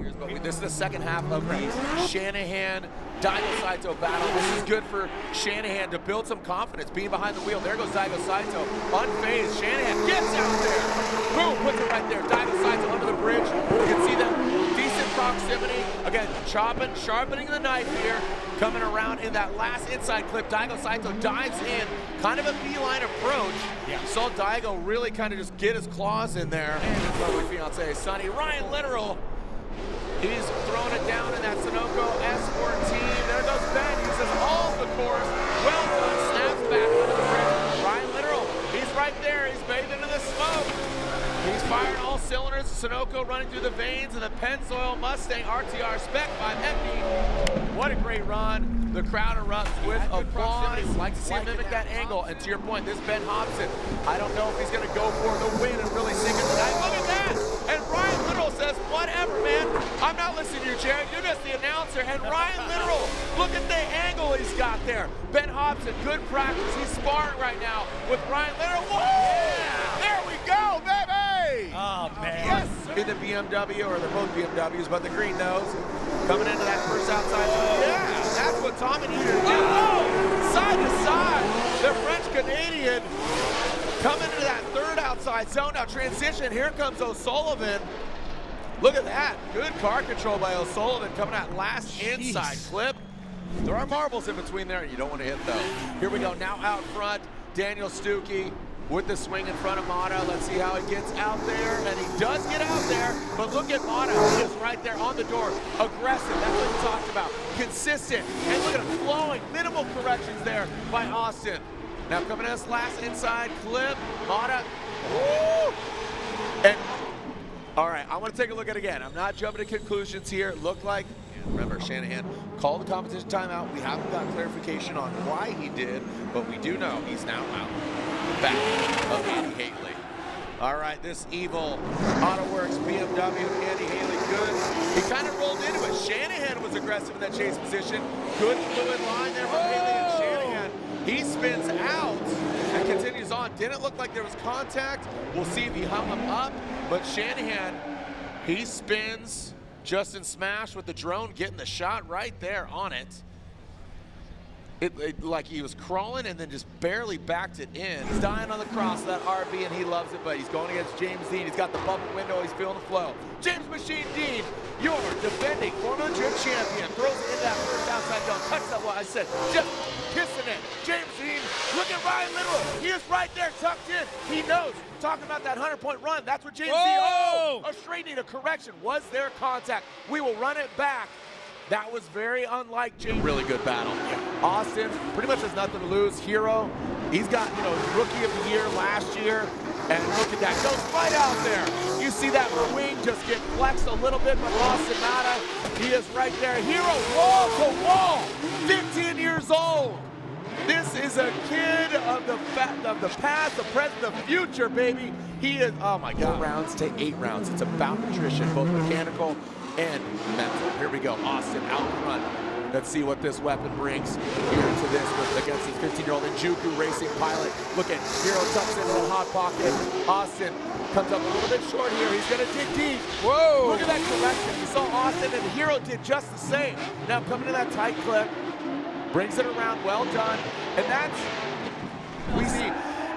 years, but this is the second half of the Shanahan Daigo Saito battle. This is good for Shanahan to build some confidence, being behind the wheel. There goes Daigo Saito, unfazed. Shanahan gets out there. Boom, puts it right there. Daigo Saito under the bridge. You can see them decent proximity. Again, sharpening the knife here. Coming around in that last inside clip, Daigo Saito dives in, kind of a beeline approach. Yeah. You saw Daigo really kind of just get his claws in there. And his lovely fiance, Sonny. Ryan Literal, he's throwing it down in that Sunoco S14. There goes Ben, uses all the course. Well done, snaps back into the bridge. Ryan Literal, he's right there, he's bathed into the smoke. He's firing all cylinders. Sunoco running through the veins, and the Pennzoil Mustang RTR Spec 550. What a great run. The crowd erupts with applause. Like to see him mimic that angle. And to your point, this Ben Hobson, I don't know if he's going to go for the win and really sink it tonight. Look at that. And Ryan Literal says, whatever, man. I'm not listening to you, Jared. You're just the announcer. And Ryan Literal, look at the angle he's got there. Ben Hobson, good practice. He's sparring right now with Ryan Literal. Whoa! Yeah. There we go, baby! Oh, man. Yes, in the BMW, or they're both BMWs, but the green nose coming into that first outside zone. Yeah, that's what Tommy needed to do. Oh, side to side. The French-Canadian coming into that third outside zone. Now transition, here comes O'Sullivan. Look at that, good car control by O'Sullivan coming out last inside clip. There are marbles in between there, you don't want to hit though. Here we go, now out front, Daniel Stuckey with the swing in front of Mata. Let's see how he gets out there, and he does get out there, but look at Mata, he is right there on the door, aggressive, that's what we talked about, consistent, and look at him flowing, minimal corrections there by Austin. Now coming in this last inside clip, Mata, woo! And, all right, I want to take a look at it again. I'm not jumping to conclusions here. Looked like, remember, Shanahan called the competition timeout. We haven't got clarification on why he did, but we do know he's now out. Back of Andy Haley. All right, this evil AutoWorks BMW, Andy Haley, good. He kind of rolled into it. Shanahan was aggressive in that chase position. Good fluid line there from Haley and Shanahan. He spins out and continues on. Didn't look like there was contact. We'll see if he hung him up, but Shanahan, he spins. Justin Smash with the drone getting the shot right there on it. Like he was crawling and then just barely backed it in. He's dying on the cross of that RB and he loves it, but he's going against James Dean. He's got the bubble window, he's feeling the flow. James Machine Dean, your defending Formula Drift champion, throws it into that first outside zone. Touch that one, I said, just kissing it. James Dean, look at Ryan Literal. He is right there tucked in. He knows. Talking about that 100-point run. That's what James Dean, oh, a straight need, a correction. Was there contact? We will run it back. That was very unlike James. Really good battle. Yeah. Austin pretty much has nothing to lose. Hero, he's got, rookie of the year last year. And look at that, goes right out there. You see that wing just get flexed a little bit, but Austin Mata, he is right there. Hero, wall to wall, 15 years old. This is a kid of the past, the present, the future, baby. He is, oh my God. 4 rounds to 8 rounds. It's about nutrition, both mechanical and mental. Here we go, Austin out front. Let's see what this weapon brings here to this against his 15-year-old Njuku racing pilot. Look at Hero tucks into the hot pocket. Austin comes up a little bit short here. He's gonna dig deep. Whoa! Look at that correction. You saw Austin and Hero did just the same. Now coming to that tight clip, brings it around, well done. And that's, we see,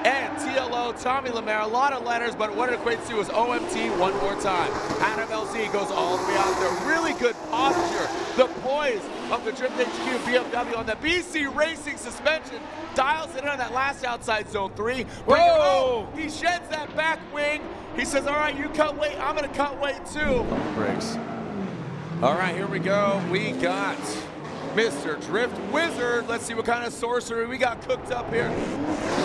and TLO, Tommy Lemaire, a lot of letters, but what it equates to is OMT one more time. Adam LZ goes all the way out there. Really good posture. The poise of the Drift HQ BMW on the BC Racing suspension. Dials it in on that last outside zone 3. Whoa! He sheds that back wing. He says, all right, you cut weight, I'm gonna cut weight too. Brakes. All right, here we go. We got Mr. Drift Wizard. Let's see what kind of sorcery we got cooked up here.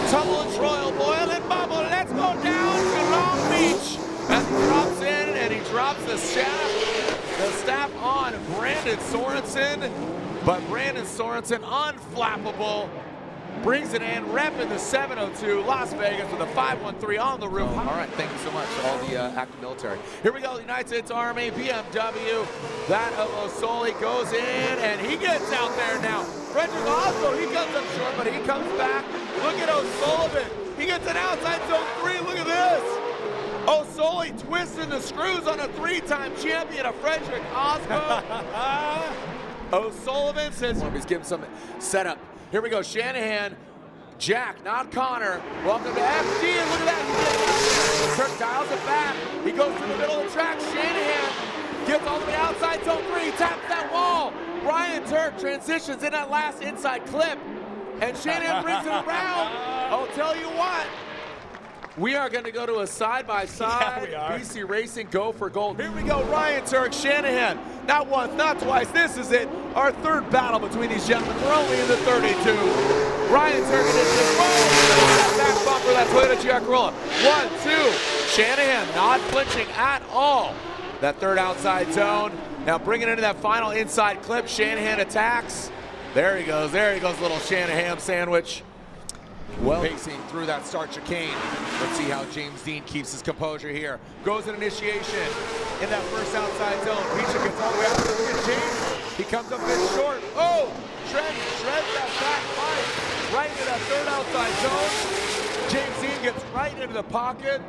Tumble and Troil, boil and bubble. Let's go down to Long Beach. As he drops in and he drops the staff on Brandon Sorensen. But Brandon Sorensen, unflappable, brings it in, repping the 702 Las Vegas with a 513 on the roof. All right, thank you so much to all the active military. Here we go, the United States Army, BMW. That of Osoli goes in, and he gets out there now. Frederick Oslo, he comes up short, but he comes back. Look at O'Sullivan. He gets an outside zone 3. Look at this. Osoli twists loosen the screws on a 3-time champion of Frederick Osmo. O'Sullivan says he's giving some setup. Here we go, Shanahan. Jack, not Connor. Welcome to FD, and look at that. Kirk dials it back. He goes to the middle of the track. Shanahan gets all the way outside zone 3, taps that wall. Ryan Turk transitions in that last inside clip, and Shanahan brings it around. I'll tell you what, we are going to go to a side-by-side. Yeah, BC Racing, go for gold. Here we go, Ryan Turk, Shanahan. Not once, not twice. This is it. Our third battle between these gentlemen. We're only in the 32. Ryan Turk and his back bumper, that Toyota GR Corolla. 1, 2. Shanahan not flinching at all. That third outside zone. Now bringing into that final inside clip. Shanahan attacks. There he goes, little Shanahan sandwich. Well, pacing through that start chicane. Let's see how James Dean keeps his composure here. Goes in initiation in that first outside zone. Peach gets all the way out. Look at James. He comes up a bit short. Oh, shreds that back fight right into that third outside zone. James Dean gets right into the pocket.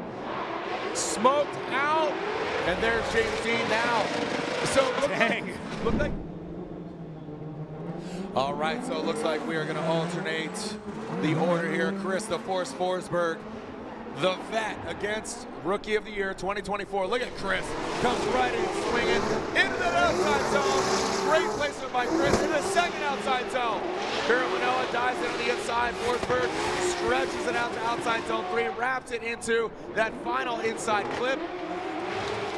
Smoked out. And there's James Dean now. So look like. All right, so it looks like we are going to alternate the order here. Chris, the Force Forsberg, the vet against Rookie of the Year 2024. Look at Chris. Comes right in, swinging into that outside zone. Great placement by Chris in the second outside zone. Barrett Manoa dives in on the inside. Forsberg stretches it out to outside zone 3, wraps it into that final inside clip.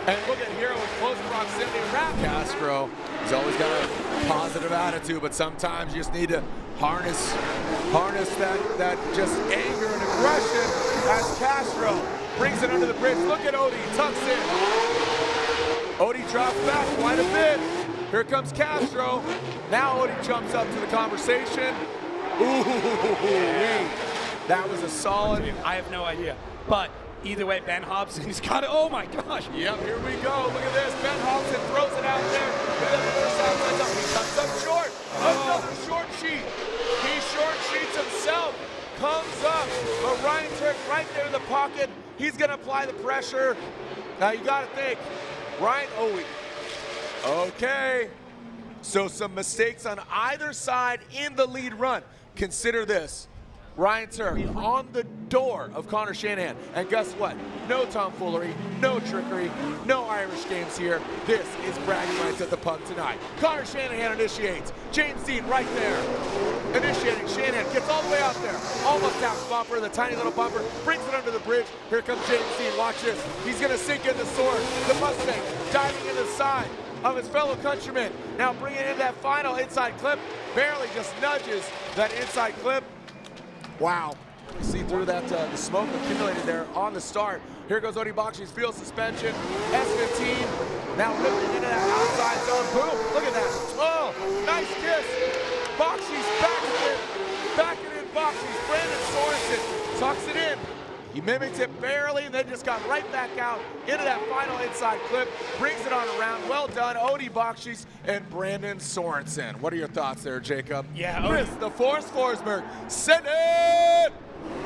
And look at here with close proximity. Castro, he's always got a positive attitude, but sometimes you just need to harness that just anger and aggression as Castro brings it under the bridge. Look at Odie, tucks in. Odie drops back quite a bit. Here comes Castro. Now Odie jumps up to the conversation. Ooh, that was a solid. I have no idea, but either way, Ben Hobson's got it. Oh my gosh. Yep, here we go. Look at this. Ben Hobson throws it out there. He cuts up short. Another short sheet. He short sheets himself. Comes up. But Ryan Turk right there in the pocket. He's going to apply the pressure. Now you got to think. Ryan, okay. So some mistakes on either side in the lead run. Consider this. Ryan Turk on the door of Connor Shanahan. And guess what? No tomfoolery, no trickery, no Irish games here. This is bragging rights at the pub tonight. Connor Shanahan initiates. James Dean right there. Initiating. Shanahan gets all the way out there. Almost taps bumper, the tiny little bumper. Brings it under the bridge. Here comes James Dean. Watch this. He's going to sink in the sword. The Mustang diving in the side of his fellow countryman. Now bringing in that final inside clip. Barely just nudges that inside clip. Wow. You see through that the smoke accumulated there on the start. Here goes Odie Bakshi's field suspension. S15 now lifting into that outside zone. Boom. Look at that. Oh, nice kiss. Bakshi's backing in Bakshi's. Brandon Sorensen tucks it in. He mimicked it barely and then just got right back out into that final inside clip. Brings it on around. Well done, Odie Bakshi's and Brandon Sorensen. What are your thoughts there, Jacob? Yeah, Chris, the Force Forsberg, send it!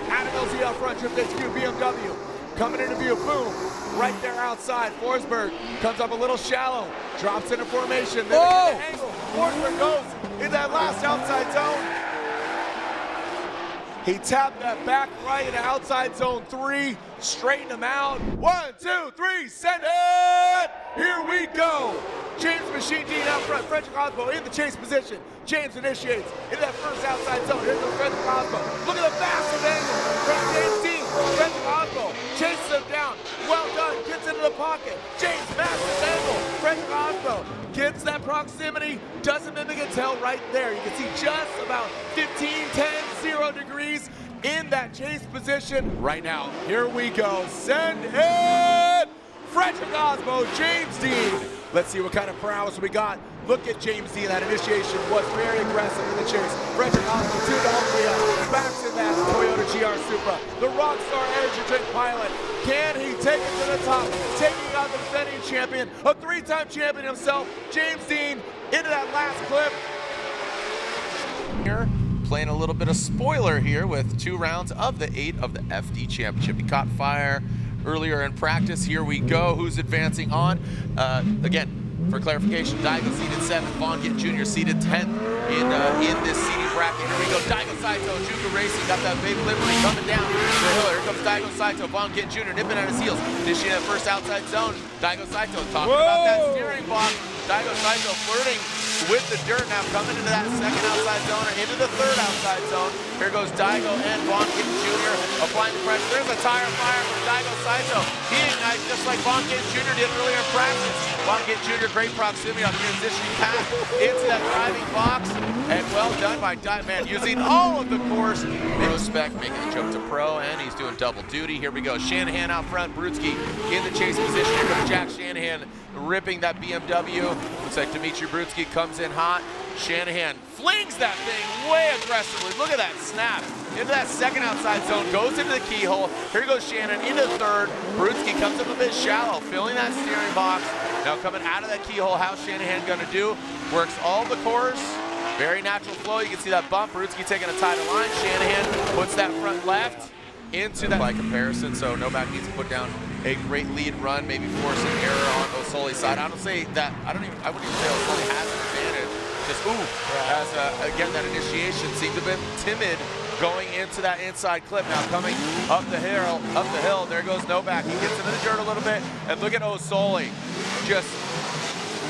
Adam LZ out front, Trip HQ, BMW. Coming into view, boom. Right there outside, Forsberg comes up a little shallow. Drops into formation, then the angle. Forsberg goes in that last outside zone. He tapped that back right into outside zone 3, straighten him out. 1, 2, 3, send it! Here we go. James Machine Dean out front, Frederick Osmo in the chase position. James initiates in that first outside zone. Here's the Frederick Osmo. Look at the massive angle from James Dean. Frederick Osmo chases him down. Well done, gets into the pocket. James, massive angle. Frederick Osmo gets that proximity, doesn't mimic a tail right there. You can see just about 15, 10, 0 degrees in that chase position. Right now, here we go. Send it! Frederick Osmo, James Dean. Let's see what kind of prowess we got. Look at James Dean. That initiation was very aggressive in the chase. Frederick Osmo tuned all the way up. Backs in that Toyota GR Supra. The Rockstar Energy Drink pilot. Can he take it to the top? Taking out the defending champion, a 3-time champion himself, James Dean, into that last clip. Here, playing a little bit of spoiler here with 2 rounds of the 8 of the FD Championship. He caught fire earlier in practice. Here we go. Who's advancing on? Again, for clarification, Daigo seated 7th, Vaughn Gittin Jr. seated 10th in this seating bracket. Here we go, Daigo Saito, Juku Racing, got that big livery coming down the hill. Here comes Daigo Saito, Vaughn Gittin Jr. nipping at his heels, initiating that first outside zone. Daigo Saito talking about that steering box. Daigo Saito flirting with the dirt now, coming into that second outside zone or into the third outside zone. Here goes Daigo and Vaughn Gittin Jr. applying the pressure. There's a tire fire for Daigo Saito. He ignites just like Vaughn Gittin Jr. did earlier in practice. Vaughn Gittin Jr. great proximity on the transitioning path into that driving box. And well done by man, using all of the course. Prospec making the jump to pro, and he's doing double duty. Here we go, Shanahan out front, Brutsky in the chase position. Here comes Jack Shanahan ripping that BMW. Looks like Dimitri Brutsky comes in hot. Shanahan flings that thing way aggressively. Look at that snap. Into that second outside zone, goes into the keyhole. Here goes Shanahan into third. Brutsky comes up a bit shallow, filling that steering box. Now coming out of that keyhole, how's Shanahan gonna do? Works all the course. Very natural flow. You can see that bump. Brutsky taking a tighter line. Shanahan puts that front left into that by comparison, so Novak needs to put down a great lead run, maybe force an error on Osoli's side. I wouldn't even say Osoli has an advantage. Just as again, that initiation seemed to have been timid going into that inside clip. Now coming up the hill, there goes Novak. He gets into the dirt a little bit, and look at Osoli just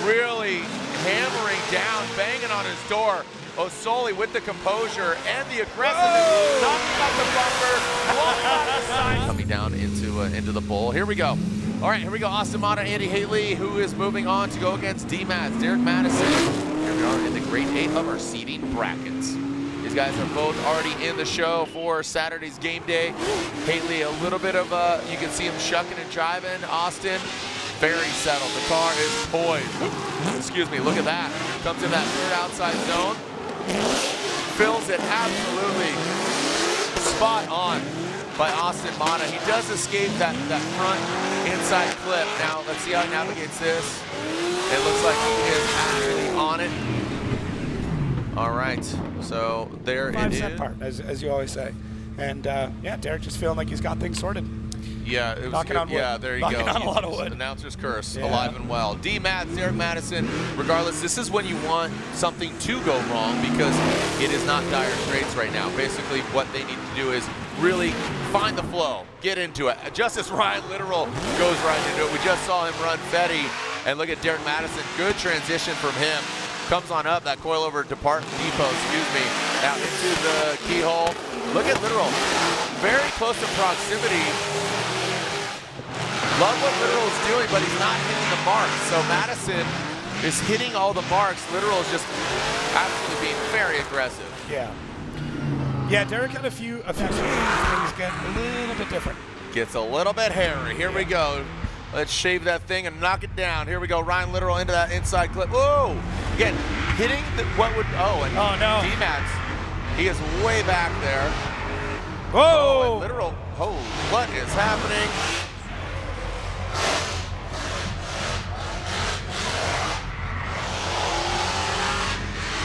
really hammering down, banging on his door. Osoli with the composure and the aggressiveness, knocking off the bumper, blowing out the side. Coming down into the bowl. Here we go. All right, here we go. Austin Mata, Andy Haley, who is moving on to go against D-Mats, Derek Madison. Here we are in the grade 8 of our seeding brackets. These guys are both already in the show for Saturday's game day. Haley, a little bit of you can see him shucking and driving. Austin, very settled. The car is poised. Excuse me, look at that. Comes in that third outside zone. Fills it absolutely spot on by Austin Mata. He does escape that front inside clip. Now, let's see how he navigates this. It looks like he is actually on it. All right, so there it is. 5 cent part, as you always say. And yeah, Derek just feeling like he's got things sorted. Yeah, it was knocking on wood. Yeah, there you go. Knocking on a lot of wood. Announcer's curse, alive and well. D-Mats, Derek Madison, regardless, this is when you want something to go wrong because it is not dire straits right now. Basically, what they need to do is really find the flow, get into it. Just as Ryan Literal goes right into it. We just saw him run Fetty, and look at Derek Madison. Good transition from him. Comes on up, that coilover depot, excuse me, now into the keyhole. Look at Literal, very close in proximity. Love what Literal is doing, but he's not hitting the marks. So Madison is hitting all the marks. Literal is just absolutely being very aggressive. Yeah. Yeah, Derek had a few things get a little bit different. Gets a little bit hairy. Here we go. Let's shave that thing and knock it down. Here we go. Ryan Literal into that inside clip. Whoa! Again, hitting no. D-Mats, he is way back there. Whoa! Oh, and Literal. Oh, what is happening?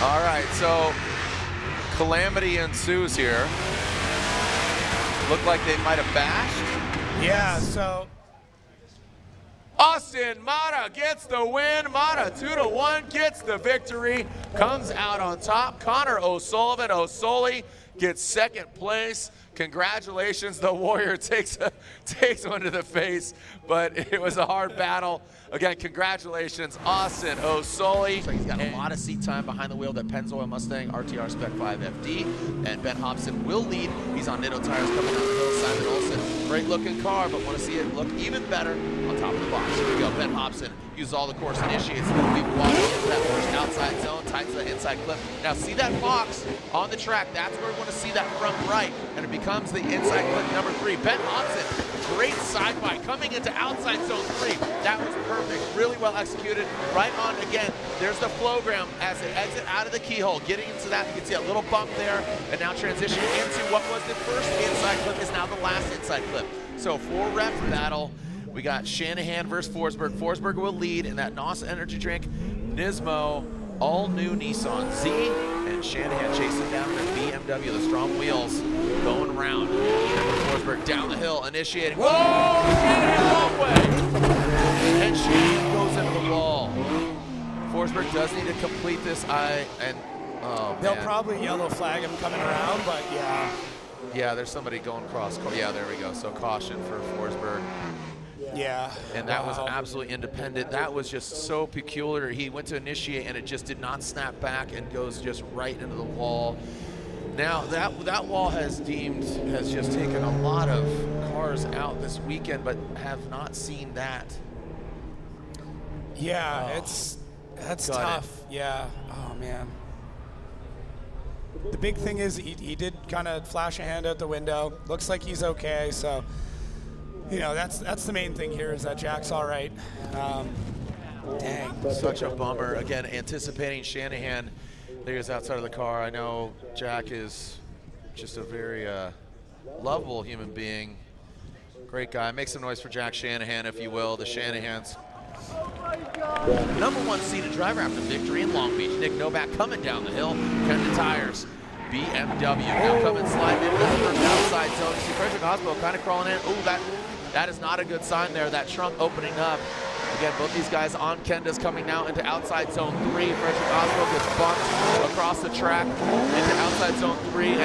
All right, so calamity ensues here. Looked like they might have bashed. Yeah, so Austin Mata gets the win. Mata 2-1 gets the victory. Comes out on top. Connor O'Sullivan, Osoli gets second place. Congratulations, the Warrior takes one to the face, but it was a hard battle. Again, congratulations, Austin Osoli. So he's got a lot of seat time behind the wheel of that Pennzoil Mustang RTR Spec 5 FD, and Ben Hobson will lead. He's on Nitto tires coming down the hill. Simon Olsen, great looking car, but want to see it look even better on top of the box. Here we go, Ben Hobson uses all the course, initiates, we walk into that first outside zone, tightens the inside clip. Now see that box on the track, that's where we want to see that front right, and it becomes the inside clip number 3. Ben Hobson, great side by coming into outside zone 3. That was perfect, really well executed. Right on, again, there's the flowgram as they exit out of the keyhole. Getting into that, you can see a little bump there, and now transitioning into what was the first inside clip is now the last inside clip. So 4-ref battle. We got Shanahan versus Forsberg. Forsberg will lead in that NOS energy drink. Nismo, all new Nissan Z, and Shanahan chasing down the BMW, the strong wheels going around. Forsberg down the hill, initiating. Whoa! Forsberg does need to complete this. They'll probably yellow flag him coming around, but yeah. Yeah, there's somebody going cross. Yeah, there we go. So caution for Forsberg. Yeah. And that was absolutely independent. That was just so peculiar. He went to initiate and it just did not snap back and goes just right into the wall. Now that wall has just taken a lot of cars out this weekend, but have not seen that. Yeah, that's tough. Yeah. Oh man. The big thing is he did kind of flash a hand out the window. Looks like he's okay. So, you know, that's the main thing here is that Jack's all right. Dang. Such a bummer. Again, anticipating Shanahan. There he is outside of the car. I know Jack is just a very lovable human being. Great guy. Make some noise for Jack Shanahan, if you will. The Shanahans. #1 seeded driver after victory in Long Beach. Nick Novak coming down the hill. Kendra Tires. BMW now coming sliding into the first outside zone. You see Frederick Osbo kind of crawling in. Ooh, that is not a good sign there. That trunk opening up. Again, both these guys on Kenda's coming now into outside zone 3. Frederick Osbo gets bumped across the track into outside zone 3, and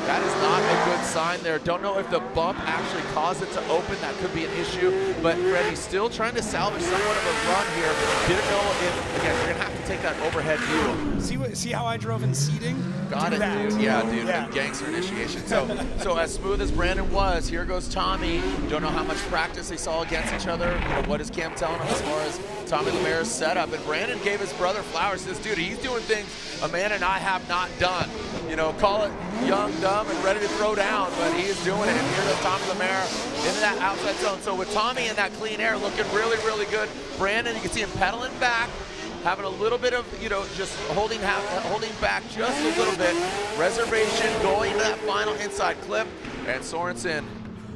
that is not a good sign there. Don't know if the bump actually caused it to open. That could be an issue, but Freddie's still trying to salvage somewhat of a run here. Didn't know if, again, you're gonna have to take that overhead view. See how I drove in seating? Got it, dude. Yeah, dude. Yeah. Gangster initiation. So as smooth as Brandon was, here goes Tommy. Don't know how much practice they saw against each other. You know, what is Cam telling him as far as Tommy Lemaire's setup? And Brandon gave his brother flowers. Says, dude, he's doing things Amanda and I have not done. You know, call it young, dumb, and ready to throw down, but he is doing it. And here goes Tommy Lemaire into that outside zone. So with Tommy in that clean air, looking really, really good. Brandon, you can see him pedaling back, having a little bit of, you know, just holding back just a little bit. Reservation going to that final inside clip. And Sorensen,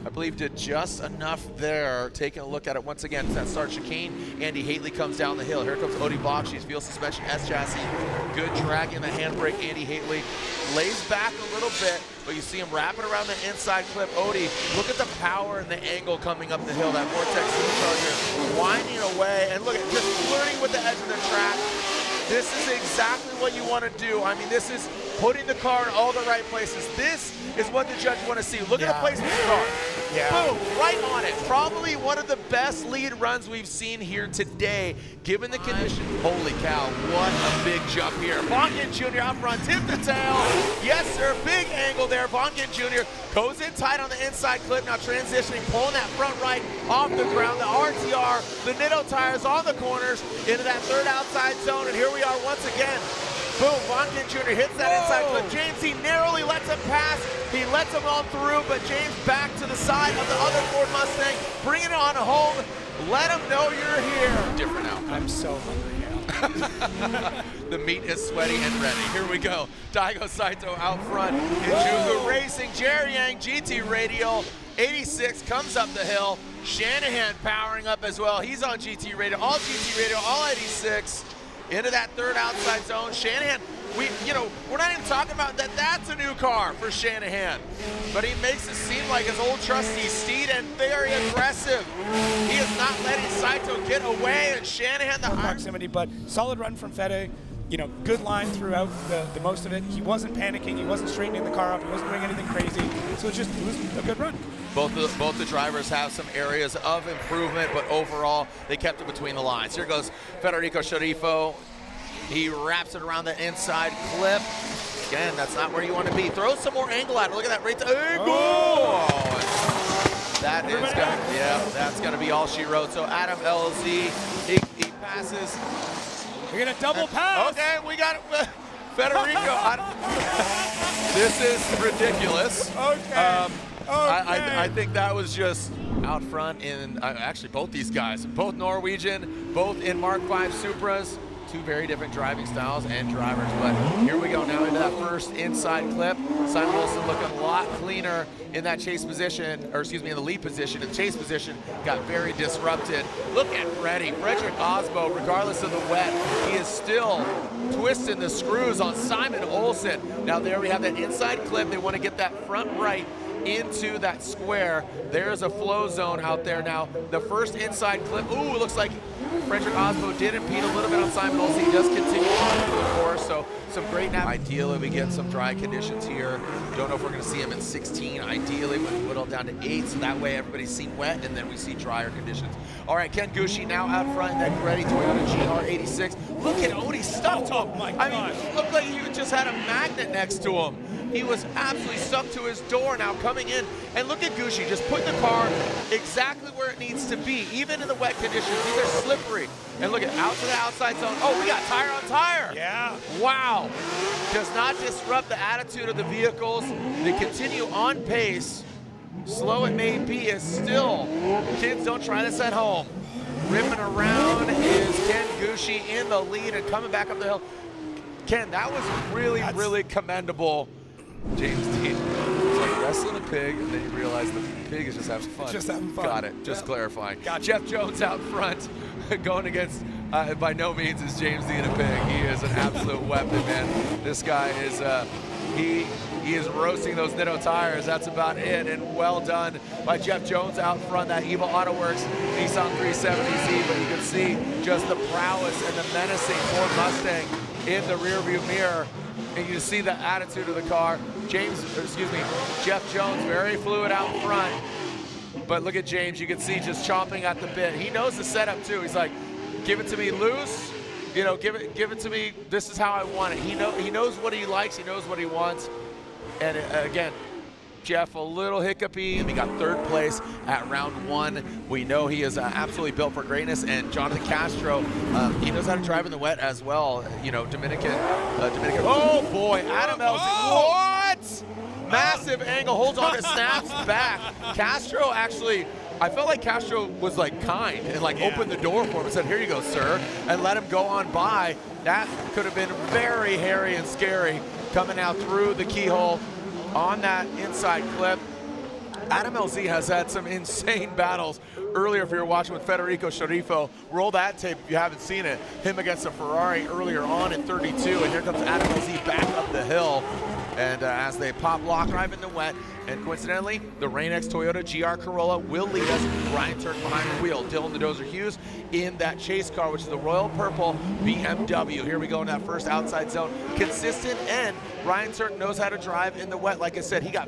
I believe, did just enough there. Taking a look at it once again. That starts chicane. Andy Haley comes down the hill. Here comes Odie Bach. She's fuel suspension S chassis. Good dragging the handbrake. Andy Haley lays back a little bit, but you see him wrapping around the inside clip. Odie, look at the power and the angle coming up the hill. That Vortex supercharger winding away. And look at just flirting with the edge of the track. This is exactly what you want to do. I mean, this is putting the car in all the right places. This is what the judge want to see. Look at the placement of the car. Yeah. Boom, right on it. Probably one of the best lead runs we've seen here today, given the condition. Holy cow, what a big jump here. Bonkin Jr. out front, tip the tail. Yes, sir, big angle there. Bonkin Jr. goes in tight on the inside clip, now transitioning, pulling that front right off the ground. The RTR, the Nitto tires on the corners into that third outside zone, and here we are once again. Boom, Bonkin Jr. hits that inside clip. James, he narrowly lets him pass. He lets him on through, but James back to the side of the other Ford Mustang, bringing it on home. Let him know you're here. Different outcome. I'm so hungry now. The meat is sweaty and ready. Here we go. Daigo Saito out front. Injugu Racing, Jerry Yang, GT Radial. 86 comes up the hill. Shanahan powering up as well. He's on GT Radial, all 86. Into that third outside zone. Shanahan, we're not even talking about that. That's a new car for Shanahan. But he makes it seem like his old trusty steed and very aggressive. He is not letting Saito get away, and Shanahan the proximity, but solid run from Fede. You know, good line throughout the most of it. He wasn't panicking. He wasn't straightening the car up. He wasn't doing anything crazy. So it was a good run. Both the drivers have some areas of improvement, but overall, they kept it between the lines. Here goes Federico Sharifo. He wraps it around the inside clip. Again, that's not where you want to be. Throw some more angle at it. Look at that right angle. That is gonna, that's gonna be all she wrote. So Adam LZ, he passes. We're gonna double pass. Okay, we got Federico. This is ridiculous. Okay. I think that was just out front in, actually both these guys, both Norwegian, both in Mark V Supras, two very different driving styles and drivers. But here we go now into that first inside clip. Simon Wilson looking a lot cleaner in that chase position, or excuse me, in the lead position. In the chase position, got very disrupted. Look at Frederick Osbo, regardless of the wet, he is still twisting the screws on Simon Olsen. Now there we have that inside clip. They want to get that front right into that square. There's a flow zone out there now. The first inside clip, ooh, it looks like Frederick Osbo did impede a little bit on Simon Olsen. He does continue on to the course, so some great nav. Ideally, we get some dry conditions here. Don't know if we're going to see him in 16. Ideally, we whittle down to 8, so that way everybody's seen wet, and then we see drier conditions. All right, Ken Gucci now out front, that ready Toyota GR86. Look at Odie stuck to him. Oh my I gosh. mean, it looked like he just had a magnet next to him. He was absolutely stuck to his door now coming in. And look at Gucci just putting the car exactly where it needs to be, even in the wet conditions. These are slippery. And look at out to the outside zone. Oh, we got tire on tire. Yeah. Wow. Does not disrupt the attitude of the vehicles. They continue on pace. Slow it may be, is still, kids, don't try this at home. Ripping around is Ken Gucci in the lead and coming back up the hill. Ken, that was really commendable. James Dean, it's like wrestling a pig, and then you realize the pig is just having fun. Just having fun. Got it, just clarifying. Gotcha. Jeff Jones out front, going against, by no means is James Dean a pig. He is an absolute weapon, man. This guy is, he is roasting those Nitto tires. That's about it, and well done by Jeff Jones out front, that Evil Autoworks Nissan 370Z, but you can see just the prowess and the menacing Ford Mustang in the rearview mirror, and you see the attitude of the car. Jeff Jones, very fluid out front, but look at James, you can see just chomping at the bit. He knows the setup too. He's like, give it to me loose, you know, give it to me, this is how I want it. He knows what he likes, he knows what he wants, and again, Jeff a little hiccupy, and he got 3rd place at round 1. We know he is absolutely built for greatness, and Jonathan Castro, he knows how to drive in the wet as well. You know, Dominican. Oh boy, Adam Elsie, what? Massive angle, holds on, it snaps back. Castro actually, I felt like Castro was like kind and like opened the door for him and said, here you go, sir, and let him go on by. That could have been very hairy and scary coming out through the keyhole on that inside clip. Adam LZ has had some insane battles earlier. If you were watching with Federico Sharifo, roll that tape if you haven't seen it. Him against a Ferrari earlier on in 32, and here comes Adam LZ back up the hill. And as they pop lock drive in the wet, and coincidentally, the Rain-X Toyota GR Corolla will lead us. Ryan Turk behind the wheel. Dylan the Dozer Hughes in that chase car, which is the Royal Purple BMW. Here we go in that first outside zone. Consistent, and Ryan Turk knows how to drive in the wet. Like I said, he got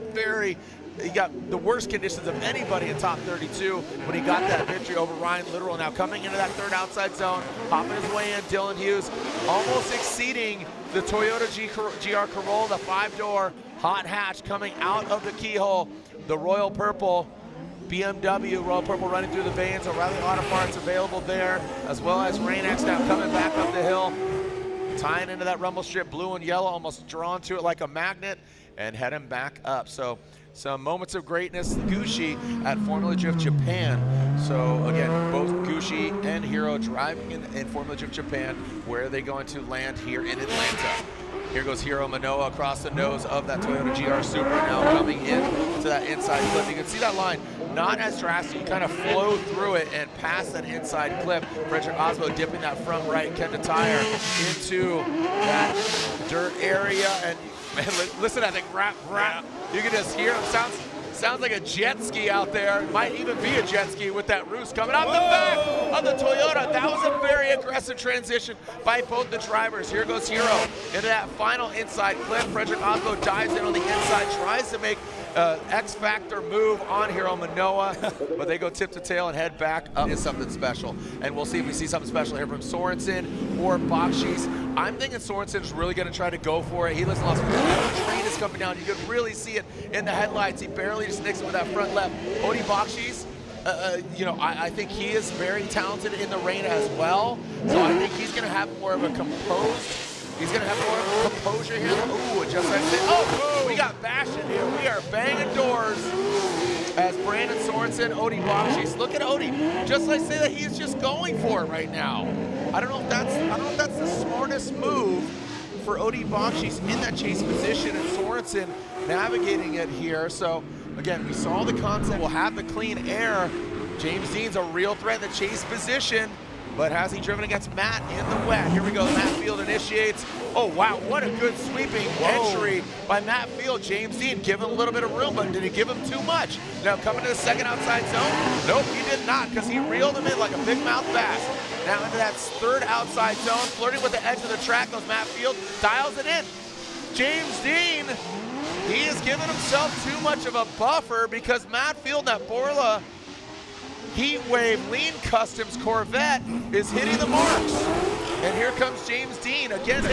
the worst conditions of anybody in top 32 when he got that victory over Ryan Littoral. Now coming into that 3rd outside zone, hopping his way in, Dylan Hughes, almost exceeding the Toyota GR Corolla, the 5-door hot hatch coming out of the keyhole. The Royal Purple BMW, Royal Purple running through the veins. O'Reilly Auto Parts available there, as well as Rain-X now coming back up the hill, tying into that rumble strip, blue and yellow, almost drawn to it like a magnet, and heading back up. So some moments of greatness, Gucci at Formula Drift Japan. So again, both Gucci and Hiro driving in Formula Drift Japan. Where are they going to land here in Atlanta? Here goes Hiro Manoa across the nose of that Toyota GR Supra, now coming in to that inside clip. You can see that line, not as drastic, you kind of flow through it and past that inside clip. Frederick Osbo dipping that front right Kenda tire into that dirt area, and man, listen to that thing, rap. You can just hear it. Sounds like a jet ski out there. It might even be a jet ski with that roost coming out the back of the Toyota. That was a very aggressive transition by both the drivers. Here goes Hiro into that final inside clip. Frederick Osbo dives in on the inside, tries to make X-Factor move on Hiro Manoa, but they go tip to tail and head back up. Is something special, and we'll see if we see something special here from Sorensen or Bakshis. I'm thinking Sorensen's really going to try to go for it. He lives in Las Vegas. The train is coming down. You can really see it in the headlights. He barely just nicks it with that front left. Odie Bakshis, you know, I think he is very talented in the rain as well. So I think he's going to have more of a composed. He's going to have more of a composure here. Ooh, just like that. Oh, we got bashing here. We are banging doors as Brandon Sorensen, Odie Bakshis. Look at Odie. Just like say that he is just going for it right now. I don't know if that's the smartest move for Odie Bakshis in that chase position, and Sorensen navigating it here. So again, we saw the concept. We'll have the clean air. James Dean's a real threat in the chase position, but has he driven against Matt in the wet? Here we go, Matt Field initiates, Oh, wow, what a good sweeping entry by Matt Field. James Dean giving a little bit of room, but did he give him too much? Now coming to the second outside zone? Nope, he did not, because he reeled him in like a big mouth bass. Now into that third outside zone, flirting with the edge of the track goes Matt Field, dials it in. James Dean, he is giving himself too much of a buffer because Matt Field, that Borla Heat Wave Lean Customs Corvette is hitting the marks. And here comes James Dean again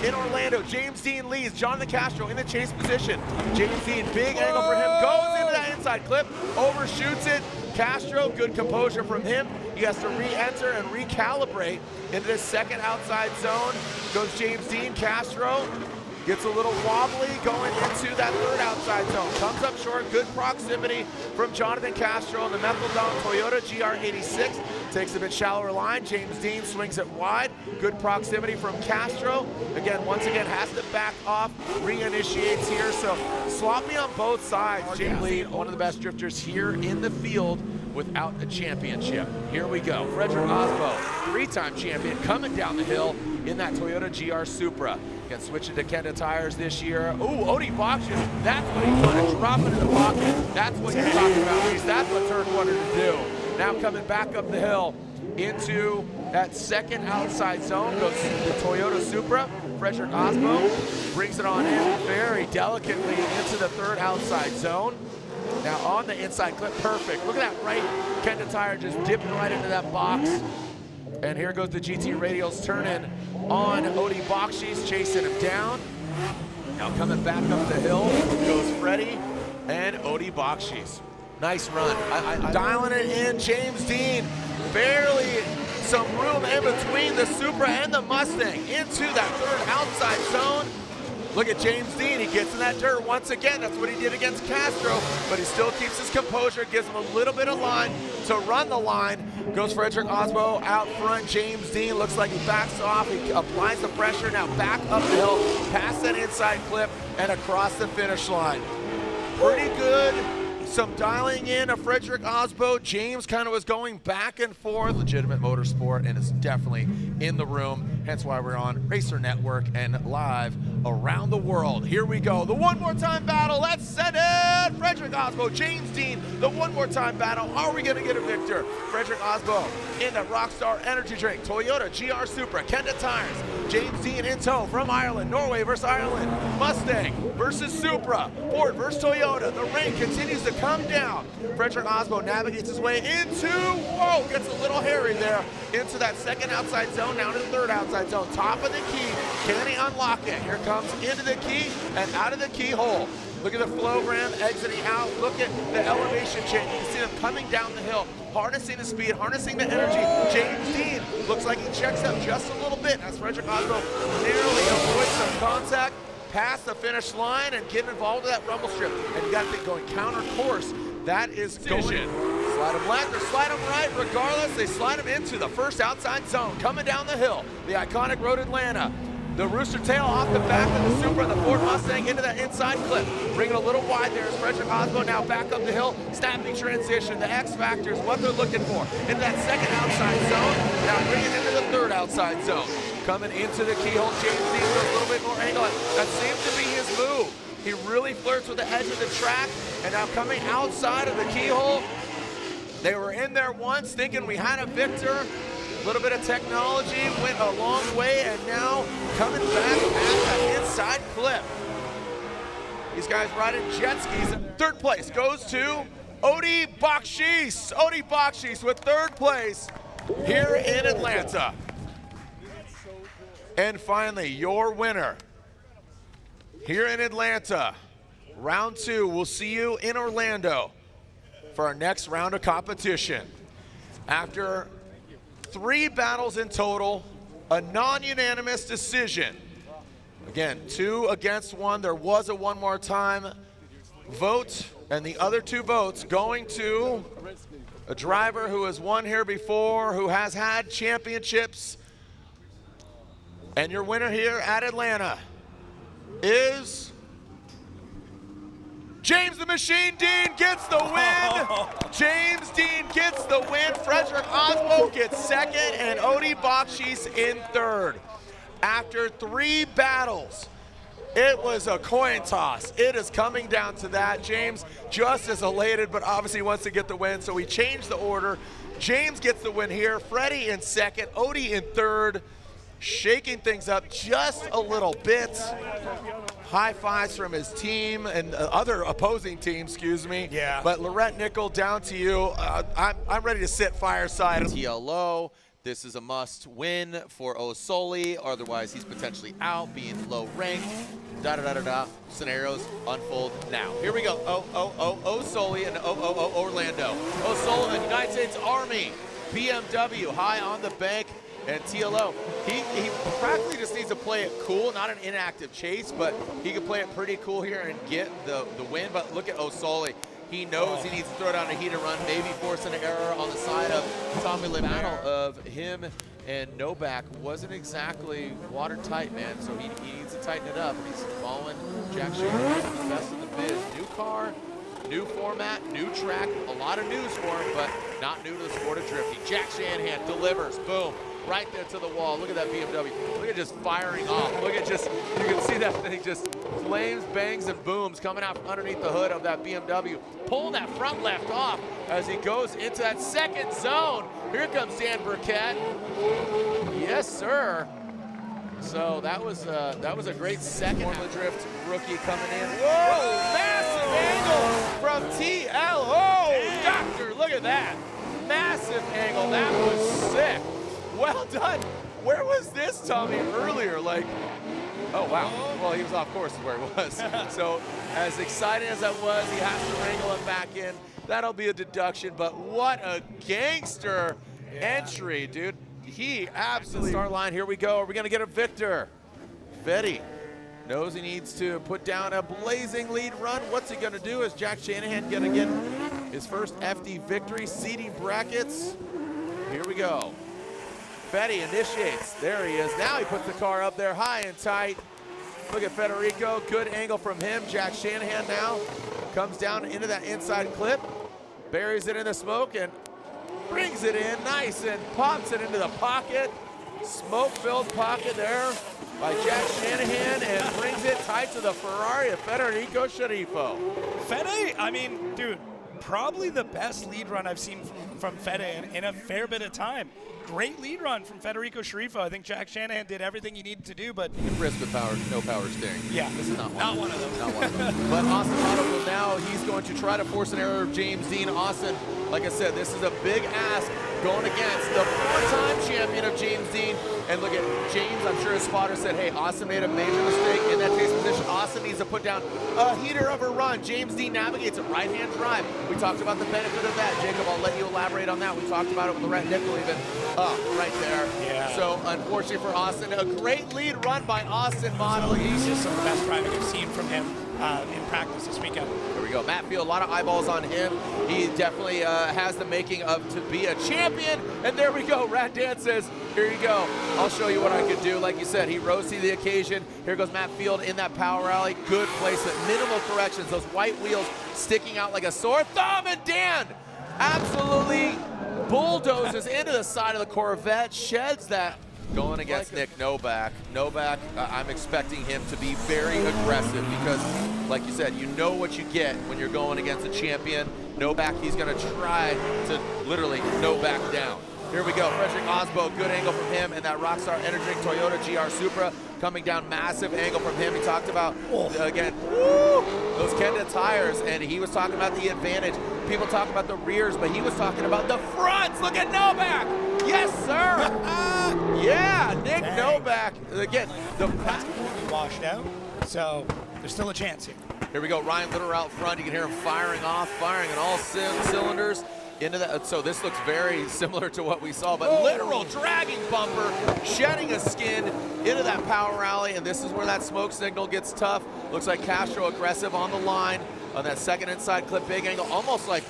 in Orlando. James Dean leads. Jonathan Castro in the chase position. James Dean, big angle for him, goes into that inside clip, overshoots it. Castro, good composure from him. He has to re-enter and recalibrate into the second outside zone. Goes James Dean. Castro gets a little wobbly going into that third outside zone. Comes up short, good proximity from Jonathan Castro in the Methodon Toyota GR86. Takes a bit shallower line. James Dean swings it wide. Good proximity from Castro. Again, once again, has to back off, reinitiates here. So sloppy on both sides. James Dean, one of the best drifters here in the field without a championship. Here we go. Frederick Osbo, three-time champion, coming down the hill in that Toyota GR Supra. Again, switching to Kenda tires this year. Ooh, Odie Boxes, that's what he wanted. Drop it in the pocket. That's what you're talking about, Reese. That's what Turk wanted to do. Now coming back up the hill into that second outside zone goes the Toyota Supra. Frederick Osbo brings it on in very delicately into the third outside zone. Now on the inside clip, perfect. Look at that right Kenda tire just dipping right into that box. And here goes the GT Radials turning on Odie Boxes, chasing him down. Now coming back up the hill goes Freddie and Odie Boxes. Nice run. Dialing it in, James Dean. Barely some room in between the Supra and the Mustang into that third outside zone. Look at James Dean, he gets in that dirt once again. That's what he did against Castro, but he still keeps his composure, gives him a little bit of line to run the line. Goes Frederick Osbo out front. James Dean looks like he backs off. He applies the pressure, now back up the hill, past that inside clip, and across the finish line. Pretty good. Some dialing in of Frederick Osbo. James kind of was going back and forth. Legitimate motorsport, and is definitely in the room. Hence why we're on Racer Network and live around the world. Here we go. The one more time battle. Let's set it. Frederick Osbo, James Dean. The one more time battle. Are we going to get a victor? Frederick Osbo in the Rockstar Energy Drink. Toyota GR Supra. Kenda tires. James Dean in tow from Ireland. Norway versus Ireland. Mustang versus Supra. Ford versus Toyota. The rain continues to come down. Frederick Osbo navigates his way into, whoa, gets a little hairy there, into that second outside zone, now to the third outside zone. Top of the key, can he unlock it? Here comes into the key and out of the keyhole. Look at the flogram exiting out. Look at the elevation change. You can see them coming down the hill, harnessing the speed, harnessing the energy. James Dean looks like he checks up just a little bit as Frederick Osbo narrowly avoids some contact past the finish line and get involved with that rumble strip. And you got to think going counter course. That is going. Slide him left or slide him right. Regardless, they slide him into the first outside zone. Coming down the hill, the iconic Road Atlanta. The rooster tail off the back of the Supra, the Ford Mustang into that inside clip. Bringing a little wide there is Frederick Osbo now back up the hill. Snapping transition, the X factor is what they're looking for. Into that second outside zone, now bringing it into the third outside zone. Coming into the keyhole, James Dean with a little bit more angle. That seems to be his move. He really flirts with the edge of the track, and now coming outside of the keyhole. They were in there once thinking we had a victor. A little bit of technology went a long way, and now coming back at that inside clip. These guys riding jet skis. Third place goes to Odie Boxes. Odie Boxes with third place here in Atlanta. And finally, your winner here in Atlanta. Round two, we'll see you in Orlando for our next round of competition. After 3 battles in total, a non-unanimous decision. Again, 2 against 1. There was a one more time vote, and the other 2 votes going to a driver who has won here before, who has had championships. And your winner here at Atlanta is James the Machine Dean gets the win. James Dean gets the win. Frederick Osbo gets second, and Odie Boxes in third. After 3 battles, it was a coin toss. It is coming down to that. James just as elated, but obviously wants to get the win, so we changed the order. James gets the win here. Freddie in second, Odie in third, shaking things up just a little bit. High fives from his team and other opposing team, excuse me. Yeah. But Lorette Nickel, down to you. I'm ready to sit fireside. TLO, this is a must win for Osoli, otherwise he's potentially out, being low ranked. Da-da-da-da-da. Scenarios unfold now. Here we go. Osoli and Orlando. Osoli and United States Army. BMW high on the bank. And TLO, he practically just needs to play it cool, not an inactive chase, but he can play it pretty cool here and get the win. But look at Osoli. He knows he needs to throw down a heater run, maybe force an error on the side of Tommy Lee. Battle of him and Novak wasn't exactly watertight, man, so he needs to tighten it up. He's following Jack Shanahan, the best in the biz. New car, new format, new track, a lot of news for him, but not new to the sport of drifting. Jack Shanahan delivers, boom. Right there to the wall. Look at that BMW. Look at just firing off. Look at just, you can see that thing just flames, bangs, and booms coming out from underneath the hood of that BMW. Pulling that front left off as he goes into that second zone. Here comes Dan Burkett. Yes, sir. So that was a great second. Formula Drift rookie coming in. Whoa, massive angle from TLO. Doctor, look at that. Massive angle. That was sick. Well done. Where was this, Tommy, earlier? Like, oh, wow. Well, he was off course is where it was. So as exciting as that was, he has to wrangle him back in. That'll be a deduction, but what a gangster entry, dude. He absolutely. Start line, here we go. Are we going to get a victor? Fetty knows he needs to put down a blazing lead run. What's he going to do? Is Jack Shanahan going to get his first FD victory? Seeding brackets. Here we go. Fetty initiates. There he is. Now he puts the car up there high and tight. Look at Federico. Good angle from him. Jack Shanahan now comes down into that inside clip, buries it in the smoke, and brings it in nice and pops it into the pocket. Smoke-filled pocket there by Jack Shanahan, and brings it tight to the Ferrari of Federico Sharifo. Fede, I mean, dude, probably the best lead run I've seen from Fede in a fair bit of time. Great lead run from Federico Sharifo. I think Jack Shanahan did everything he needed to do, but... Risk with power, no power steering. Yeah. This is not one of them. Not one of them. But Austin Otto will now, he's going to try to force an error of James Dean. Austin, like I said, this is a big ask going against the 4-time champion of James Dean. And look at James, I'm sure his spotter said, hey, Austin made a major mistake in that chase position. Austin needs to put down a heater of a run. James Dean navigates a right-hand drive. We talked about the benefit of that. Jacob, I'll let you elaborate on that. We talked about it with Lorette Nickel even right there. Yeah. So unfortunately for Austin, a great lead run by Austin Modeling. He's just some of the best driving I've seen from him in practice this weekend. There we go. Matt Field, a lot of eyeballs on him. He definitely has the making of to be a champion. And there we go. Rat Dan says, here you go. I'll show you what I could do. Like you said, he rose to the occasion. Here goes Matt Field in that power alley. Good placement. Minimal corrections. Those white wheels sticking out like a sore thumb. And Dan absolutely bulldozes into the side of the Corvette. Sheds that. Going against Nick Novak. Novak, I'm expecting him to be very aggressive because, like you said, you know what you get when you're going against a champion. Novak, he's going to try to literally Novak down. Here we go, Frederick Osbo, good angle from him, and that Rockstar Energy Toyota GR Supra coming down, massive angle from him. He talked about, again, those Kenda tires, and he was talking about the advantage. People talk about the rears, but he was talking about the fronts. Look at Novak. Yes, sir. Yeah, Nick Novak. Again, the That's completely washed out, so there's still a chance here. Here we go, Ryan Litter out front. You can hear him firing off, firing on all cylinders. Into that, so this looks very similar to what we saw, but literal dragging bumper, shedding a skin into that power alley, and this is where that smoke signal gets tough. Looks like Castro aggressive on the line on that second inside clip, big angle, almost like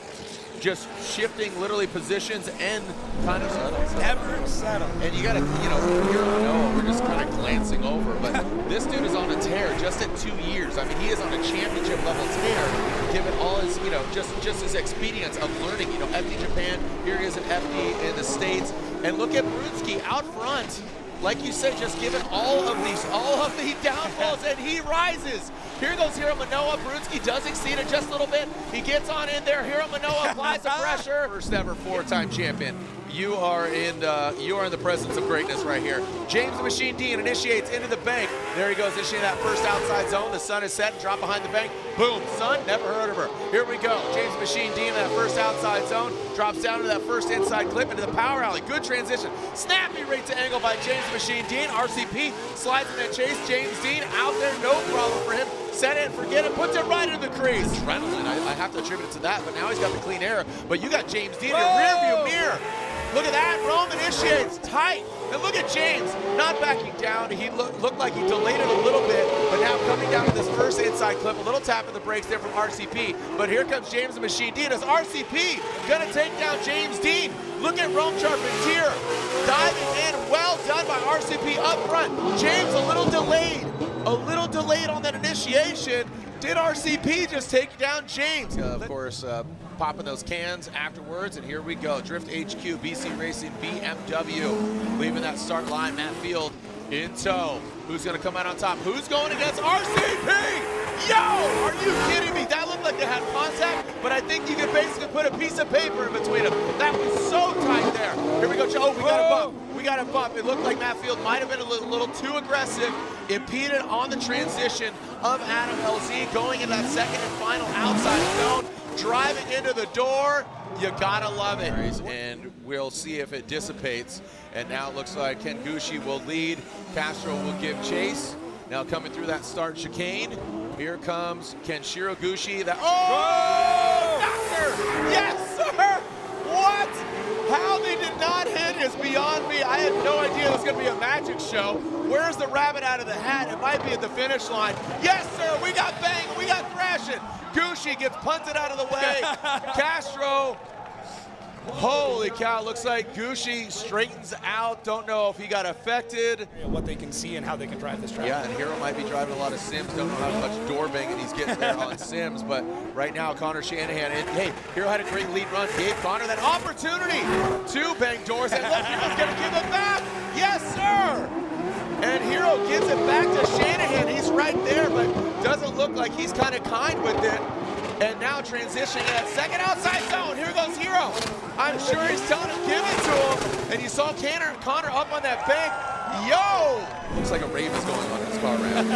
just shifting literally positions and kind of never settle. And you gotta, you know, we're just kind of glancing over, but this dude is on a tear just at 2 years. I mean, he is on a championship level tear, given all his, you know, just his expedience of learning. You know, FD Japan, here he is in FD in the States, and look at Brunski out front. like you said, just given all of the downfalls, and he rises. Here goes Hiro Manoa. Brunski does exceed it just a little bit. He gets on in there. Hiro Manoa applies the pressure. First ever 4-time champion. You are in the presence of greatness right here. James the Machine Dean initiates into the bank. There he goes, initiating that first outside zone. The sun is set, drop behind the bank. Boom, sun, never heard of her. Here we go. James the Machine Dean in that first outside zone. Drops down to that first inside clip into the power alley. Good transition. Snappy right to angle by James the Machine Dean. RCP slides in that chase. James Dean out there, no problem for him. Set it, forget it, puts it right into the crease. Adrenaline, I have to attribute it to that, but now he's got the clean air. But you got James Dean in your rear view mirror. Look at that, Rome initiates, tight. And look at James, not backing down. He looked like he delayed it a little bit, but now coming down to this first inside clip, a little tap in the brakes there from RCP. But here comes James the Machine Dean as RCP gonna take down James Dean. Look at Rome Charpentier diving in, well done by RCP up front. James a little delayed on that initiation. Did RCP just take down James? Of course, popping those cans afterwards, and here we go. Drift HQ, BC Racing, BMW, leaving that start line. Matt Field in tow. Who's gonna come out on top? Who's going against RCP? Yo, are you kidding me? That looked like they had contact, but I think you could basically put a piece of paper in between them. That was so tight there. Here we go, oh, we got a bump. We got a bump. It looked like Matt Field might have been a little too aggressive, impeded on the transition of Adam LZ, going in that second and final outside zone, driving into the door. You gotta love it. And we'll see if it dissipates. And now it looks like Ken Gushi will lead. Castro will give chase. Now coming through that start chicane. Here comes Kenshiro Gushi. Doctor! Yes, sir! What? How they did not hit is beyond me. I had no idea it was going to be a magic show. Where's the rabbit out of the hat? It might be at the finish line. Yes, sir, we got bang, we got thrashing. Gushi gets punted out of the way. Castro, holy cow, looks like Gushi straightens out. Don't know if he got affected. What they can see and how they can drive this track. Yeah, and Hiro might be driving a lot of sims. Don't know how much door banging he's getting there on sims, but right now Connor Shanahan, and hey, Hiro had a great lead run, gave Connor that opportunity to bang doors, and look, Hiro's gonna give it back. Yes, sir! And Hiro gives it back to Shanahan. He's right there, but doesn't look like he's kind of kind with it. And now transitioning that second outside zone. Here goes Hiro. I'm sure he's telling him, give it to him. And you saw Connor up on that bank. Yo! Looks like a rave is going on in this car ramp.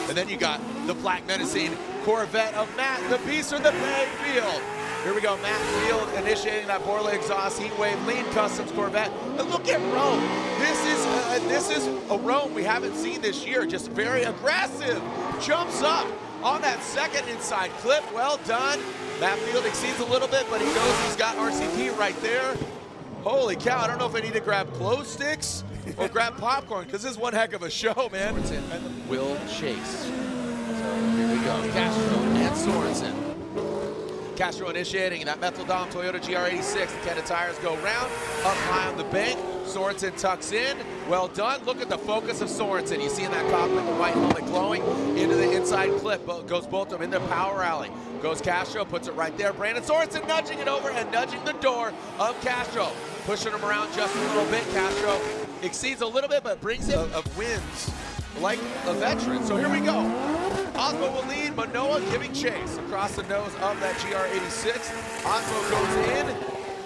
And then you got the black menacing Corvette of Matt, the beast from the Field. Here we go, Matt Field initiating that Borla exhaust heat wave lean customs Corvette. And look at Rome. This is a Rome we haven't seen this year. Just very aggressive. Jumps up on that second inside clip. Well done. Matt Field exceeds a little bit, but he knows he's got RCP right there. Holy cow, I don't know if I need to grab glow sticks or grab popcorn, because this is one heck of a show, man. Sorensen will chase. So here we go, Castro and Sorensen. Castro initiating that Methyl Dom Toyota GR86. The Tandem tires go round, up high on the bank. Sorensen tucks in. Well done. Look at the focus of Sorensen. You see in that cockpit the white helmet glowing into the inside clip. Goes both of them in the power alley. Goes Castro, puts it right there. Brandon Sorensen nudging it over and nudging the door of Castro. Pushing him around just a little bit. Castro exceeds a little bit, but brings it of wins like a veteran. So here we go. Osmo will lead, Manoa giving chase across the nose of that GR86. Osmo goes in,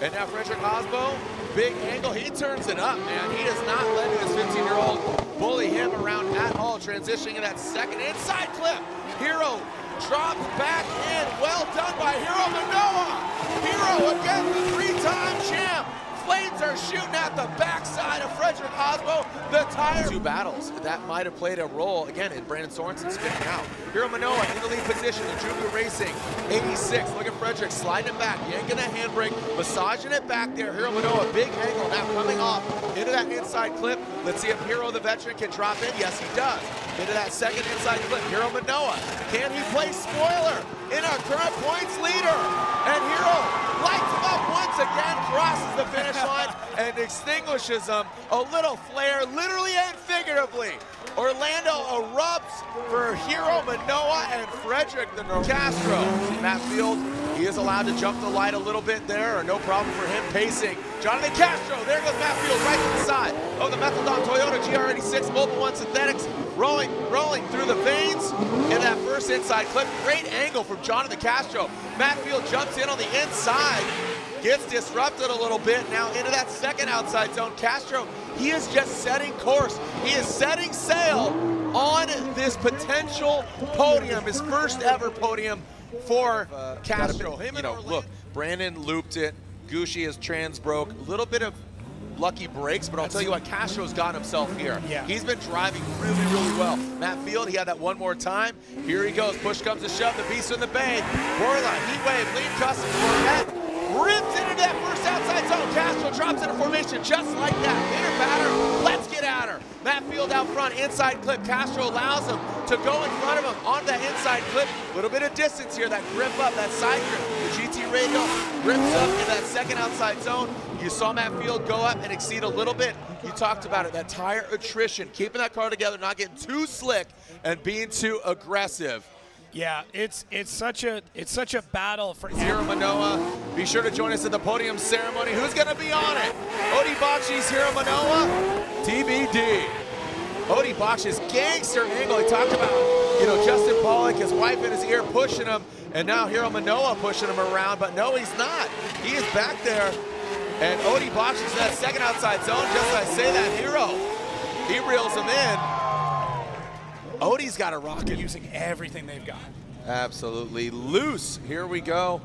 and now Frederick Osmo, big angle, he turns it up, man. He is not letting this 15-year-old bully him around at all. Transitioning in that second inside clip. Hiro drops back in, well done by Hiro Manoa. Hiro again, the three-time champ. Flames are shooting at the backside of Frederick Osmo. The tire. Two battles. That might have played a role, again, in Brandon Sorensen spinning out. Hiro Manoa in the lead position in Junior Racing. 86. Look at Frederick sliding it back, yanking that handbrake, massaging it back there. Hiro Manoa, big angle, now coming off into that inside clip. Let's see if Hiro the veteran can drop in. Yes, he does. Into that second inside clip. Hiro Manoa. Can he play spoiler in our current points leader? And Hiro lights him up once again, crosses the finish line and extinguishes them. A little flare, literally and figuratively. Orlando erupts for Hiro Manoa and Frederick the Castro. Matt Field, he is allowed to jump the light a little bit there, or no problem for him pacing Jonathan Castro, there goes Matt Field right to the side of the Methaldon Toyota GR86 Mobile 1 Synthetics, rolling through the veins in that first inside clip. Great angle from Jonathan Castro. Matt Field jumps in on the inside, gets disrupted a little bit, now into that second outside zone. Castro, he is just setting course. He is setting sail on this potential podium, his first ever podium for Castro. Look, Brandon looped it. Gucci is trans broke. A little bit of lucky breaks, but I'll tell you what, Castro's got himself here. Yeah. He's been driving really, really well. Matt Field, he had that one more time. Here he goes. Push comes to shove. The beast in the bay. Borla, heat wave, lead custom, Corvette. Rips into that first outside zone. Castro drops into formation just like that. Hitter batter. Let's get at her. Matt Field out front, inside clip. Castro allows him to go in front of him on that inside clip. A little bit of distance here. That grip up, that side grip. The GT radio rips up in that second outside zone. You saw Matt Field go up and exceed a little bit. You talked about it, that tire attrition, keeping that car together, not getting too slick and being too aggressive. Yeah, it's such a battle for Hiro Manoa. Be sure to join us at the podium ceremony. Who's going to be on it? Odi Bakshi's Hiro Manoa? TBD. Odi Bakshi's gangster angle. He talked about, Justin Pollock, his wife in his ear pushing him, and now Hiro Manoa pushing him around, but no, he's not. He is back there, and Odi Bakshi's in that second outside zone. Just as I say that, Hiro, he reels him in. Odi's got a rocket. Using everything they've got. Absolutely loose. Here we go.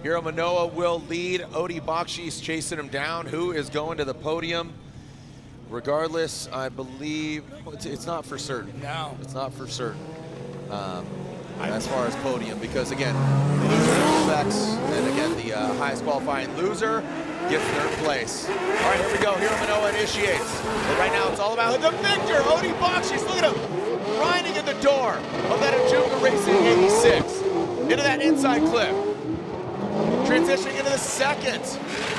Hiro Manoa will lead. Odi Bakshi's chasing him down. Who is going to the podium? Regardless, I believe it's not for certain. No. It's not for certain. As far as podium, because again, respects, and again, the highest qualifying loser gets third place. All right, here we go. Hiro Manoa initiates. But right now, it's all about the victor, Odi Bakshi's. Look at him. Grinding in the door of that Ajuga Racing 86. Into that inside clip. Transitioning into the second.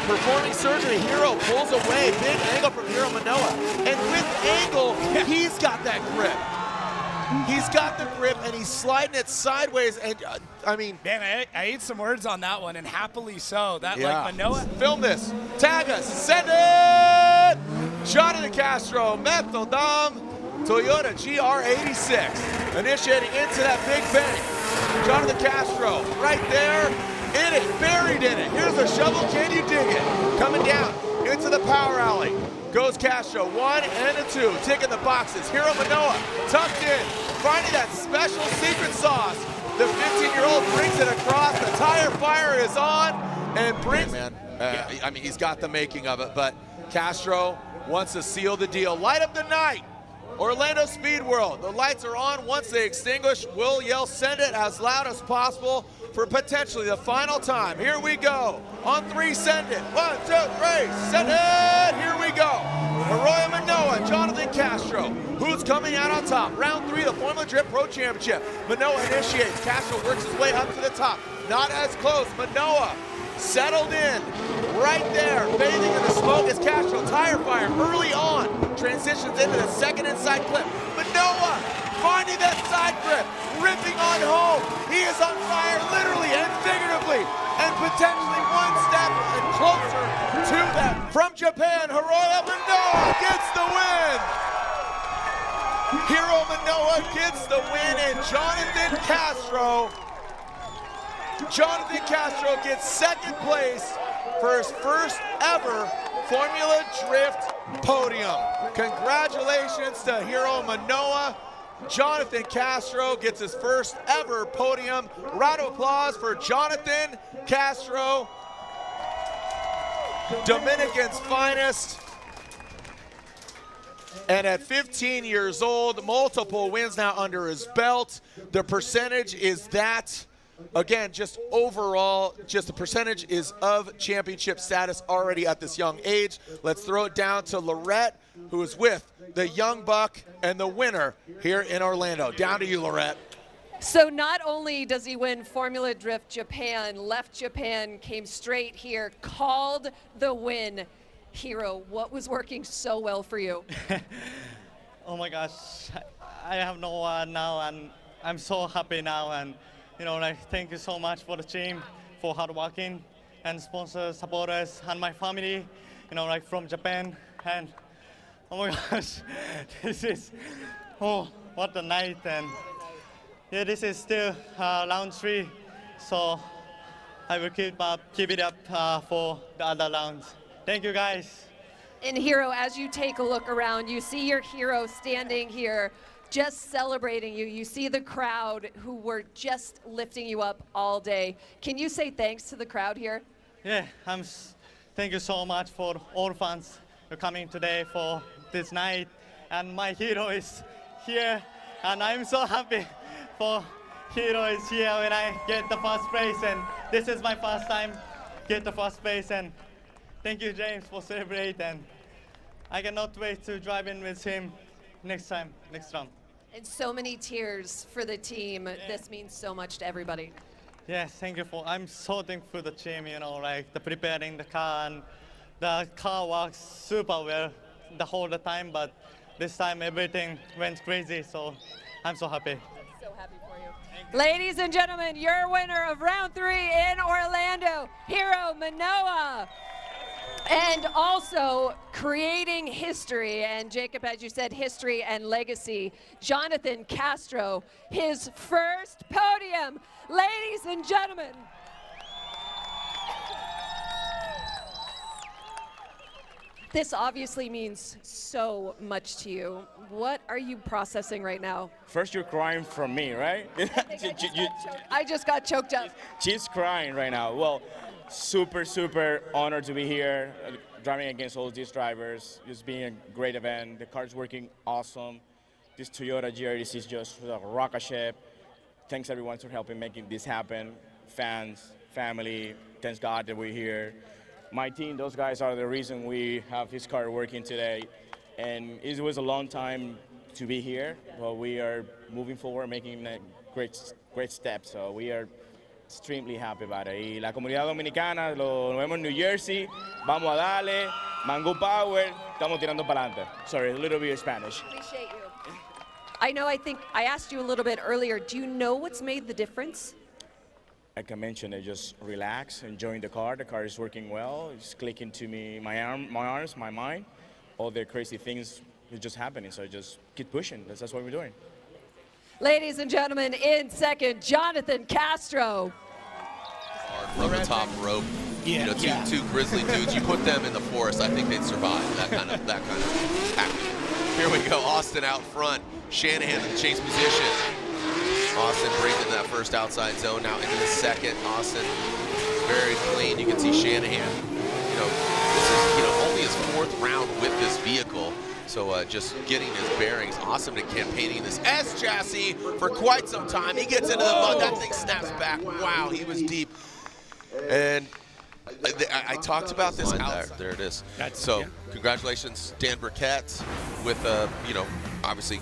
Performing surgery. Hiro pulls away. Big angle from Hiro Manoa. And with angle, he's got that grip. He's got the grip, and he's sliding it sideways. And I mean, man, I ate some words on that one, and happily so. That like Manoa. Film this. Tag us. Send it. Jonathan Castro, Methaldon Toyota GR86, initiating into that big bank. Jonathan Castro right there, in it, buried in it. Here's a shovel, can you dig it? Coming down into the power alley. Goes Castro, 1 and a 2, ticking the boxes. Hiro Manoa tucked in, finding that special secret sauce. The 15-year-old brings it across, the tire fire is on, and brings, I mean, he's got the making of it, but Castro wants to seal the deal. Light up the night. Orlando Speed World, the lights are on. Once they extinguish, we'll yell, send it as loud as possible for potentially the final time. Here we go. On 3, send it. 1, 2, 3, send it. Here we go. Arroyo Manoa, Jonathan Castro. Who's coming out on top? Round 3, the Formula Drift Pro Championship. Manoa initiates. Castro works his way up to the top. Not as close. Manoa settled in right there, bathing in the smoke as Castro tire fire early on. Transitions into the second inside clip. Manoa finding that side grip, ripping on home. He is on fire literally and figuratively, and potentially one step and closer to that. From Japan, Hiroya Manoa gets the win. Hiro Manoa gets the win, and Jonathan Castro gets second place for his first ever Formula Drift podium. Congratulations to Hiro Manoa. Jonathan Castro gets his first ever podium. Round of applause for Jonathan Castro, Dominican's finest. And at 15 years old, multiple wins now under his belt. The percentage is that. Again, just overall, just the percentage is of championship status already at this young age. Let's throw it down to Lorette, who is with the young buck and the winner here in Orlando. Down to you, Lorette. So not only does he win Formula Drift Japan, left Japan, came straight here, called the win. Hiro, what was working so well for you? Oh my gosh, I have no one now, and I'm so happy now. And thank you so much for the team, for hard working, and sponsors, supporters, and my family. like from Japan, and oh my gosh, this is, oh, what a night. And yeah, this is still round 3, so I will keep it up for the other rounds. Thank you, guys. And Hiro, as you take a look around, you see your hero standing here just celebrating you. You see the crowd who were just lifting you up all day. Can you say thanks to the crowd here? Yeah, thank you so much for all fans for coming today for this night. And my hero is here, and I'm so happy for hero is here when I get the first place. And this is my first time get the first place. And thank you, James, for celebrating. And I cannot wait to drive in with him next round. And so many tears for the team. Yeah. This means so much to everybody. Yes, thank you I'm so thankful for the team, like the preparing the car, and the car works super well the whole time, but this time everything went crazy, so I'm so happy. So happy for you. Ladies and gentlemen, your winner of round 3 in Orlando, Hiro Manoa. And also creating history, and Jacob, as you said, history and legacy, Jonathan Castro, his first podium. Ladies and gentlemen. This obviously means so much to you. What are you processing right now? First, you're crying from me, right? I just got choked up. She's crying right now. Well, super honored to be here, driving against all these drivers. It's been a great event. The car's working awesome. This Toyota GRDC is just a rocket ship. Thanks everyone for helping making this happen. Fans, family, thanks God that we're here. My team, those guys are the reason we have this car working today. And it was a long time to be here, but we are moving forward, making a great steps. So we are extremely happy about it. Y la comunidad dominicana, nos vemos en New Jersey, vamos a darle, Mango Power, estamos tirando para adelante. Sorry, a little bit of Spanish. Appreciate you. I think I asked you a little bit earlier, do you know what's made the difference? Like I mentioned, I just relax, enjoying the car is working well, it's clicking to me, my arms, my mind, all the crazy things are just happening, so I just keep pushing, that's what we're doing. Ladies and gentlemen, in second, Jonathan Castro. From the top rope, two grizzly dudes. You put them in the forest, I think they'd survive that kind of tactic. Here we go, Austin out front, Shanahan in the chase position. Austin brings in that first outside zone, now into the second. Austin very clean. You can see Shanahan. This is only his 4th round with this vehicle. So just getting his bearings. Awesome to campaigning this S chassis for quite some time. He gets into the mud. That thing snaps back. Wow, he was deep. And I talked about this out there. It is. So congratulations, Dan Burkett, with obviously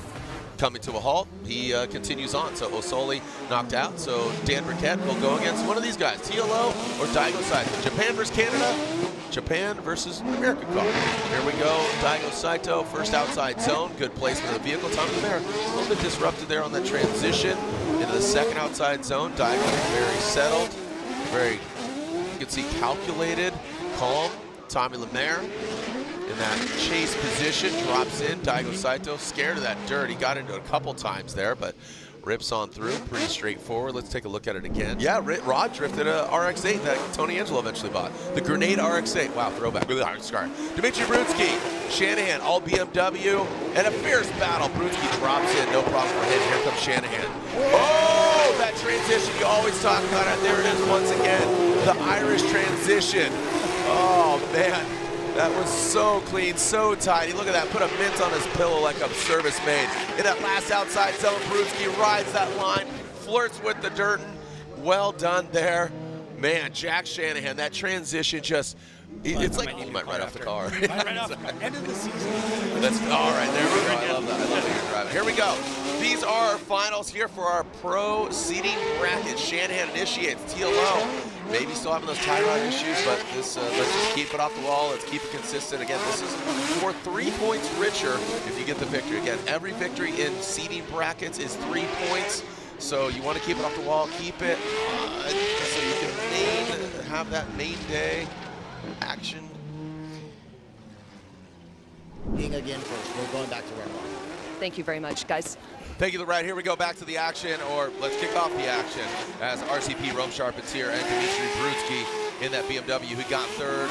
coming to a halt. He continues on. So Osoli knocked out. So Dan Burkett will go against one of these guys, TLO or Daigo Saito. Japan versus Canada. Japan versus American car. Here we go, Daigo Saito, first outside zone, good placement of the vehicle. Tommy Lemaire, a little bit disrupted there on that transition into the second outside zone. Daigo very settled, you can see calculated, calm. Tommy Lemaire in that chase position, drops in. Daigo Saito, scared of that dirt. He got into it a couple times there, but rips on through, pretty straightforward. Let's take a look at it again. Yeah, Rod drifted a RX-8 that Tony Angelo eventually bought. The Grenade RX-8, wow, throwback. Look at that scar. Dmitry Brunsky, Shanahan, all BMW, and a fierce battle. Brunsky drops in, no problem for him. Here comes Shanahan. Oh, that transition, you always talk about it. There it is once again, the Irish transition. Oh, man. That was so clean, so tidy. Look at that, put a mint on his pillow like a service maid. In that last outside zone, Brunsky rides that line, flirts with the dirt. Well done there. Man, Jack Shanahan, that transition just, it's like he might ride off the car. Right off the car. End of the season. That's all right, there we go. I love that. I love that you're driving. Here we go. These are our finals here for our pro seating bracket. Shanahan initiates, TLO. Maybe still having those tie rod issues, but this, let's just keep it off the wall. Let's keep it consistent. Again, this is for 3 points richer if you get the victory. Again, every victory in seeding brackets is 3 points. So you want to keep it off the wall, keep it so you can have that main day action. fighting again first. We're going back to round 1. Thank you very much, guys. Thank you, right. Here we go back to the action, or let's kick off the action as RCP Rome Sharpens here and Dimitri Brutsky in that BMW who got third,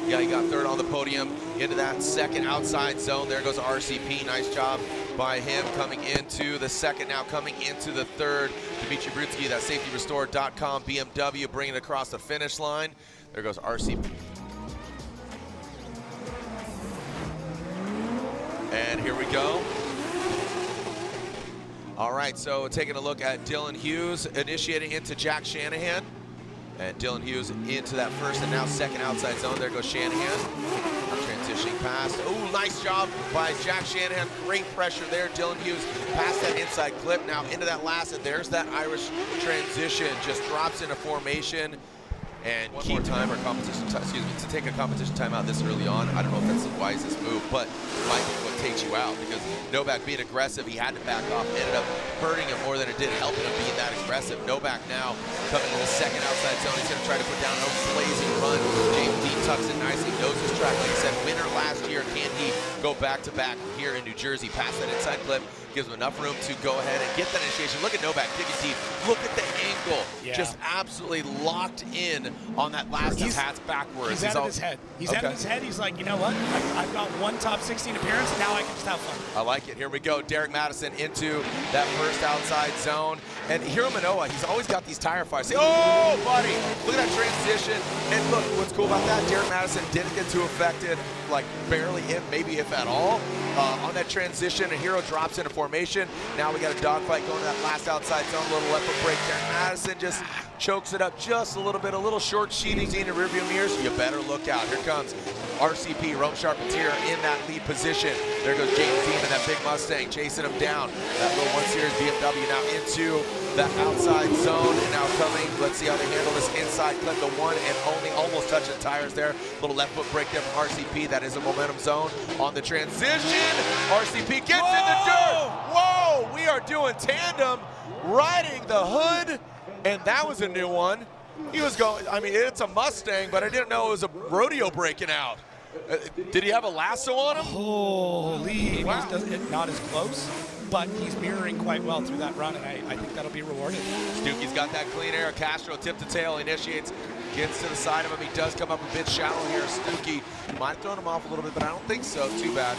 he got third on the podium into that second outside zone. There goes RCP, nice job by him coming into the second, now coming into the third. Dimitri Brutsky, that safetyrestored.com BMW bringing it across the finish line. There goes RCP. And here we go. All right, so taking a look at Dylan Hughes initiating into Jack Shanahan. And Dylan Hughes into that first and now second outside zone. There goes Shanahan. Transitioning past. Oh, nice job by Jack Shanahan. Great pressure there. Dylan Hughes past that inside clip. Now into that last, and there's that Irish transition. Just drops into formation. And one more time, or competition, to take a competition timeout this early on, I don't know if that's the wisest move, but it might be what takes you out, because Novak being aggressive, he had to back off, ended up hurting him more than it did helping him being that aggressive. Novak now coming to the second outside zone. He's going to try to put down a blazing run. James Dean tucks it nicely, knows his track. Like I said, winner last year. Can he go back-to-back here in New Jersey? Past that inside clip, gives him enough room to go ahead and get that initiation. Look at Novak digging deep. Look at the angle. Yeah. Just absolutely locked in on that last pass backwards. He's out of his head. He's out of his head. He's like, you know what? I've got one top 16 appearance, and now I can just have fun. I like it. Here we go. Derek Madison into that first outside zone. And Hiro Manoa, he's always got these tire fires. Oh, buddy. Look at that transition. And look, what's cool about that, Derek Madison didn't get too affected, like barely, maybe if at all, on that transition. And Hiro drops into formation. Now we got a dogfight going to that last outside zone. A little left foot break. Derek Madison just chokes it up just a little bit. A little short sheeting in the rearview mirrors. You better look out. Here comes RCP, Rome Sharpens here in that lead position. There goes James Dean in that big Mustang, chasing him down. That little 1 Series BMW now into that outside zone, and now coming, let's see how they handle this inside clip, the one and only, almost touching tires there. Little left foot break there from RCP. That is a momentum zone on the transition. RCP gets in the dirt. Whoa, we are doing tandem, riding the hood, and that was a new one. He was going, I mean, it's a Mustang, but I didn't know it was a rodeo breaking out. Did he have a lasso on him? Holy, wow. Not as close, but he's mirroring quite well through that run, and I think that'll be rewarded. Stuckey's got that clean air. Castro tip to tail, initiates, gets to the side of him. He does come up a bit shallow here. Stuckey might have thrown him off a little bit, but I don't think so. Too bad.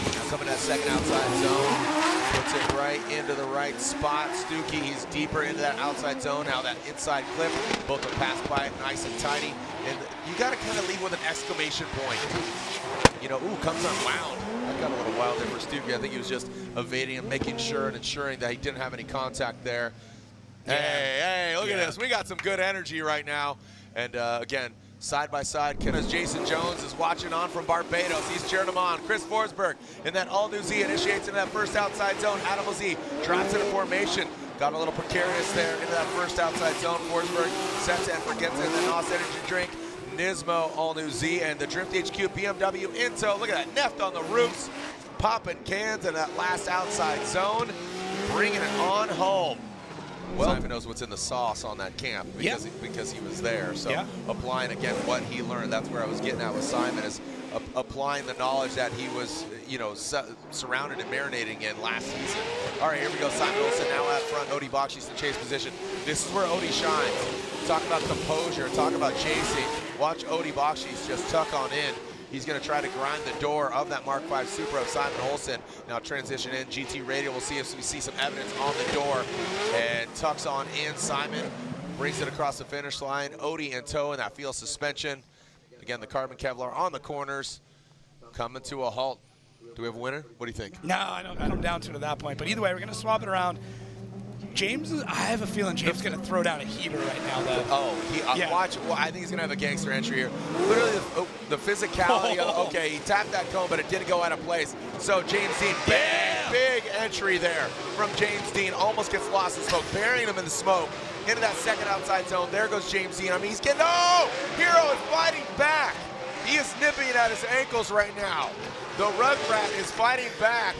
Now coming that second outside zone, puts it right into the right spot. Stuckey, he's deeper into that outside zone. Now that inside clip, both are passed by it nice and tidy. And you got to kind of leave with an exclamation point. You know, ooh, comes unwound. That got a little wild there for Stuckey. I think he was just evading and making sure and ensuring that he didn't have any contact there. Yeah. Hey, look at this. We got some good energy right now. And again, side by side, Kenna's Jason Jones is watching on from Barbados. He's cheering him on. Chris Forsberg in that all-new Z initiates into that first outside zone. Adam Z drops into formation. Got a little precarious there into that first outside zone. Forsberg sets and forgets it. And then NOS Energy Drink, Nismo, all-new Z, and the Drift HQ BMW Into. Look at that Neft on the roofs, popping cans in that last outside zone, bringing it on home. Well, Simon knows what's in the sauce on that camp because he was there. So applying again what he learned. That's where I was getting at with Simon, is applying the knowledge that he was, you know, surrounded and marinating in last season. All right, here we go. Simon Olsen now out front. Odie Bakshi's in chase position. This is where Odie shines. Talk about composure. Talk about chasing. Watch Odie Bakshi's just tuck on in. He's going to try to grind the door of that Mark V Supra of Simon Olsen. Now transition in, GT Radio. We'll see if we see some evidence on the door. And tucks on in. Simon brings it across the finish line. Odie in tow in that field suspension. Again, the carbon Kevlar on the corners. Coming to a halt. Do we have a winner? What do you think? No, I don't come down to it at that point. But either way, we're going to swap it around. James, I have a feeling James is going to throw down a heater right now, though. Oh, watch. Well, I think he's going to have a gangster entry here. Literally, the physicality of, okay, he tapped that cone, but it didn't go out of place. So James Dean, big entry there from James Dean. Almost gets lost in smoke, burying him in the smoke. Into that second outside zone. There goes James Dean. I mean, he's getting, Hiro is fighting back. He is nipping at his ankles right now. The Rugrat is fighting back.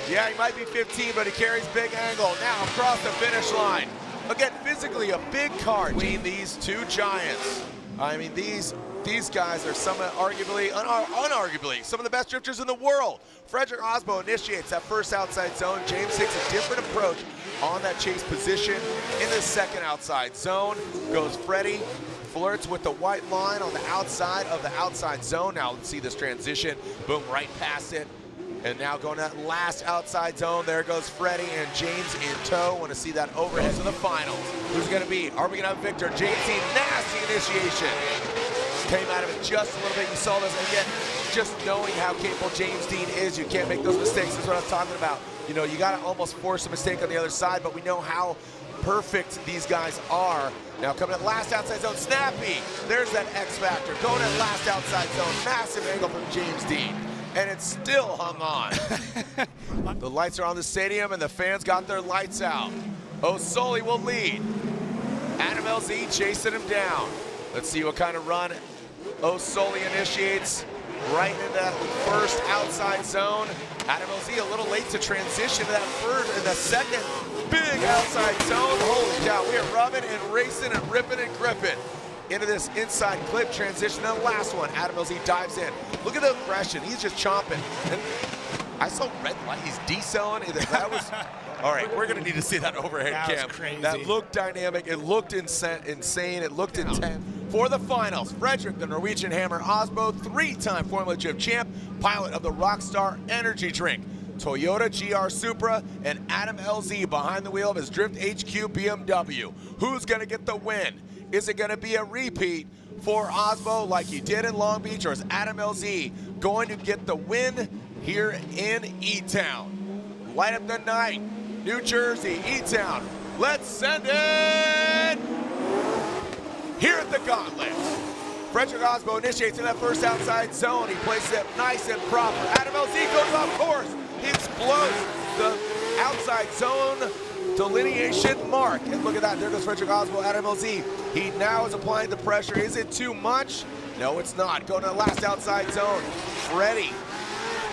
Yeah, he might be 15, but he carries big angle. Now across the finish line. Again, physically a big car between these two giants. I mean, these these guys are some unarguably some of the best drifters in the world. Frederick Osbo initiates that first outside zone. James takes a different approach on that chase position. In the second outside zone goes Freddie, flirts with the white line on the outside of the outside zone. Now let's see this transition. Boom, right past it. And now going to that last outside zone. There goes Freddie and James in tow. Want to see that overhead to the finals. Who's going to be? Are we going to have Victor? James Dean, nasty initiation. Came out of it just a little bit. You saw this again. Just knowing how capable James Dean is, you can't make those mistakes. That's what I'm talking about. You know, you got to almost force a mistake on the other side, but we know how perfect these guys are. Now coming at last outside zone, snappy. There's that X factor. Going at last outside zone, massive angle from James Dean. And it's still hung on. The lights are on the stadium and the fans got their lights out. Osoli will lead. Adam LZ chasing him down. Let's see what kind of run Osoli initiates right into that first outside zone. Adam LZ a little late to transition to that first and the second big outside zone. Holy cow, we are rubbing and racing and ripping and gripping into this inside clip transition. And the last one, Adam LZ dives in. Look at the aggression, he's just chomping. And I saw red light, he's decelling. That was, all right, we're gonna need to see that overhead cam. Crazy. That looked dynamic, it looked insane, it looked intense. For the finals, Frederick, the Norwegian Hammer Osbo, three-time Formula Drift champ, pilot of the Rockstar Energy Drink, Toyota GR Supra, and Adam LZ behind the wheel of his Drift HQ BMW. Who's gonna get the win? Is it gonna be a repeat for Osbo like he did in Long Beach, or is Adam LZ going to get the win here in E-Town? Light up the night, New Jersey, E-Town. Let's send it here at the Gauntlet. Frederick Osbo initiates in that first outside zone. He places it nice and proper. Adam LZ goes off course. He explodes the outside zone delineation mark. And look at that, there goes Frederick Osbo, Adam LZ. He now is applying the pressure. Is it too much? No, it's not. Going to the last outside zone. Freddie,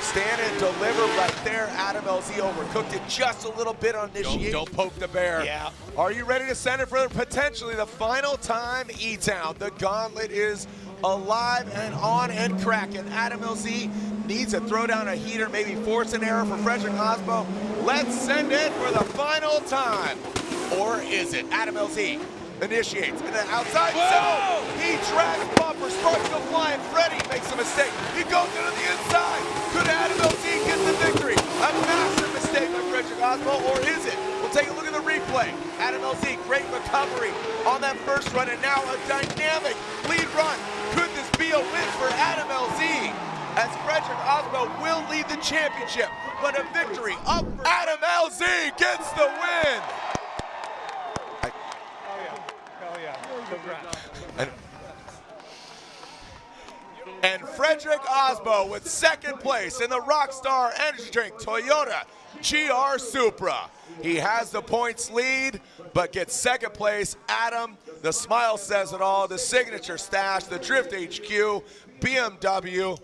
stand and deliver right there. Adam LZ overcooked it just a little bit on initiation. Don't poke the bear. Yeah. Are you ready to send it for potentially the final time E-Town? The Gauntlet is alive and on and cracking. Adam LZ needs to throw down a heater, maybe force an error for Frederick Osbo. Let's send it for the final time. Or is it? Adam LZ initiates and then outside zone. He drags bumper, sparks go flying. Freddie makes a mistake. He goes into the inside. Could Adam LZ get the victory? A massive mistake by Frederick Osbo, or is it? We'll take a look at the replay. Adam LZ, great recovery on that first run, and now a dynamic lead run. Could this be a win for Adam LZ? As Frederick Osbo will lead the championship, but a victory up for Adam LZ gets the win. And Frederick Osbo with second place in the Rockstar Energy Drink Toyota GR Supra. He has the points lead, but gets second place. Adam, the smile says it all, the signature stash, the Drift HQ, BMW.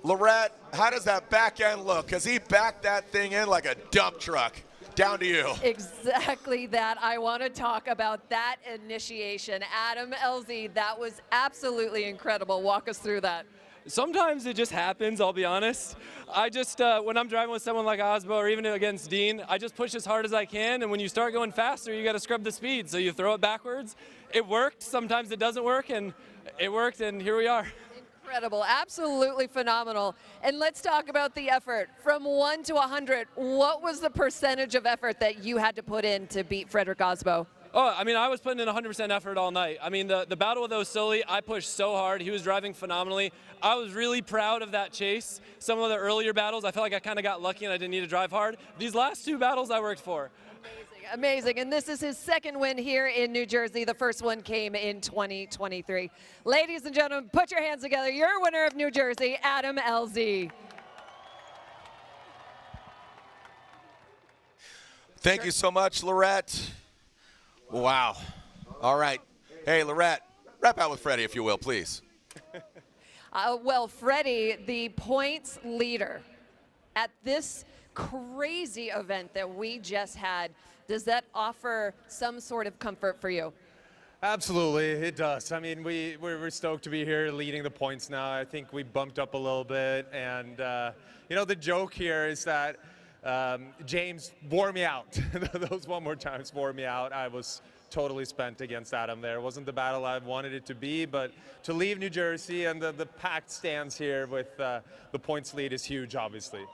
Lorette, how does that back end look? Because he backed that thing in like a dump truck. Down to you. Exactly that. I want to talk about that initiation. Adam LZ, that was absolutely incredible. Walk us through that. Sometimes it just happens, I'll be honest. I just, when I'm driving with someone like Osbo or even against Dean, I just push as hard as I can, and when you start going faster, you got to scrub the speed, so you throw it backwards. It worked, sometimes it doesn't work, and it worked, and here we are. Incredible, absolutely phenomenal. And let's talk about the effort. From 1 to 100, what was the percentage of effort that you had to put in to beat Frederick Osbo? Oh, I mean, I was putting in 100% effort all night. I mean, the battle with Osoli, I pushed so hard. He was driving phenomenally. I was really proud of that chase. Some of the earlier battles, I felt like I kind of got lucky and I didn't need to drive hard. These last two battles, I worked for. Amazing, and this is his second win here in New Jersey. The first one came in 2023. Ladies and gentlemen, put your hands together. Your winner of New Jersey, Adam LZ. Thank you so much, Lorette. Wow. All right. Hey, Lorette, rap out with Freddie, if you will, please. Well, Freddie, the points leader at this crazy event that we just had, does that offer some sort of comfort for you? Absolutely, it does. I mean, we're stoked to be here leading the points now. I think we bumped up a little bit, and you know, the joke here is that James wore me out. Those one more times wore me out. I was totally spent against Adam there. It wasn't the battle I wanted it to be, but to leave New Jersey and the packed stands here with the points lead is huge, obviously.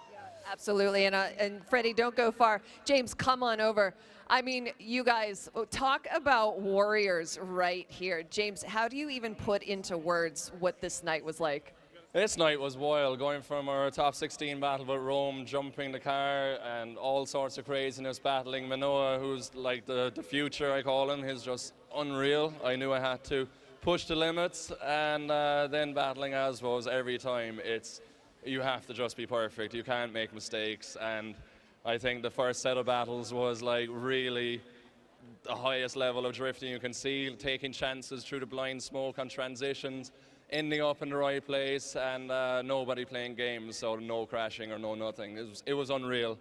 Absolutely, and Freddie, don't go far. James, come on over. I mean, you guys, talk about warriors right here. James, how do you even put into words what this night was like? This night was wild, going from our top 16 battle with Rome, jumping the car, and all sorts of craziness, battling Manoa, who's like the future, I call him. He's just unreal. I knew I had to push the limits, and then battling Asbos every time. You have to just be perfect. You can't make mistakes, and I think the first set of battles was like really the highest level of drifting you can see, taking chances through the blind smoke on transitions, ending up in the right place, and nobody playing games, so no crashing or no nothing. It was unreal,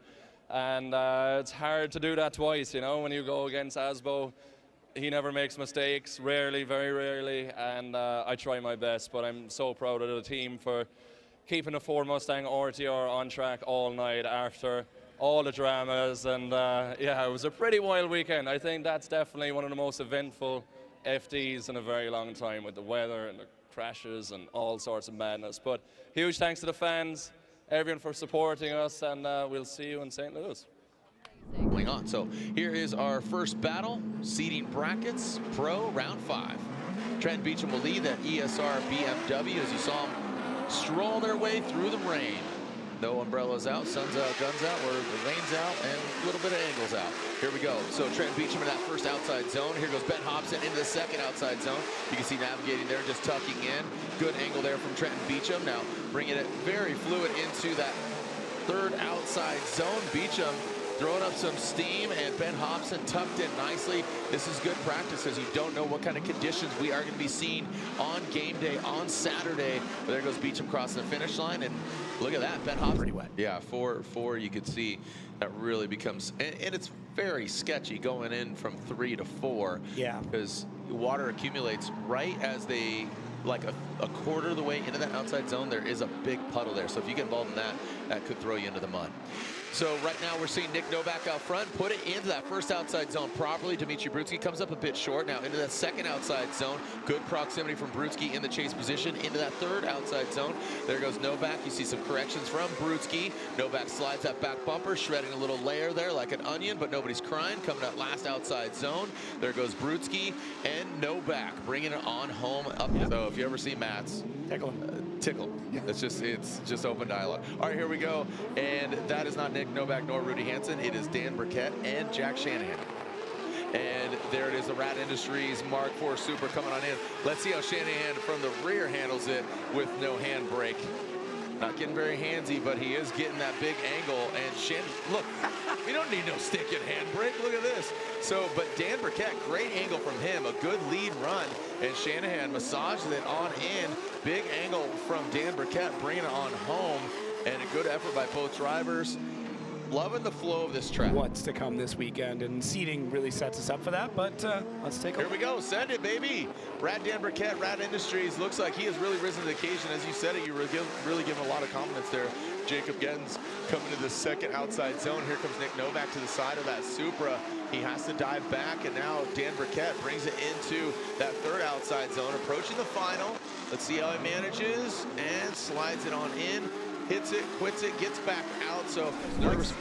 and it's hard to do that twice, you know, when you go against Asbo. He never makes mistakes, rarely, very rarely, and I try my best, but I'm so proud of the team for keeping the Ford Mustang RTR on track all night after all the dramas, and yeah, it was a pretty wild weekend. I think that's definitely one of the most eventful FDs in a very long time, with the weather and the crashes and all sorts of madness. But huge thanks to the fans, everyone for supporting us, and we'll see you in St. Louis. Going on. So here is our first battle, seeding brackets, pro round 5. Trent Beecham will lead that ESR BMW as you saw him stroll their way through the rain. No umbrellas out, sun's out, guns out, or the rain's out, and a little bit of angles out. Here we go. So Trent Beecham in that first outside zone. Here goes Ben Hobson into the second outside zone. You can see navigating there, just tucking in. Good angle there from Trent Beecham. Now bringing it very fluid into that third outside zone. Beecham throwing up some steam, and Ben Hobson tucked in nicely. This is good practice, as you don't know what kind of conditions we are going to be seeing on game day on Saturday. But there goes Beecham crossing the finish line, and look at that, Ben Hobson. Pretty wet. Yeah, four, you could see that really becomes, and it's very sketchy going in from 3 to 4. Yeah. Because water accumulates right as they, like a quarter of the way into that outside zone, there is a big puddle there. So if you get involved in that, that could throw you into the mud. So right now we're seeing Nick Novak out front, put it into that first outside zone properly. Dmitry Brudski comes up a bit short. Now into that second outside zone. Good proximity from Brudski in the chase position. Into that third outside zone. There goes Novak. You see some corrections from Brudski. Novak slides that back bumper, shredding a little layer there like an onion, but nobody's crying. Coming out last outside zone. There goes Brudski and Novak bringing it on home up. Yeah. So if you ever see Matt's, tickle him. Tickle. Yeah. It's just open dialogue. All right, here we go. And that is not Nick Novak nor Rudy Hansen. It is Dan Burkett and Jack Shanahan. And there it is, the Rat Industries Mark IV Super coming on in. Let's see how Shanahan from the rear handles it with no handbrake. Not getting very handsy, but he is getting that big angle. And Shanahan, look, we don't need no stick and handbrake. Look at this. So, but Dan Burkett, great angle from him, a good lead run. And Shanahan massages it on in. Big angle from Dan Burkett, bringing it on home. And a good effort by both drivers. Loving the flow of this track. What's to come this weekend, and seating really sets us up for that, but let's take a look. Here we go, send it, baby. Rat Dan Burkett, Rat Industries, looks like he has really risen to the occasion. As you said it, you really give him a lot of confidence there. Jacob Gettens coming to the second outside zone. Here comes Nick Novak to the side of that Supra. He has to dive back, and now Dan Burkett brings it into that third outside zone, approaching the final. Let's see how he manages, and slides it on in. Hits it, quits it, gets back out. So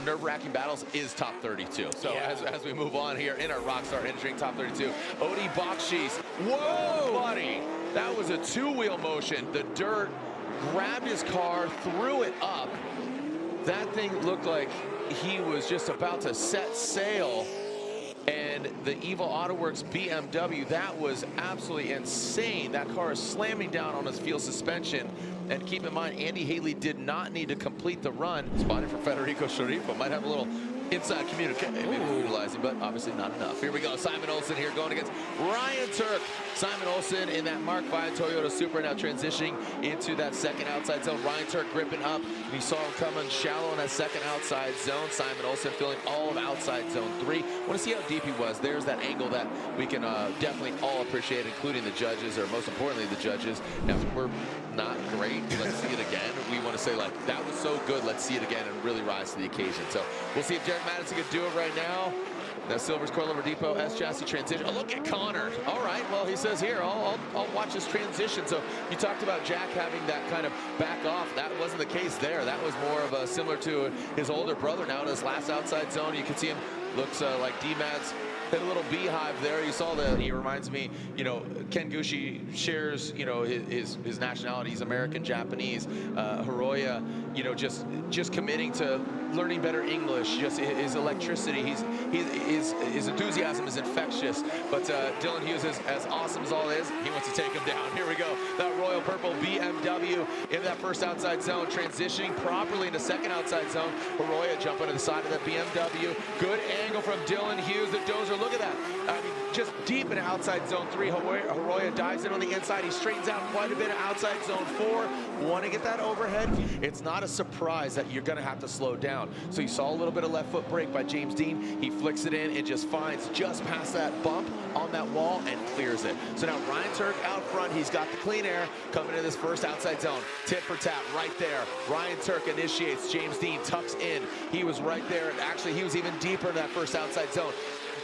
nerve-wracking battles is top 32. So yeah. as we move on here in our Rockstar Engineering top 32, Odi Bakshis. Whoa, buddy! That was a two-wheel motion. The dirt grabbed his car, threw it up. That thing looked like he was just about to set sail. And the Evil AutoWorks BMW, that was absolutely insane. That car is slamming down on his field suspension. And keep in mind, Andy Haley did not need to complete the run. Spotted for Federico Sciarriffa. Might have a little inside communication utilizing, but obviously not enough. Here we go. Simon Olsen here going against Ryan Turk. Simon Olsen in that Mark V Toyota Supra, now transitioning into that second outside zone. Ryan Turk gripping up. You saw him coming shallow in that second outside zone. Simon Olsen filling all of outside zone 3. Want to see how deep he was. There's that angle that we can definitely all appreciate, including the judges, or most importantly the judges. Now, if we're not great, let's see it again. We want to say, like, that was so good, let's see it again and really rise to the occasion. So we'll see if Derek Madison can do it right now. Now Silver's coilover depot, S-chassis transition. Oh, look at Connor. All right, well, he says here, I'll watch this transition. So you talked about Jack having that kind of back off. That wasn't the case there. That was more of a similar to his older brother now in his last outside zone. You can see him, looks like D-Mads hit a little beehive there. You saw that. He reminds me, you know, Ken Gushi shares, you know, his nationality. He's American, Japanese. Hiroya, you know, just committing to learning better English. Just his electricity. His enthusiasm is infectious. But Dylan Hughes is as awesome as all is. He wants to take him down. Here we go. That royal purple BMW in that first outside zone, transitioning properly into second outside zone. Hiroya jumping to the side of the BMW. Good angle from Dylan Hughes. The dozer. Look at that. I mean, just deep in outside zone 3. Hiroya dives in on the inside. He straightens out quite a bit of outside zone 4. Want to get that overhead? It's not a surprise that you're going to have to slow down. So you saw a little bit of left foot brake by James Dean. He flicks it in and just finds just past that bump on that wall and clears it. So now Ryan Turk out front. He's got the clean air coming into this first outside zone. Tit for tat right there. Ryan Turk initiates. James Dean tucks in. He was right there. And actually, he was even deeper in that first outside zone.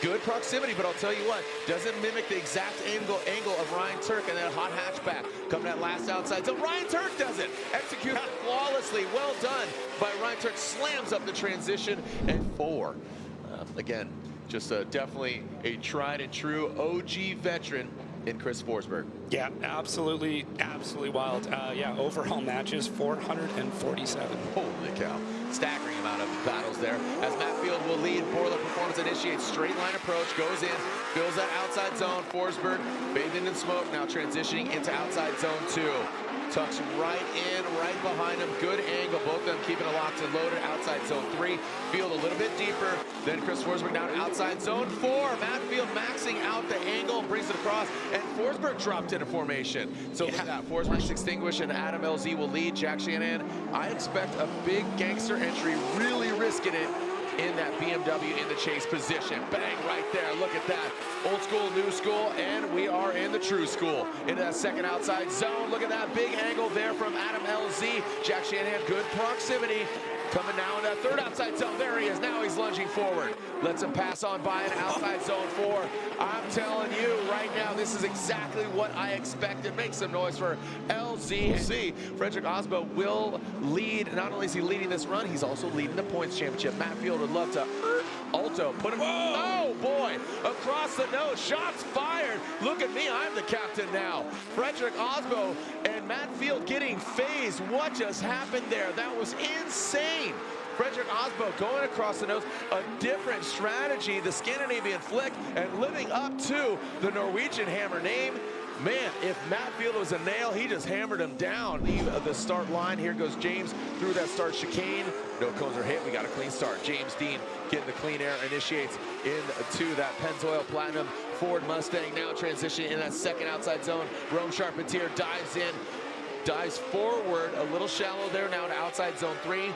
Good proximity, but I'll tell you what, doesn't mimic the exact angle of Ryan Turk and that hot hatchback coming that last outside. So Ryan Turk does it. Executes flawlessly. Well done by Ryan Turk. Slams up the transition and 4. Again, just definitely a tried and true OG veteran in Chris Forsberg. Yeah, absolutely wild. Yeah, overall matches 447. Holy cow. Staggering amount of battles there. As Matt Field will lead, Borla Performance initiates straight line approach, goes in, fills that outside zone. Forsberg bathing in smoke, now transitioning into outside zone 2. Tucks right in, right behind him. Good angle. Both of them keeping it locked and loaded. Outside zone 3. Field a little bit deeper than Chris Forsberg. Now to outside zone 4. Matt Field maxing out the angle, brings it across, and Forsberg dropped into formation. So look at that. Forsberg's extinguished, and Adam LZ will lead. Jack Shanahan, I expect a big gangster entry, really risking it in that BMW in the chase position. Bang, right there. Look at that. Old school, new school, and we are in the true school. Into that second outside zone. Look at that big angle there from Adam LZ. Jack Shanahan, good proximity. Coming now in that third outside zone. There he is. Now he's lunging forward. Lets him pass on by an outside zone 4. I'm telling you right now, this is exactly what I expected. Make some noise for LZ. Frederick Osbo will lead. Not only is he leading this run, he's also leading the points championship. Matt Field would love to Alto put him. Oh boy, across the nose. Shots fired. Look at me, I'm the captain now. Frederick Osbo and Matt Field getting phased. What just happened there? That was insane. Frederick Osbo going across the nose, a different strategy, the Scandinavian flick, and living up to the Norwegian hammer name. Man, if Matt Field was a nail, he just hammered him down. Leave the start line. Here goes James through that start chicane. No cones are hit. We got a clean start. James Dean getting the clean air, initiates into that Pennzoil Platinum Ford Mustang. Now transitioning in that second outside zone. Rome Charpentier dives in, dives forward, a little shallow there now to outside zone 3.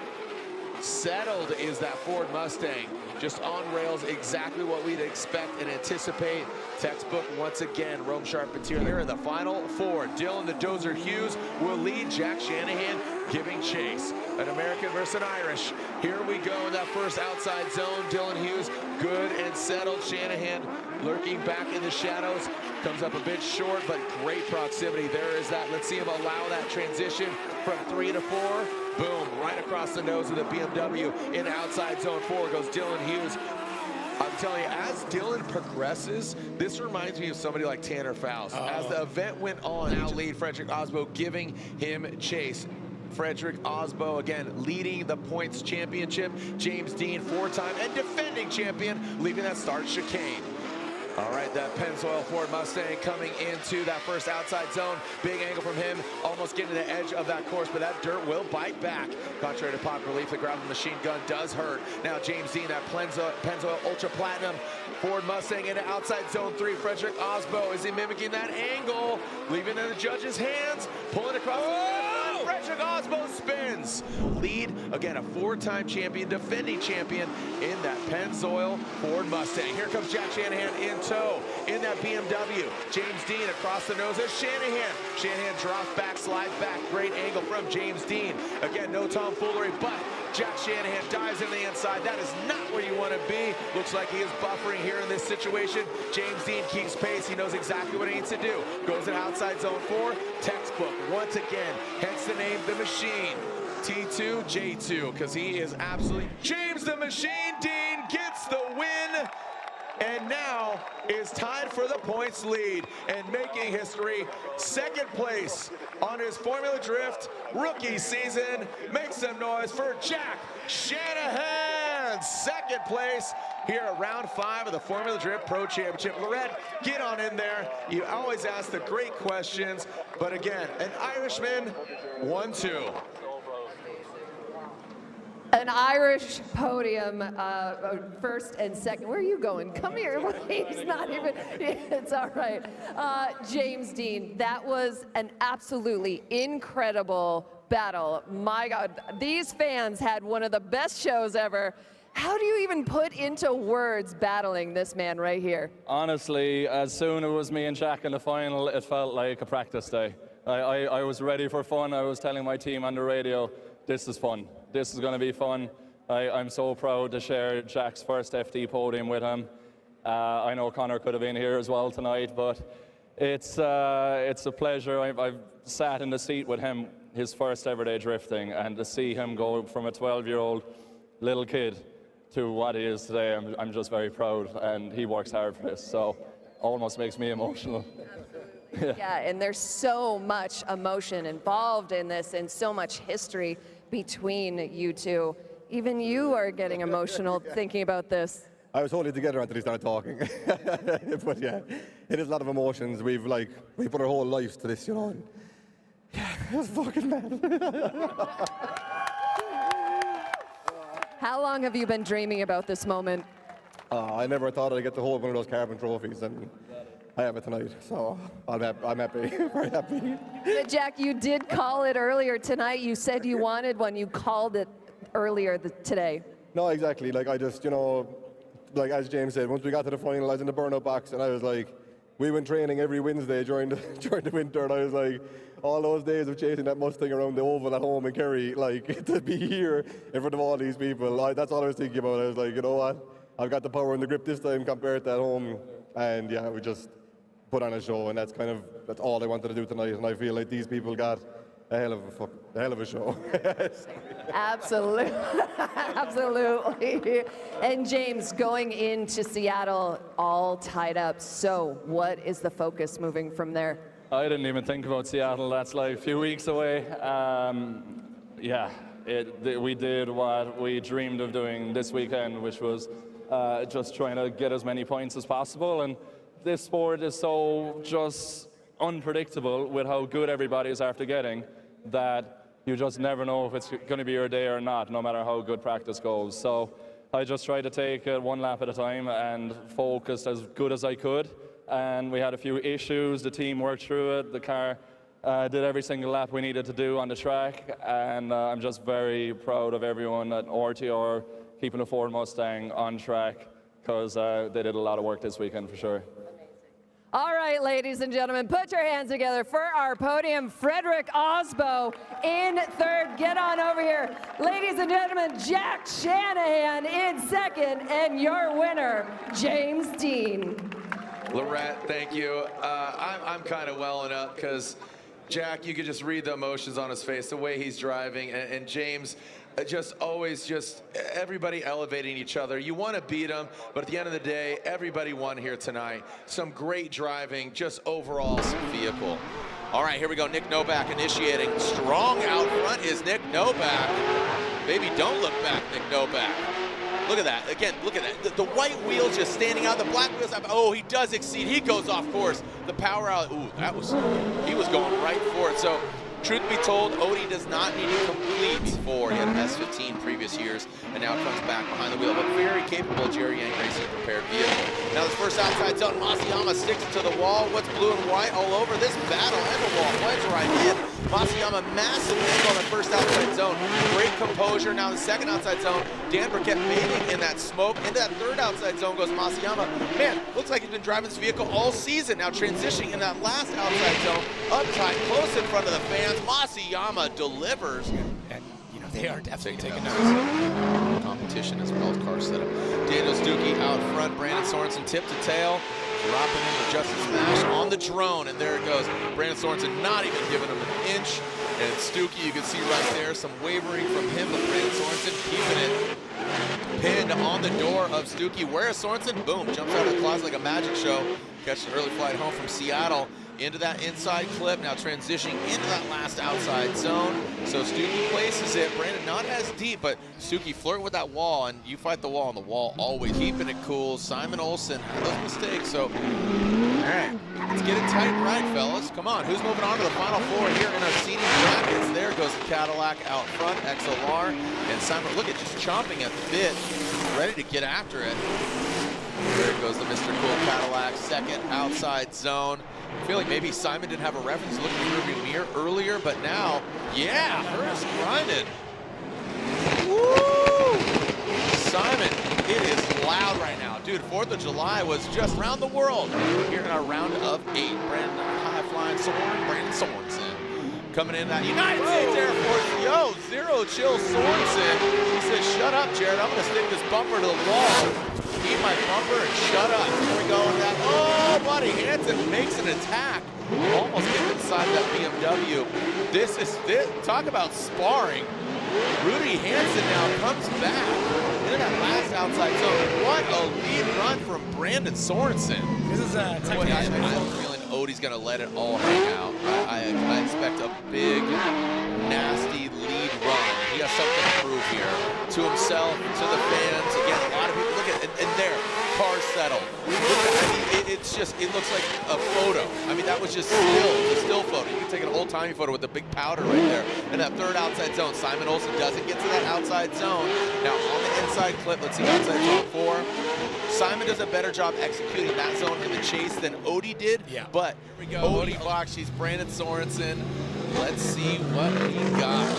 Settled is that Ford Mustang. Just on rails, exactly what we'd expect and anticipate. Textbook once again, Rome Charpentier there in the final 4. Dylan the Dozer Hughes will lead. Jack Shanahan giving chase. An American versus an Irish. Here we go in that first outside zone. Dylan Hughes, good and settled. Shanahan lurking back in the shadows. Comes up a bit short, but great proximity. There is that. Let's see him allow that transition from 3 to 4. Boom, right across the nose of the BMW. In outside zone 4 goes Dylan Hughes. I'm telling you, as Dylan progresses, this reminds me of somebody like Tanner Faust. As the event went on, now lead Frederick Osbo giving him chase. Frederick Osbo, again, leading the points championship. James Dean, 4-time and defending champion, leaving that start chicane. All right, that Pennzoil Ford Mustang coming into that first outside zone. Big angle from him, almost getting to the edge of that course, but that dirt will bite back. Contrary to popular belief, the gravel machine gun does hurt. Now James Dean, that Pennzoil Ultra Platinum Ford Mustang into outside zone 3. Frederick Osbo, is he mimicking that angle? Leaving it in the judge's hands, pulling across the line. Frederick Osbo spins. Lead, again, a 4-time champion, defending champion in that Pennzoil Ford Mustang. Here comes Jack Shanahan in tow in that BMW. James Dean across the nose of Shanahan. Shanahan drops back, slides back. Great angle from James Dean. Again, no tomfoolery, but Jack Shanahan dives in the inside. That is not where you want to be. Looks like he is buffering here in this situation. James Dean keeps pace. He knows exactly what he needs to do. Goes to outside zone 4. Textbook once again. Hence the name The Machine. T2, J2, because he is absolutely... James the Machine Dean gets the win, and now is tied for the points lead and making history. Second place on his Formula Drift rookie season. Make some noise for Jack Shanahan. Second place here at round 5 of the Formula Drift Pro Championship. Lorette, get on in there. You always ask the great questions, but again, an Irishman, 1-2. An Irish podium, first and second. Where are you going? Come here. He's not even, it's all right. James Dean, that was an absolutely incredible battle. My God, these fans had one of the best shows ever. How do you even put into words battling this man right here? Honestly, as soon as it was me and Jack in the final, it felt like a practice day. I was ready for fun. I was telling my team on the radio, this is fun. This is going to be fun. I'm so proud to share Jack's first FD podium with him. I know Connor could have been here as well tonight, but it's a pleasure. I've sat in the seat with him his first ever day drifting, and to see him go from a 12-year-old little kid to what he is today, I'm just very proud, and he works hard for this, so almost makes me emotional. Yeah, and there's so much emotion involved in this and so much history between you two. Even you are getting emotional thinking about this. I was holding it together until he started talking. But yeah, it is a lot of emotions. We put our whole lives to this, you know. And yeah, it was fucking mad. How long have you been dreaming about this moment? I never thought I'd get to hold one of those carbon trophies, and I have it tonight, so I'm happy, very happy. But Jack, you did call it earlier tonight. You said you wanted one. You called it earlier today. No, exactly. Like, I just, you know, like as James said, once we got to the final, I was in the burnout box, and I was like, we went training every Wednesday during the winter, and I was like, all those days of chasing that Mustang around the oval at home in Kerry, like, to be here in front of all these people, that's all I was thinking about. I was like, you know what? I've got the power and the grip this time compared to at home, and yeah, we just put on a show, and that's all I wanted to do tonight, and I feel like these people got a hell of a show. Absolutely, absolutely. And James, going into Seattle, all tied up. So, what is the focus moving from there? I didn't even think about Seattle. That's like a few weeks away. Yeah, we did what we dreamed of doing this weekend, which was just trying to get as many points as possible. And this sport is so just unpredictable with how good everybody is after getting that you just never know if it's going to be your day or not, no matter how good practice goes. So I just tried to take it one lap at a time and focused as good as I could. And we had a few issues. The team worked through it. The car did every single lap we needed to do on the track. And I'm just very proud of everyone at RTR keeping the Ford Mustang on track, because they did a lot of work this weekend for sure. All right, ladies and gentlemen, put your hands together for our podium. Frederick Osbo in third. Get on over here. Ladies and gentlemen, Jack Shanahan in second, and your winner, James Dean. Lorette, thank you. I'm kind of welling up because Jack, you could just read the emotions on his face, the way he's driving, and James, just always everybody elevating each other. You want to beat them, but at the end of the day, everybody won here tonight. Some great driving, just overall vehicle. All right, here we go. Nick Novak initiating. Strong out front is Nick Novak. Baby, don't look back, Nick Novak. Look at that. Again, look at that. The white wheels just standing out. The black wheels. Oh, he does exceed. He goes off course. The power out. Ooh, he was going right for it. So, truth be told, Odie does not need to complete for. He had an S15 previous years, and now comes back behind the wheel of a very capable Jerry Yang Racing prepared vehicle. Now this first outside zone, Masayama sticks it to the wall. What's blue and white all over this battle? And the wall blends right in. Masayama massive angle on the first outside zone. Great composure. Now the second outside zone, Dan Burkett bathing in that smoke. Into that third outside zone goes Masayama. Man, looks like he's been driving this vehicle all season. Now transitioning in that last outside zone, up tight, close in front of the fans. Masayama delivers. And, you know, they are definitely taking notes. Competition as well as car setup. Daniel Stuckey out front. Brandon Sorensen tip to tail. Dropping into Justin Smash on the drone, and there it goes. Brandon Sorensen not even giving him an inch. And Stuckey, you can see right there some wavering from him, but Brandon Sorensen keeping it pinned on the door of Stuckey. Where is Sorensen? Boom, jumps out of the closet like a magic show. Catches an early flight home from Seattle into that inside clip. Now transitioning into that last outside zone. So Stuckey places it. Brandon not as deep, but Stuckey flirt with that wall, and you fight the wall, and the wall always keeping it cool. Simon Olsen had those mistakes, so all right, let's get it tight and right, fellas. Come on, who's moving on to the final four here in our seating brackets? There goes the Cadillac out front, XLR, and Simon, look at just chomping at the bit, ready to get after it. There goes the Mr. Cool Cadillac, second outside zone. I feel like maybe Simon didn't have a reference looking in the rearview mirror earlier, but now, yeah, Hurst grinding. Woo! Simon, it is loud right now. Dude, 4th of July was just around the world. Here in our round of 8. Brandon, high-flying Brandon Sorensen. Coming in that United States Air Force. Yo, zero chill Sorensen. He says, shut up, Jared. I'm going to stick this bumper to the wall. Eat my bumper and shut up. Here we go with that. Oh, buddy, Hansen makes an attack. Almost gets inside that BMW. This. Talk about sparring. Rudy Hansen now comes back into that last outside zone. What a lead run from Brandon Sorensen. This is a technician. I have a feeling Odie's going to let it all hang out. I expect a big, nasty lead run. He has something to prove here. To himself, to the fans. Again, a lot of people look at it, and there, car settled. It looks like a photo. I mean, that was just a still photo. You can take an old-timey photo with the big powder right there. And that third outside zone, Simon Olsen doesn't get to that outside zone. Now, on the inside clip, let's see outside zone 4. Simon does a better job executing that zone in the chase than Odie did. Yeah. But here we go. Odie box, she's Brandon Sorensen. Let's see what he got.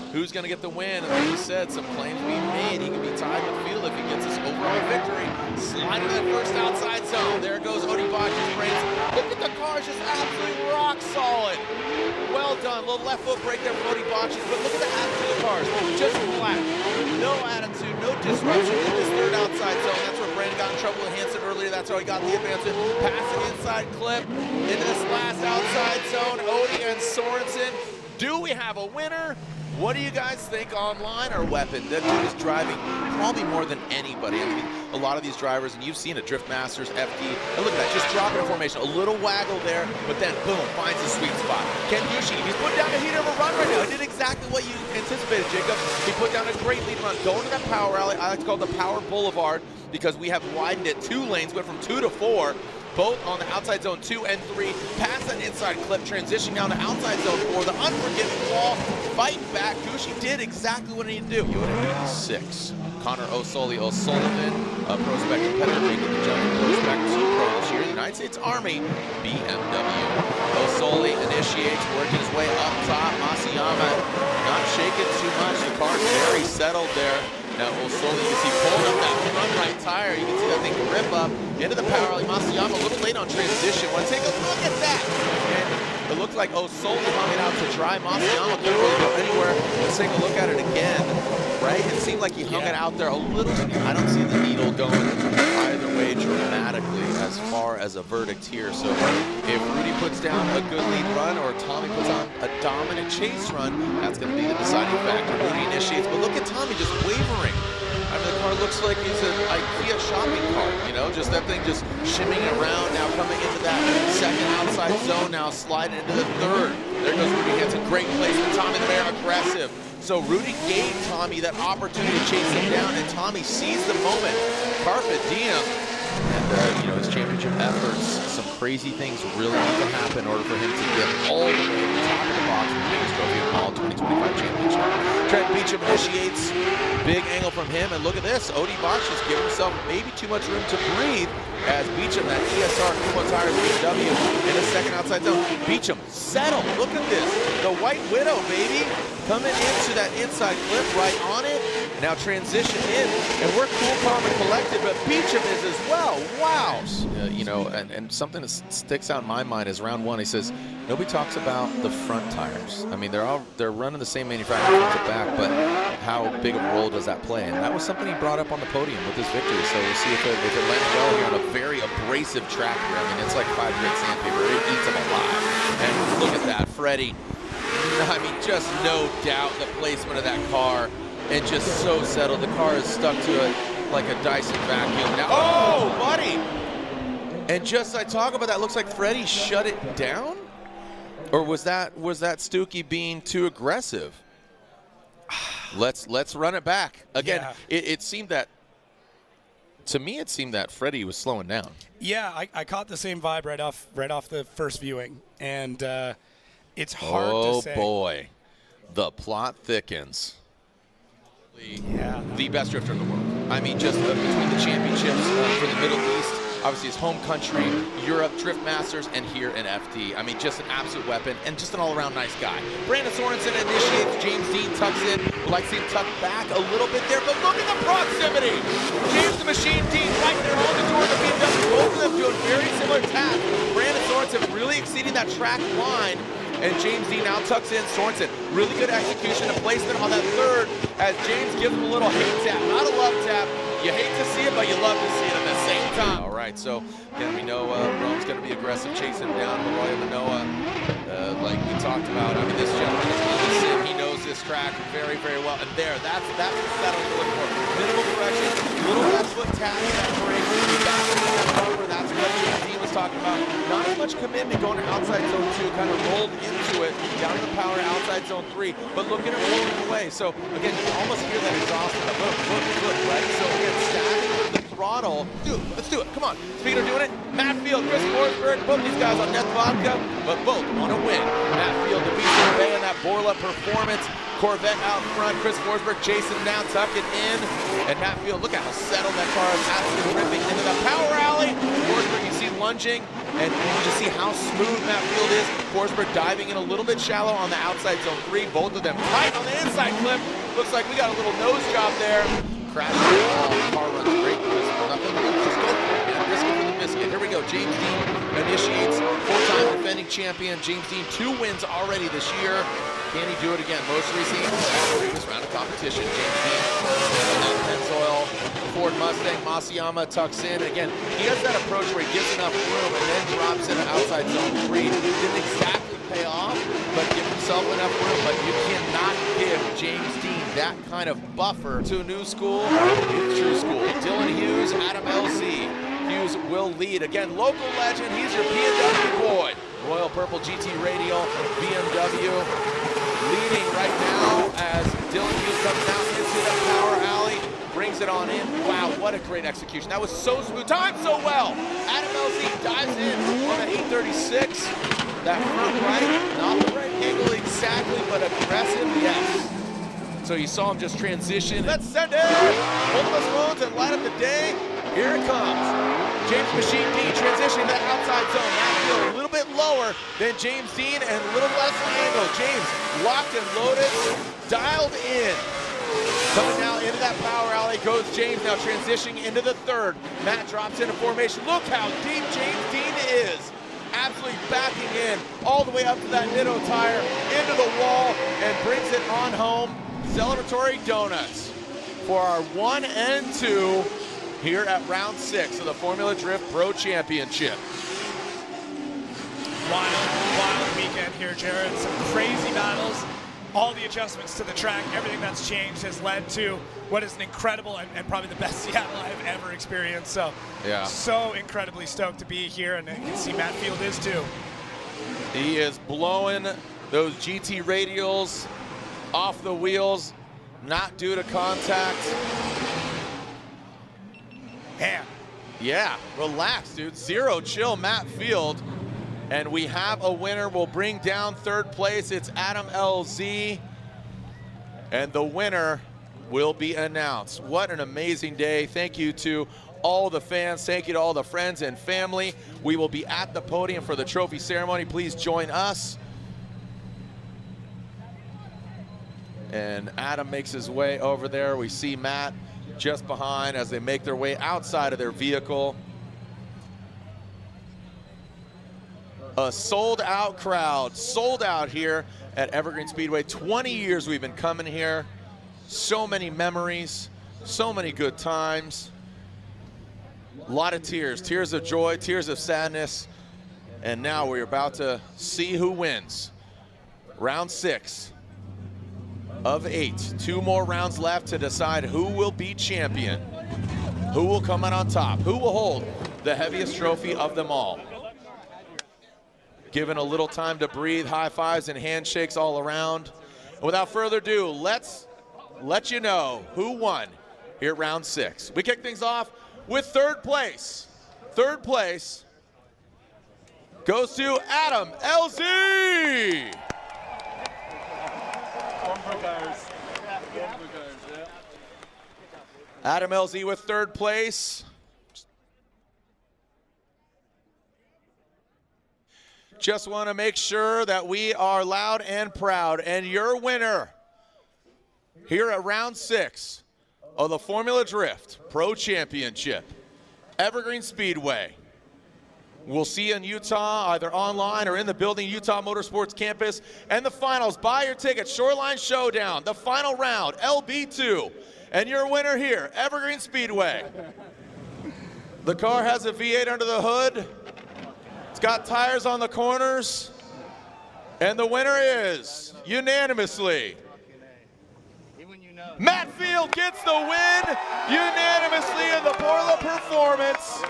Who's going to get the win? And like you said, some claims being made. He could be tied with field if he gets this overall victory. Slide into that first outside zone. There goes Odie Box's brains. Look at the cars, just absolutely rock solid. Well done. Little left foot break there from Odie Box's. But look at the attitude of the cars. Just flat. No attitude, no disruption in this third outside zone. That's where Brandon got in trouble with Hansen earlier. That's how he got the advancement. Passing inside clip into this last outside zone. Odie and Sorensen. Do we have a winner? What do you guys think online or weapon? That dude is driving probably more than anybody. I mean, a lot of these drivers, and you've seen it, Drift Masters, FD, and look at that, just dropping in formation. A little waggle there, but then, boom, finds the sweet spot. Ken Bushi, he's put down a heater of a run right now. He did exactly what you anticipated, Jacob. He put down a great lead run. Going to that power alley, I like to call it the Power Boulevard, because we have widened it 2 lanes, went from 2 to 4. Both on the outside zone 2 and 3. Past that inside clip, transition down to outside zone 4. The unforgiving wall, fighting back. Gucci did exactly what he needed to do. You would 86. Connor O'Sullivan, a Prospec competitor, making the jump from Prospec to Pro this year. The United States Army, BMW. O'Sullivan initiates, working his way up top. Masayama not shaking too much. The car's very settled there. Now O'Sullivan, you can see pulling up that front right tire. You can see that thing rip up into the power alley. Masayama a little late on transition. Want to take a look at that? And it looked like O'Sullivan hung it out to dry. Masayama couldn't really go anywhere. Let's take a look at it again. Right? It seemed like he hung it out there a little. I don't see the needle going either way dramatically as far as a verdict here. So if Rudy puts down a good lead run or Tommy puts on a dominant chase run, that's going to be the deciding factor. Rudy initiates, but look at Tommy just wavering. I mean, the car looks like he's an IKEA shopping cart, you know, just that thing just shimming around, now coming into that second outside zone, now sliding into the third. There goes Rudy Hansen, great placement. Tommy the Bear aggressive. So Rudy gave Tommy that opportunity to chase him down, and Tommy seized the moment. Carpe diem. And, you know, his championship efforts, some crazy things really need to happen in order for him to get all the way to the top of the box for the biggest trophy of all 2025 championship. Trent Beecham initiates, big angle from him, and look at this. Odie Bosch just giving himself maybe too much room to breathe as Beecham, that ESR Kumo Tires BMW in the second outside zone. Beecham settled, look at this. The White Widow, baby, coming into that inside clip, right on it. Now transition in, and we're cool, calm, and collected, but Beecham is as well. Wow. You know, and something that sticks out in my mind is round one. He says nobody talks about the front tires. I mean, they're running the same manufacturer front to back, but how big of a role does that play? And that was something he brought up on the podium with his victory. So we'll see if it lands well here on a very abrasive track here. I mean, it's like 5 grit sandpaper. It eats them alive. And look at that, Freddie. I mean, just no doubt the placement of that car. And just so settled. The car is stuck to it like a Dyson vacuum. Now, oh, buddy! And just I talk about that, looks like Freddie shut it down? Or was that Stookie being too aggressive? Let's run it back. Again, yeah. It seemed that, to me, it seemed that Freddie was slowing down. Yeah, I caught the same vibe right off the first viewing. And it's hard to say. Oh, boy. The plot thickens. Yeah. The best drifter in the world. I mean, just between the championships for the Middle East, obviously his home country, Europe, Drift Masters, and here in FD. I mean, just an absolute weapon and just an all-around nice guy. Brandon Sorensen initiates, James Dean tucks in. Would like to see him tuck back a little bit there, but look at the proximity. James the Machine Dean right there on the door of the BMW. Both of them doing very similar tasks. Brandon Sorensen really exceeding that track line. And James Dean now tucks in Sorensen. Really good execution and placement on that third as James gives him a little hate tap. Not a love tap. You hate to see it, but you love to see it at the same time. All right, so again, we know Rome's going to be aggressive, chasing him down. Roy Manoa, like we talked about. I mean, this gentleman is on the sim. He knows this track very, very well. And there, that's the settle to look for. Minimal correction, little left foot tap, that brake. We got him in that bumper. That's what James Dean was talking about. Not as much commitment going to outside zone 2, kind of rolled into it, down to the power outside zone 3, but look at it rolling away. So again, you almost hear that exhaust in the foot, right? So again, stabbing with the throttle. Dude, let's do it. Come on. Speed are doing it. Matt Field, Chris Forsberg, both these guys on net vodka, but both want to win. Matt Field, the beast of the bay in that Borla performance. Corvette out front, Chris Forsberg chasing him down, tucking in, and Matt Field, look at how settled that car is, absolutely ripping into the power alley. Forsberg, you see lunging, and you just see how smooth Matt Field is. Forsberg diving in a little bit shallow on the outside zone 3, both of them tight on the inside clip. Looks like we got a little nose job there. Crashing the wall, car runs great, just nothing, just go for it, man. Risk it for the biscuit. Here we go, James Dean initiates, 4-time defending champion. James Dean, 2 wins already this year. Can he do it again? Most recently, previous round of competition. James Dean, that Pennzoil, Ford Mustang, Masayama tucks in. Again, he has that approach where he gives enough room and then drops in an outside zone 3. Didn't exactly pay off, but give himself enough room. But you cannot give James Dean that kind of buffer to new school, true school. Dylan Hughes, Adam LC. Hughes will lead. Again, local legend. He's your BMW boy. Royal Purple GT Radial, BMW. Leading right now as Dylan Hughes comes down into the power alley, brings it on in. Wow, what a great execution. That was so smooth, timed so well. Adam LZ dives in on the 836. That front right, not the right angle exactly, but aggressive, yes. So you saw him just transition. Let's send it! Hold those phones and light up the day. Here it comes. James Machine Dean transitioning that outside zone. Matt Field a little bit lower than James Dean and a little less angle. James locked and loaded, dialed in. Coming now into that power alley goes James, now transitioning into the third. Matt drops into formation. Look how deep James Dean is. Absolutely backing in all the way up to that Nitto tire, into the wall, and brings it on home. Celebratory donuts for our 1 and 2 here at round 6 of the Formula Drift Pro Championship. Wild weekend here, Jared. Some crazy battles. All the adjustments to the track, everything that's changed has led to what is an incredible and probably the best Seattle I've ever experienced. So, yeah, so incredibly stoked to be here, and you can see Matt Field is too. He is blowing those GT radials off the wheels, not due to contact. Yeah, relax, dude. Zero chill, Matt Field. And we have a winner. We'll bring down third place. It's Adam LZ. And the winner will be announced. What an amazing day. Thank you to all the fans. Thank you to all the friends and family. We will be at the podium for the trophy ceremony. Please join us. And Adam makes his way over there. We see Matt just behind as they make their way outside of their vehicle. A sold out crowd, sold out here at Evergreen Speedway. 20 years we've been coming here. So many memories, so many good times. A lot of tears, tears of joy, tears of sadness. And now we're about to see who wins. Round 6 of 8. 2 more rounds left to decide who will be champion. Who will come out on top? Who will hold the heaviest trophy of them all? Given a little time to breathe, high fives and handshakes all around. And without further ado, let's let you know who won here at round 6. We kick things off with third place. Third place goes to Adam LZ. Adam LZ with third place. Just want to make sure that we are loud and proud. And your winner here at round 6 of the Formula Drift Pro Championship, Evergreen Speedway. We'll see you in Utah, either online or in the building, Utah Motorsports campus. And the finals, buy your ticket, Shoreline Showdown, the final round, LB2. And your winner here, Evergreen Speedway. The car has a V8 under the hood. It's got tires on the corners. And the winner is, unanimously, Matt Field gets the win unanimously in the Porla Performance.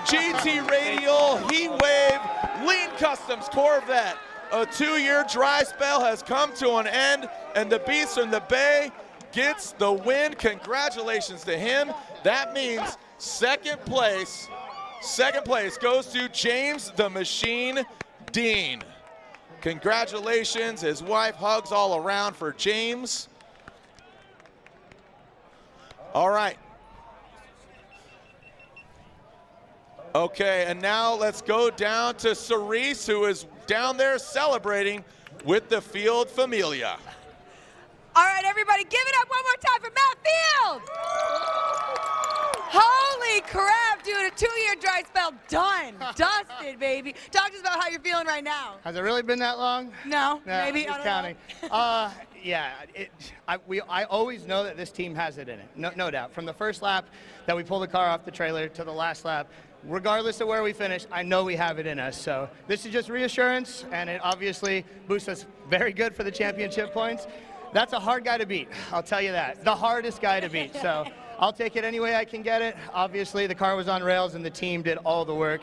GT Radial, Heat Wave, Lean Customs Corvette. A 2-year dry spell has come to an end, and the Beast from the Bay gets the win. Congratulations to him. That means second place goes to James the Machine Dean. Congratulations. His wife hugs all around for James. All right. Okay, and now let's go down to Cerise, who is down there celebrating with the Field Familia. All right, everybody, give it up one more time for Matt Field. Holy crap, dude, a 2-year dry spell done. Dusted, baby. Talk to us about how you're feeling right now. Has it really been that long? No, No, maybe. just counting. Yeah, I always know that this team has it in it, no doubt. From the first lap that we pulled the car off the trailer to the last lap, regardless of where we finish, I know we have it in us. So this is just reassurance, and it obviously boosts us very good for the championship points. That's a hard guy to beat, I'll tell you that. The hardest guy to beat, so I'll take it any way I can get it. Obviously, the car was on rails, and the team did all the work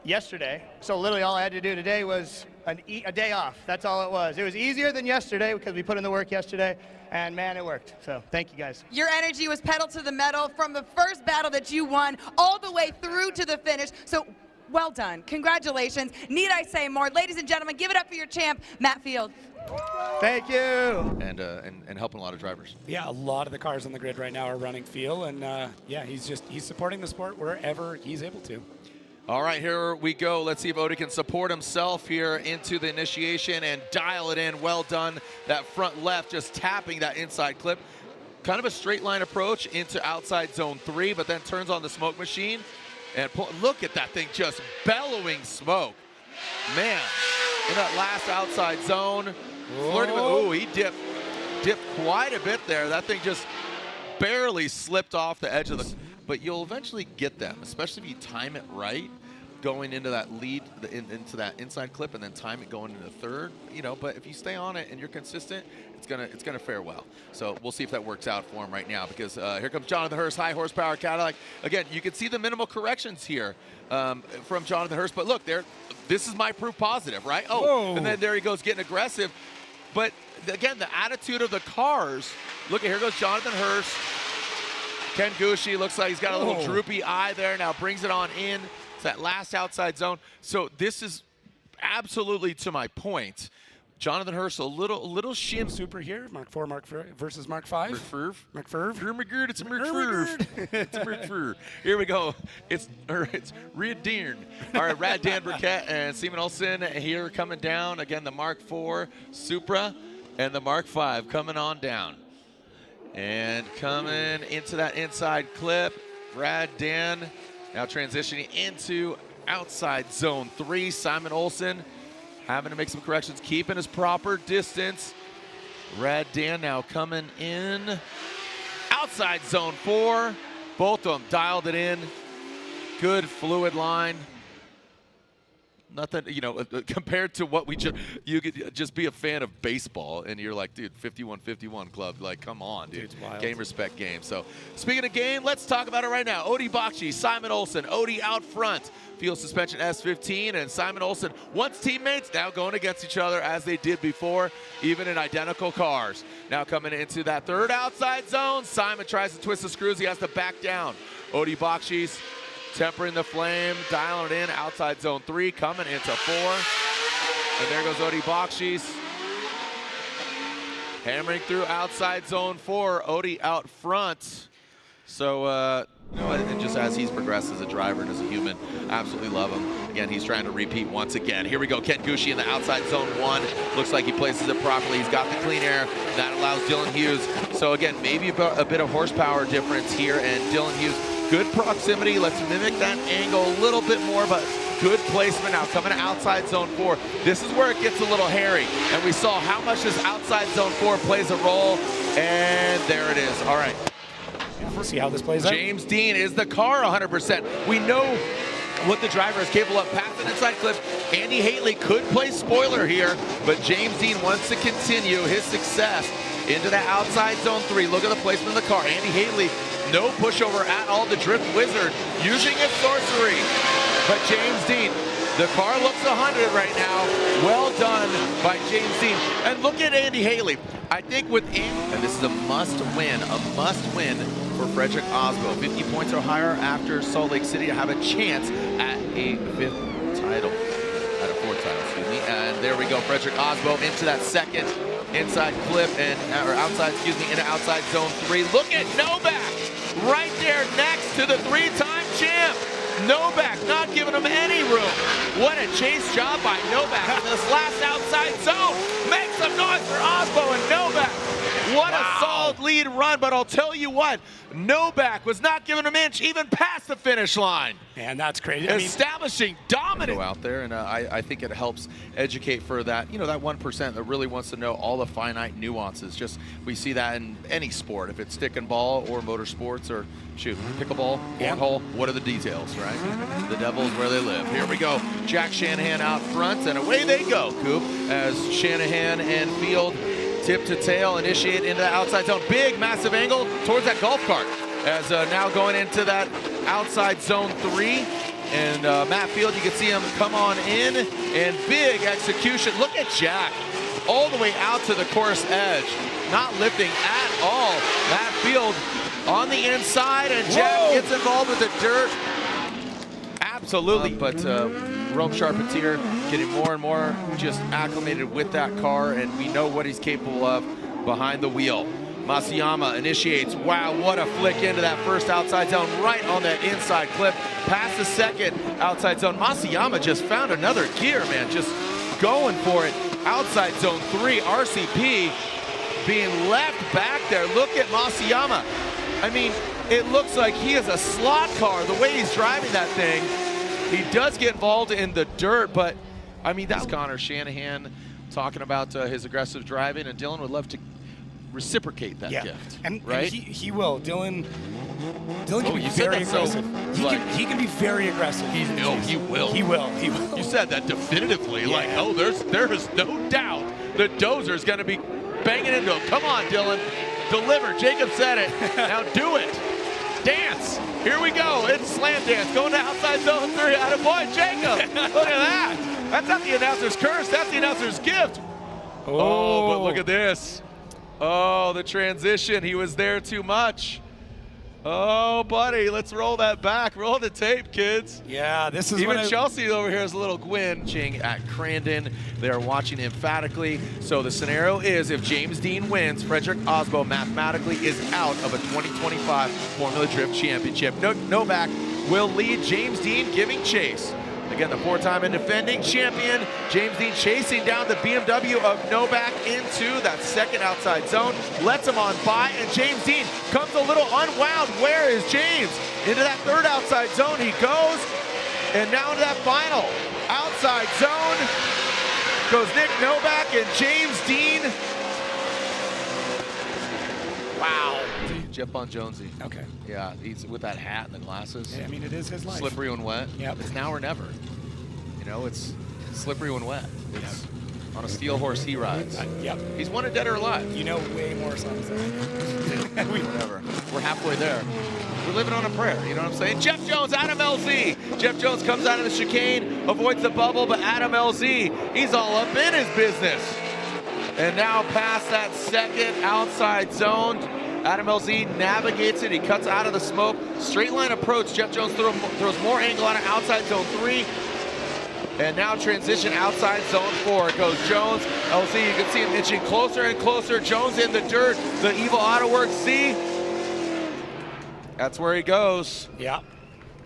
yesterday. So literally all I had to do today was a day off. That's all it was. It was easier than yesterday because we put in the work yesterday, and man, it worked. So thank you guys. Your energy was pedal to the metal from the first battle that you won all the way through to the finish. So well done. Congratulations. Need I say more? Ladies and gentlemen, give it up for your champ, Matt Field. Thank you. And helping a lot of drivers. Yeah, a lot of the cars on the grid right now are running Feel, and yeah, he's supporting the sport wherever he's able to. All right, here we go. Let's see if Odie can support himself here into the initiation and dial it in. Well done. That front left, just tapping that inside clip. Kind of a straight line approach into outside zone 3, but then turns on the smoke machine. And look at that thing just bellowing smoke. Man, in that last outside zone. Flirting with, ooh, he dipped quite a bit there. That thing just barely slipped off the edge of the, but you'll eventually get them, especially if you time it right, going into that lead, into that inside clip, and then time it going into third, you know, but if you stay on it and you're consistent, it's gonna fare well. So we'll see if that works out for him right now, because here comes Jonathan Hurst, high horsepower Cadillac. Again, you can see the minimal corrections here from Jonathan Hurst, but look, this is my proof positive, right? Oh, whoa. And then there he goes getting aggressive. But again, the attitude of the cars. Look, here goes Jonathan Hurst. Ken Gucci looks like he's got a little droopy eye there. Now brings it on in. It's that last outside zone. So this is absolutely to my point. Jonathan Hurst, a little shim. Super here, Mark 4, Mark 5 versus Mark 5. Mark 5. It's a Mark 5. It's a Mark 5. Here we go. It's Rad Dan. All right, Rad Dan Burkett and Seaman Olsen here coming down. Again, the Mark 4 Supra and the Mark 5 coming on down. And coming into that inside clip, Rad Dan now transitioning into outside zone 3. Simon Olsen having to make some corrections, keeping his proper distance. Rad Dan now coming in. Outside zone 4. Both of them dialed it in. Good fluid line. Nothing, you know, compared to what you could just be a fan of baseball and you're like, dude, 51-51 club, like, come on, dude. Game, respect, game. So speaking of game, let's talk about it right now. Odie Bakshi, Simon Olsen, Odie out front. Field suspension S15, and Simon Olsen, once teammates, now going against each other as they did before, even in identical cars. Now coming into that third outside zone, Simon tries to twist the screws, he has to back down. Odie Bakshi's tempering the flame, dialing it in, outside zone 3, coming into 4. And there goes Odie Bakshi's. Hammering through outside zone 4, Odie out front. So, you know, and just as he's progressed as a driver and as a human, absolutely love him. Again, he's trying to repeat once again. Here we go, Ken Gucci in the outside zone 1. Looks like he places it properly. He's got the clean air. That allows Dylan Hughes. So again, maybe a bit of horsepower difference here, and Dylan Hughes, good proximity. Let's mimic that angle a little bit more, but good placement now coming to outside zone 4. This is where it gets a little hairy, and we saw how much this outside zone 4 plays a role, and there it is. All right. See how this plays out. James Dean is the car 100%. We know what the driver is capable of. Past an inside clip, Andy Haley could play spoiler here, but James Dean wants to continue his success into the outside zone 3. Look at the placement of the car. Andy Haley, no pushover at all. The Drift Wizard using his sorcery. But James Dean, the car looks 100 right now. Well done by James Dean. And look at Andy Haley. I think with Andy, and this is a must-win for Frederick Osbo. 50 points or higher after Salt Lake City to have a chance at a 5th title. At a 4th title, excuse me. And there we go, Frederick Osbo into that second inside clip, or outside, excuse me, into outside zone 3. Look at Novak right there next to the 3-time champ. Novak not giving him any room. What a chase job by Novak in this last outside zone. Make some noise for Osbo and Novak. What a solid lead run, but I'll tell you what, Novak was not giving him an inch even past the finish line. Man, that's crazy. Establishing dominance. Go out there, and I think it helps educate for that, you know, that 1% that really wants to know all the finite nuances. Just, we see that in any sport, if it's stick and ball or motorsports or, shoot, pickleball, cornhole, what are the details, right? The devil is where they live. Here we go, Jack Shanahan out front, and away they go, Coop, as Shanahan and Field tip to tail, initiate into the outside zone. Big, massive angle towards that golf cart. As now going into that outside zone 3. And Matt Field, you can see him come on in. And big execution. Look at Jack. All the way out to the course edge. Not lifting at all. Matt Field on the inside. And Jack gets involved with the dirt. Absolutely. But Rome Charpentier getting more and more just acclimated with that car, and we know what he's capable of behind the wheel. Masayama initiates. Wow, what a flick into that first outside zone, right on that inside clip, past the second outside zone. Masayama just found another gear, man, just going for it. Outside zone 3, RCP being left back there. Look at Masayama. I mean, it looks like he is a slot car, the way he's driving that thing. He does get involved in the dirt, but I mean, that's Connor Shanahan talking about his aggressive driving, and Dylan would love to reciprocate that gift. And, right? And he will. Dylan can be very aggressive. He can be very aggressive. He will. He will. You said that definitively, like, oh, there is no doubt the dozer's going to be banging into him. Come on, Dylan. Deliver. Jacob said it. Now do it. Dance. Here we go. It's slam dance. Going to outside zone 3. Attaboy, Jacob. Look at that. That's not the announcer's curse. That's the announcer's gift. Oh, but look at this. Oh, the transition. He was there too much. Oh, buddy, let's roll that back. Roll the tape, kids. Yeah, this is even Chelsea over here is a little gwinching at Crandon. They're watching emphatically. So the scenario is if James Dean wins, Frederick Osbo mathematically is out of a 2025 Formula Drift Championship. Novak will lead James Dean giving chase. Again, the 4-time and defending champion, James Dean chasing down the BMW of Novak into that second outside zone, lets him on by, and James Dean comes a little unwound. Where is James? Into that third outside zone he goes, and now into that final outside zone goes Nick Novak and James Dean. Wow. Jeff Bon Jonesy. Okay. Yeah, he's with that hat and the glasses. Yeah, I mean, it is his life. Slippery when wet. Yep. It's now or never. You know, it's slippery when wet. It's on a steel horse he rides. Yep. He's won it dead or alive. You know way more songs than I do. Whatever. We're halfway there. We're living on a prayer, you know what I'm saying? Jeff Jones, Adam LZ. Jeff Jones comes out of the chicane, avoids the bubble, but Adam LZ, he's all up in his business. And now past that second outside zone, Adam LZ navigates it. He cuts out of the smoke. Straight line approach. Jeff Jones throws more angle on it outside zone 3. And now transition outside zone 4. It goes Jones. LZ, you can see him inching closer and closer. Jones in the dirt. The Evil Auto Works Z. That's where he goes. Yeah.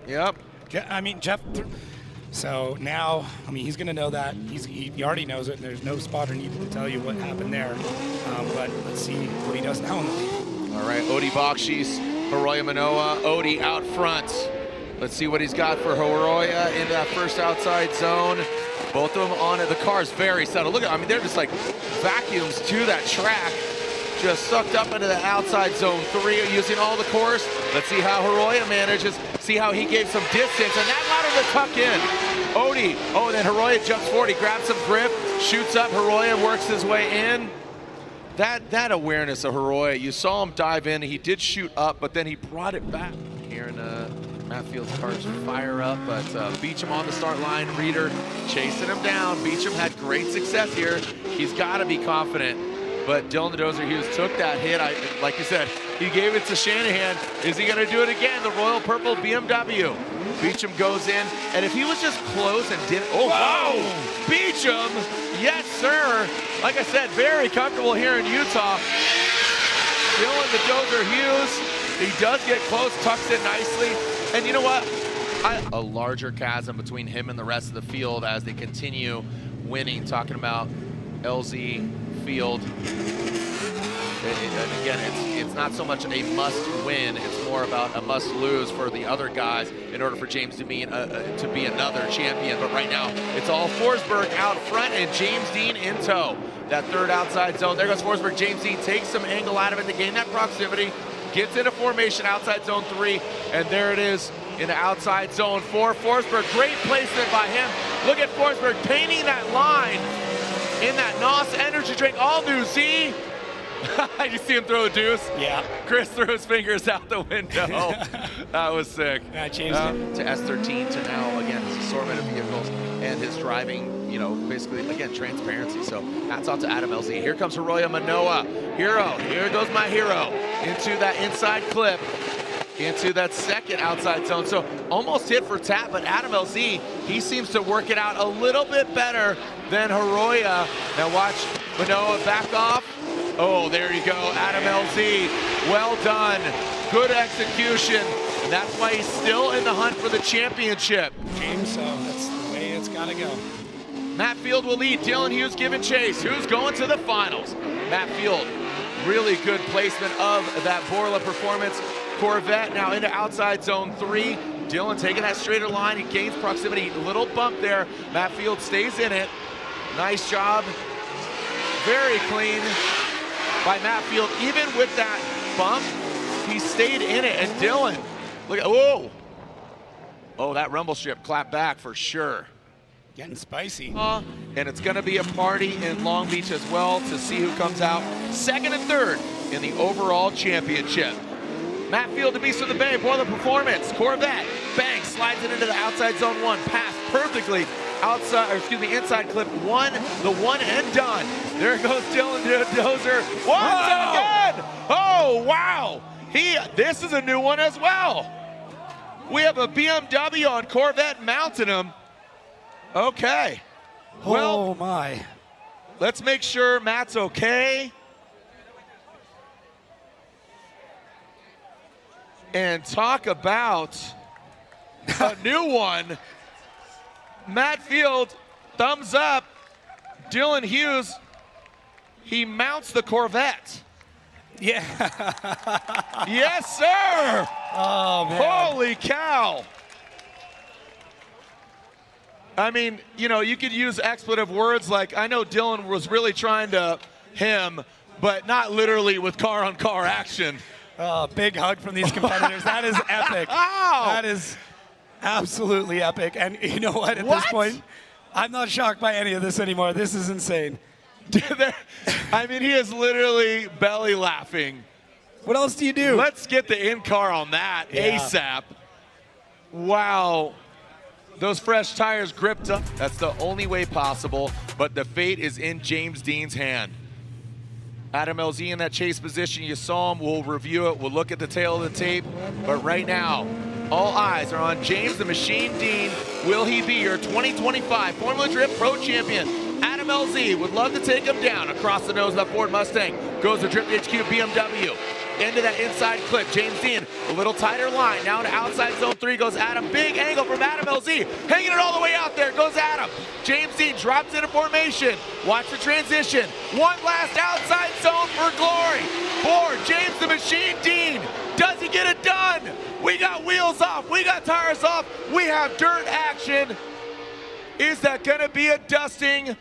Yep. I mean, Jeff. So now, I mean, he's going to know that. He already knows it. And there's no spotter needed to tell you what happened there. But let's see what he does now. All right, Odi Bakshis, Haroya Manoa, Odi out front. Let's see what he's got for Haroya into that first outside zone. Both of them on it. The car's very settled. Look at, I mean, they're just like vacuums to that track. Just sucked up into the outside zone 3 using all the course. Let's see how Haroya manages. See how he gave some distance, and that allowed him to tuck in. Odi, and then Haroya jumps forward. He grabs some grip, shoots up. Haroya works his way in. That awareness of Haroya, you saw him dive in. He did shoot up, but then he brought it back. Here in Matt Field's cars fire up, but Beecham on the start line. Reeder chasing him down. Beecham had great success here. He's got to be confident. But Dylan the Dozer Hughes took that hit. Like you said, he gave it to Shanahan. Is he going to do it again? The Royal Purple BMW. Beecham goes in, and if he was just close and didn't, wow! Beecham, yes sir. Like I said, very comfortable here in Utah. Dylan the Dozer Hughes, he does get close, tucks in nicely, and you know what? A larger chasm between him and the rest of the field as they continue winning. Talking about LZ, Field. And again, it's not so much a must-win, it's more about a must-lose for the other guys in order for James to be another champion. But right now, it's all Forsberg out front and James Dean in tow. That third outside zone, there goes Forsberg. James Dean takes some angle out of it to gain that proximity, gets into formation outside zone 3, and there it is in outside zone 4. Forsberg, great placement by him. Look at Forsberg painting that line in that NOS energy drink, all new Z. You see him throw a deuce? Yeah. Chris threw his fingers out the window. That was sick. I changed it. To S13 to now, again, his assortment of vehicles and his driving, you know, basically, again, transparency. So hats off to Adam LZ. Here comes Haroya Manoa. Hero, here goes my hero. Into that inside clip. Into that second outside zone. So almost hit for tap, but Adam LZ, he seems to work it out a little bit better than Haroya. Now watch Manoa back off. Oh, there you go, Adam LZ. Well done, good execution. And that's why he's still in the hunt for the championship. James, so that's the way it's gotta go. Matt Field will lead, Dylan Hughes giving chase. Who's going to the finals? Matt Field, really good placement of that Borla performance. Corvette now into outside zone 3. Dylan taking that straighter line. He gains proximity. Little bump there. Matt Field stays in it. Nice job. Very clean by Matt Field. Even with that bump, he stayed in it. And Dylan, look at, whoa. Oh, that rumble strip clapped back for sure. Getting spicy. And it's going to be a party in Long Beach as well to see who comes out second and third in the overall championship. Matt Field, the Beast of the Bay, Boiler Performance, Corvette, bang, slides it into the outside zone 1, pass perfectly outside, or excuse me, inside clip one, the one and done. There goes Dylan Dozer once again. Oh, wow. This is a new one as well. We have a BMW on Corvette mounting him. Okay. Well, oh my. Let's make sure Matt's okay. And talk about a new one. Matt Field, thumbs up. Dylan Hughes, he mounts the Corvette. Yeah. Yes, sir. Oh, man. Holy cow. I mean, you know, you could use expletive words like, I know Dylan was really trying to him, but not literally with car-on-car action. Oh, big hug from these competitors. That is epic. That is absolutely epic. And you know what? At this point, I'm not shocked by any of this anymore. This is insane. I mean, he is literally belly laughing. What else do you do? Let's get the in-car on that ASAP. Wow. Those fresh tires gripped up. That's the only way possible, but the fate is in James Dean's hand. Adam LZ in that chase position, you saw him, we'll review it, we'll look at the tail of the tape, but right now, all eyes are on James the Machine Dean. Will he be your 2025 Formula Drift Pro Champion? Adam LZ would love to take him down. Across the nose of that Ford Mustang goes the Drift HQ BMW. Into that inside clip, James Dean, a little tighter line. Now to outside zone 3 goes Adam. Big angle from Adam LZ. Hanging it all the way out there goes Adam. James Dean drops into formation. Watch the transition. One last outside zone for glory for James the Machine Dean. Does he get it done? We got wheels off. We got tires off. We have dirt action. Is that going to be a dusting?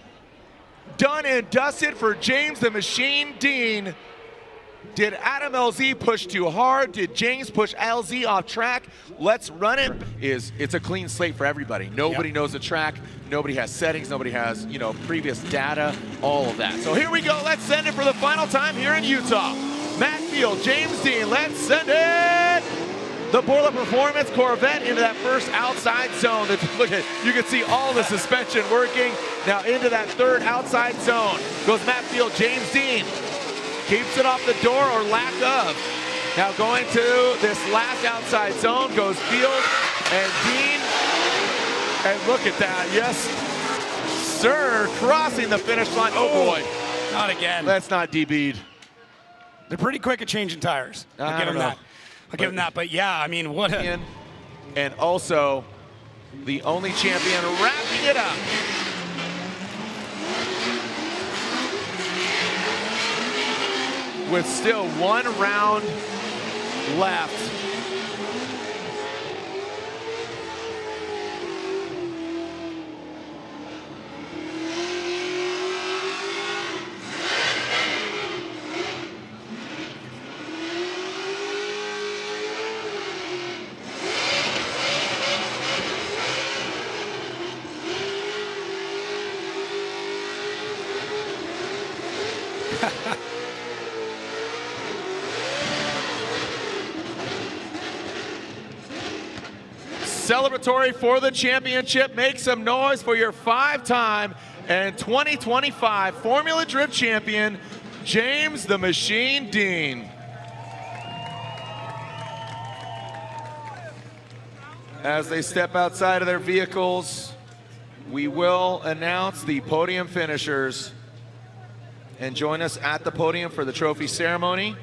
Done and dusted for James the Machine Dean. Did Adam LZ push too hard? Did James push LZ off track? Let's run it. It's a clean slate for everybody. Nobody knows the track. Nobody has settings. Nobody has, you know, previous data, all of that. So here we go. Let's send it for the final time here in Utah. Matt Field, James Dean, let's send it. The Borla Performance Corvette into that first outside zone. Look at, you can see all the suspension working. Now into that third outside zone goes Matt Field, James Dean. Keeps it off the door or lack of. Now going to this last outside zone goes Field and Dean. And look at that, yes, sir, crossing the finish line. Oh boy. Not again. That's not DB'd. They're pretty quick at changing tires. I'll give them that. I'll give them that, but yeah, I mean, what a... And also, the only champion wrapping it up. With still one round left. Celebratory for the championship. Make some noise for your 5-time and 2025 Formula Drift champion, James the Machine Dean. As they step outside of their vehicles, we will announce the podium finishers. And join us at the podium for the trophy ceremony.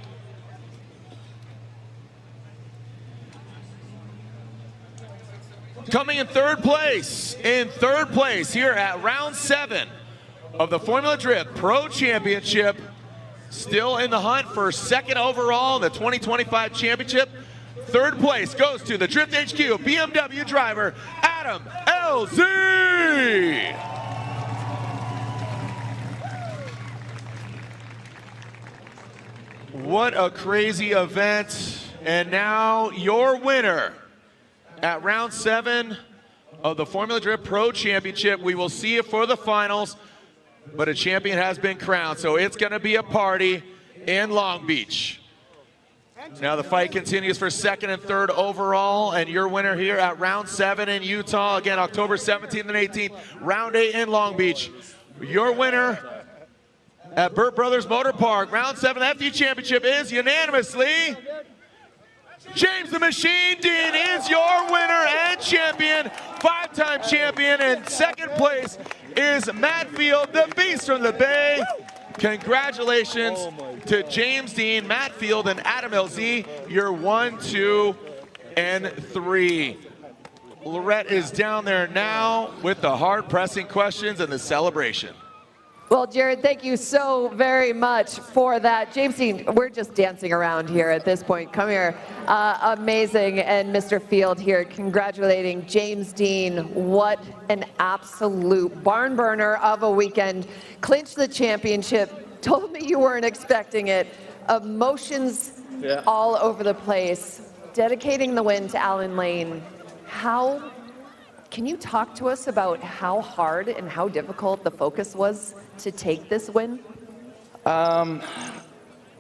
Coming in third place here at round 7 of the Formula Drift Pro Championship. Still in the hunt for second overall in the 2025 championship. Third place goes to the Drift HQ BMW driver, Adam LZ. What a crazy event. And now your winner at round 7 of the Formula Drift Pro Championship. We will see you for the finals, but a champion has been crowned, so it's going to be a party in Long Beach. Now the fight continues for second and third overall, and your winner here at round 7 in Utah, again, October 17th and 18th, round 8 in Long Beach. Your winner at Burt Brothers Motor Park, round 7 FD Championship is unanimously James the Machine Dean is your winner and champion, 5-time champion, and second place is Matt Field, the Beast from the Bay. Congratulations to James Dean, Matt Field, and Adam LZ. You're 1, 2, and 3. Lorette is down there now with the hard-pressing questions and the celebration. Well, Jared, thank you so very much for that. James Dean, we're just dancing around here at this point. Come here. Amazing. And Mr. Field here congratulating James Dean. What an absolute barn burner of a weekend. Clinched the championship. Told me you weren't expecting it. Emotions all over the place. Dedicating the win to Alan Lane. Can you talk to us about how hard and how difficult the focus was to take this win?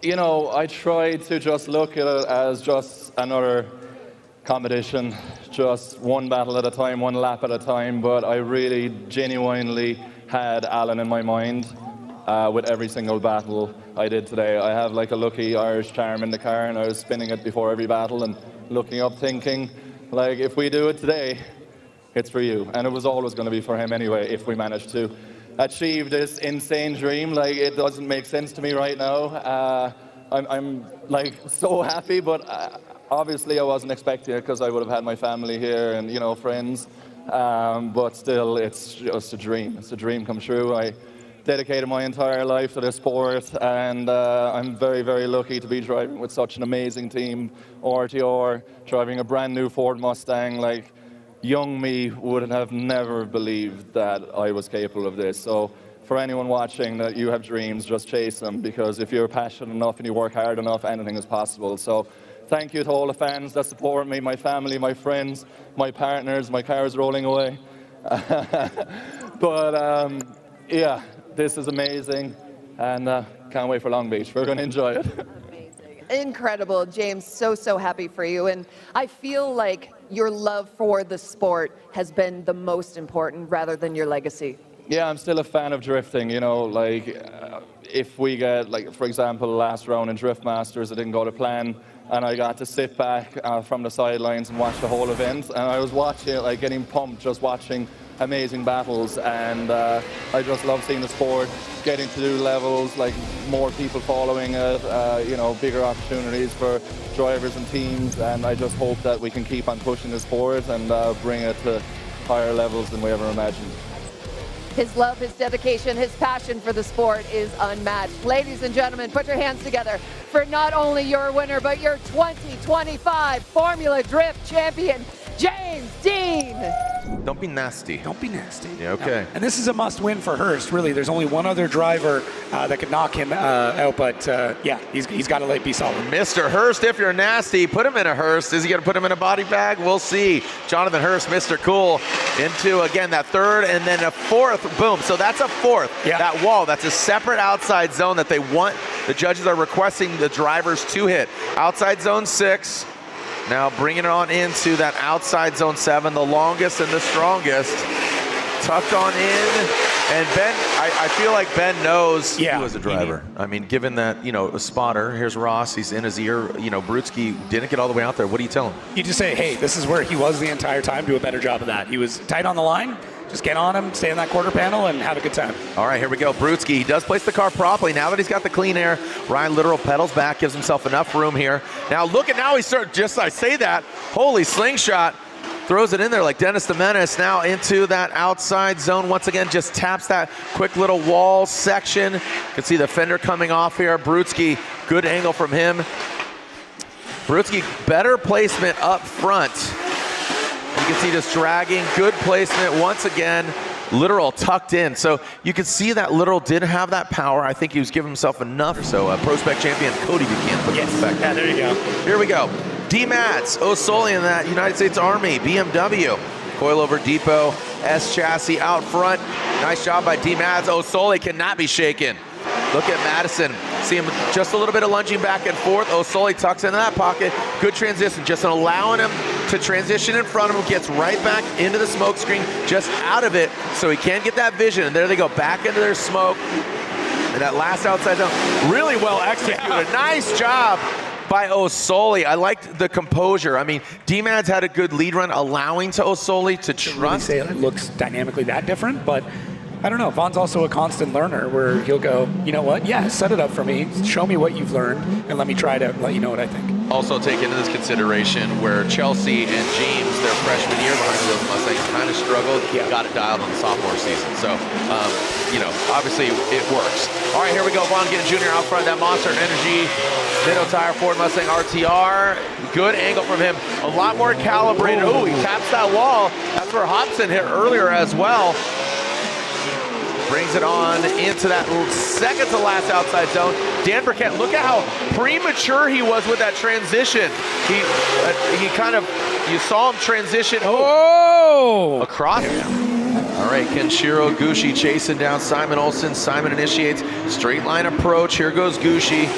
You know, I tried to just look at it as just another competition, just one battle at a time, one lap at a time, but I really genuinely had Alan in my mind with every single battle I did today. I have like a lucky Irish charm in the car, and I was spinning it before every battle and looking up thinking, like, if we do it today, it's for you. And it was always going to be for him anyway, if we managed to achieve this insane dream. Like, it doesn't make sense to me right now. I'm like so happy, but obviously I wasn't expecting it because I would have had my family here and, you know, friends. But still, it's just a dream. It's a dream come true. I dedicated my entire life to this sport, and I'm very, very lucky to be driving with such an amazing team. RTR, driving a brand new Ford Mustang. Like, young me would have never believed that I was capable of this. So for anyone watching that you have dreams, just chase them, because if you're passionate enough and you work hard enough, anything is possible. So thank you to all the fans that support me, my family, my friends, my partners. My car is rolling away. But yeah, this is amazing, and can't wait for Long Beach. We're going to enjoy it. Incredible, James. So happy for you. And I feel like your love for the sport has been the most important rather than your legacy. Yeah, I'm still a fan of drifting, you know, like if we get, like, for example, last round in Drift Masters, it didn't go to plan, and I got to sit back from the sidelines and watch the whole event, and I was watching it, like, getting pumped just watching amazing battles, and I just love seeing the sport getting to do levels, like more people following it, you know, bigger opportunities for drivers and teams, and I just hope that we can keep on pushing the sport and bring it to higher levels than we ever imagined. His love, his dedication, his passion for the sport is unmatched. Ladies and gentlemen, put your hands together for not only your winner, but your 2025 Formula Drift champion, James Dean. Don't be nasty. Don't be nasty. Yeah, okay. No. And this is a must-win for Hurst, really. There's only one other driver that could knock him out, but yeah, he's got to be solid. Mr. Hurst, if you're nasty, put him in a Hurst. Is he going to put him in a body bag? We'll see. Jonathan Hurst, Mr. Cool, into, again, that third and then a fourth. Boom. So that's a fourth. Yeah. That wall, that's a separate outside zone that they want. The judges are requesting the drivers to hit. Outside zone 6. Now bringing it on into that outside zone 7, the longest and the strongest. Tucked on in, and Ben, I feel like Ben knows he was a driver. I mean, given that, you know, a spotter, here's Ross, he's in his ear, you know, Brutsky didn't get all the way out there. What do you tell him? You just say, hey, this is where he was the entire time, do a better job of that. He was tight on the line. Just get on him, stay in that quarter panel, and have a good time. All right, here we go. Brutsky, he does place the car properly. Now that he's got the clean air, Ryan Literal pedals back, gives himself enough room here. Now look at now, I say that, holy slingshot. Throws it in there like Dennis the Menace. Now into that outside zone. Once again, just taps that quick little wall section. You can see the fender coming off here. Brutsky, good angle from him. Brutsky, better placement up front. You can see just dragging, good placement once again. Literal tucked in. So you can see that Literal did have that power. I think he was giving himself enough. So Prospec champion Cody Buchanan put this back. Yeah, there you go. Here we go. D-Mats, O'Sully in that United States Army, BMW. Coilover Depot, S chassis out front. Nice job by D-Mats. O'Sully cannot be shaken. Look at Madison See him just a little bit of lunging back and forth. O'Sully tucks into that pocket. Good transition, just allowing him to transition in front of him, gets right back into the smoke screen, just out of it, so he can't get that vision. And there they go, back into their smoke. And that last outside zone, really well executed. Nice job by O'Sully. I liked the composure. I mean, D-Mad's had a good lead run, allowing to O'Sully to trust. Really say it looks dynamically that different, but I don't know. Vaughn's also a constant learner where he'll go, you know what? Yeah, set it up for me. Show me what you've learned, and let me try to let you know what I think. Also take into this consideration where Chelsea and James, their freshman year behind the wheels of Mustangs, kind of struggled, got it dialed on the sophomore season. So, you know, obviously it works. All right, here we go. Vaughn getting Jr. out front. That Monster Energy middle tire Ford Mustang RTR. Good angle from him. A lot more calibrated. Oh, he taps that wall. That's where Hobson hit earlier as well. Brings it on into that second to last outside zone. Dan Burkett, look at how premature he was with that transition. He kind of, you saw him transition across. All right, Kenshiro Gushi chasing down Simon Olsen. Simon initiates straight line approach. Here goes Gushi.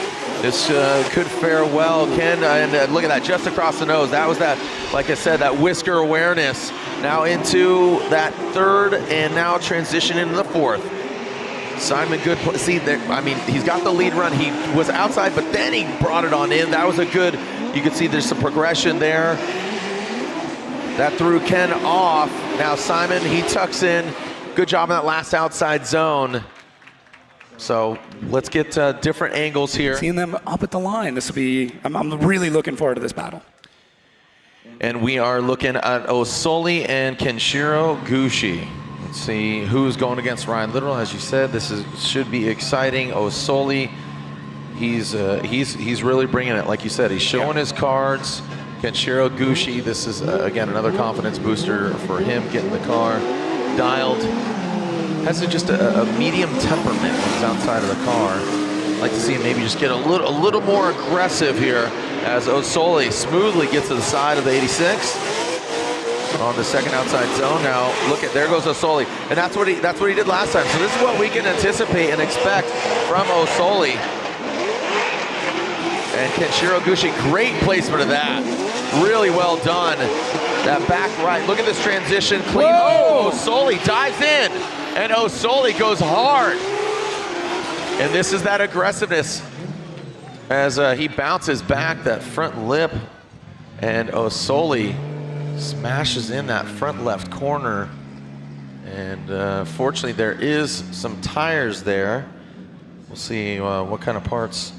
This could fare well. Ken, and look at that, just across the nose. That was that, like I said, that whisker awareness. Now into that third, and now transition into the fourth. Simon, good play. See, there, I mean, he's got the lead run. He was outside, but then he brought it on in. That was a good, you can see there's some progression there. That threw Ken off. Now Simon, he tucks in. Good job in that last outside zone. So let's get different angles here. Seeing them up at the line, this will be, I'm really looking forward to this battle. And we are looking at O'Sully and Kenshiro Gushi. Let's see who's going against Ryan Littrell. As you said, this should be exciting. O'Sully, he's really bringing it. Like you said, he's showing his cards. Kenshiro Gushi, this is again another confidence booster for him, getting the car dialed. Has just a medium temperament when he's outside of the car. I'd like to see him maybe just get a little more aggressive here as O'Sully smoothly gets to the side of the 86 on the second outside zone. Now look at, there goes O'Sully, and that's what he did last time. So this is what we can anticipate and expect from O'Sully. And Kenshiro Gushi, great placement of that. Really well done. That back right, look at this transition, clean. Oh, O'Sully dives in, and O'Sully goes hard. And this is that aggressiveness as he bounces back that front lip, and O'Sully smashes in that front left corner. And fortunately, there is some tires there. We'll see what kind of parts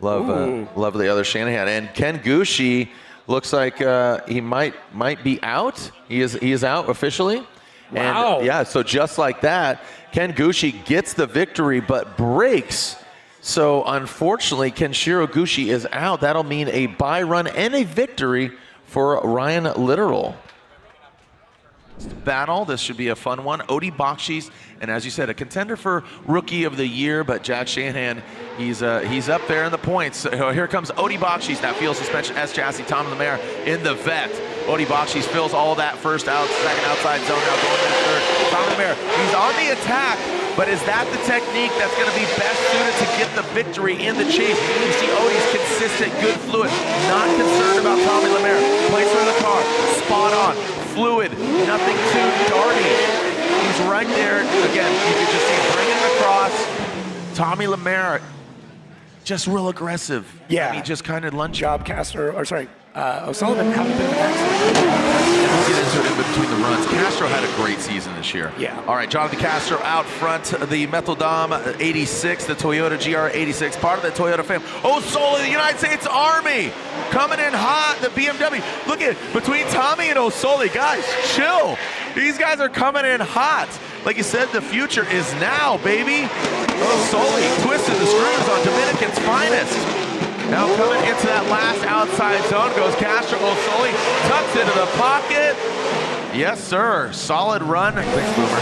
love the other Shanahan. And Ken Gushi looks like he might be out. He is out officially. Wow. And yeah, so just like that, Ken Gushi gets the victory but breaks. So unfortunately, Kenshiro Gushi is out. That'll mean a bye run and a victory for Ryan Littrell. Battle, this should be a fun one. Odie Bakshis, and as you said, a contender for Rookie of the Year, but Jack Shanahan, he's up there in the points. So here comes Odie Bakshis, that fuel suspension S chassis, Tom Lemaire in the vet. Odie Bakshis fills all that first second outside zone, now going to third. Tom Lemaire, he's on the attack, but is that the technique that's going to be best suited to get the victory in the chase? You see Odie's consistent, good fluid, not concerned about Tommy Lemaire. Placement of the car, spot on. Fluid, nothing too darty. He's right there. Again, you can just see him bringing it across. Tommy Lemaire, just real aggressive. Yeah. He just kind of lunged. Job Castro, or sorry, O'Sullivan having a bit of an accident. We'll get into it in between the runs. Castro had a great season this year. Yeah. All right, Jonathan Castro out front, the Metal-Dom 86, the Toyota GR 86, part of the Toyota fam. O'Sully, the United States Army, coming in hot, the BMW. Look at, between Tommy and O'Sully, guys, chill. These guys are coming in hot. Like you said, the future is now, baby. O'Sully twisted the screws on Dominican's finest. Now coming into that last outside zone goes Castro. O'Sully tucks into the pocket. Yes, sir. Solid run. Thanks, Boomer.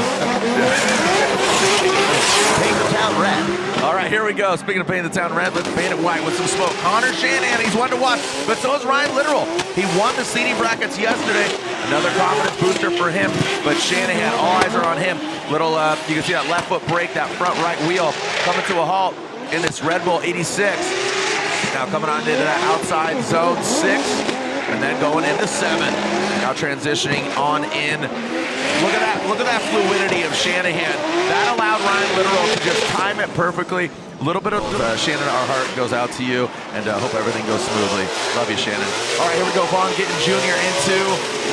Paint the town red. All right, here we go. Speaking of painting the town red, let's paint it white with some smoke. Connor Shanahan, he's one to watch, but so is Ryan Littrell. He won the seeding brackets yesterday. Another confidence booster for him, but Shanahan, all eyes are on him. Little, you can see that left foot brake, that front right wheel coming to a halt. in this Red Bull 86. Now coming on into that outside zone 6, and then going into 7. Now transitioning on in. Look at that fluidity of Shanahan. That allowed Ryan Literal to just time it perfectly. A little bit of Shannon, our heart goes out to you, and hope everything goes smoothly. Love you, Shannon. All right, here we go. Vaughn getting Jr. into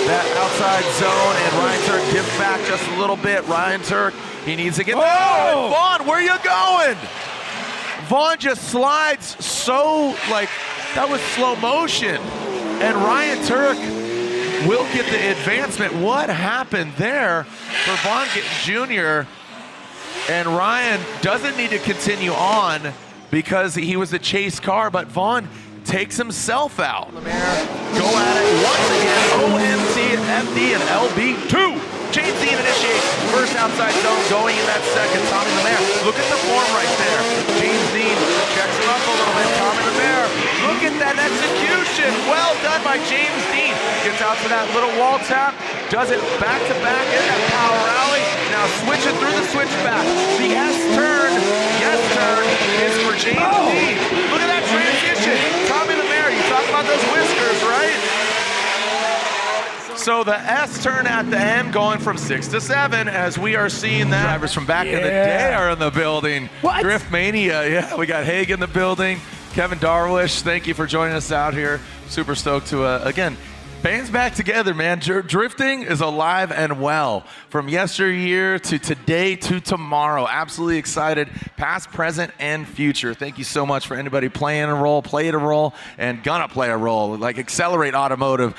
that outside zone, and Ryan Turk dips back just a little bit. Ryan Turk, he needs to get there. Vaughn, where you going? Vaughn just slides so, like, that was slow motion. And Ryan Turk will get the advancement. What happened there for Vaughn getting Jr.? And Ryan doesn't need to continue on because he was the chase car, but Vaughn takes himself out. Lemaire go at it once again. OMT, FD, and LB2. James Dean initiates first outside zone, going in that second. Tommy Lemaire, look at the form right there. James Dean checks her up a little bit. Tommy Lemaire, look at that execution. Well done by James Dean. Gets out to that little wall tap, does it back to back in that power rally. Now switching through the switchback. The S turn is for James Dean. Look at that transition. Tommy Lemaire, you talk about those whiskers, right? So the S turn at the end going from 6 to 7 as we are seeing that. Drivers from back in the day are in the building. What? Drift Mania, yeah. We got Haig in the building. Kevin Darwish, thank you for joining us out here. Super stoked to, again, band's back together, man. Drifting is alive and well. From yesteryear to today to tomorrow. Absolutely excited, past, present, and future. Thank you so much for anybody playing a role, played a role, and gonna play a role. Like Accelerate Automotive,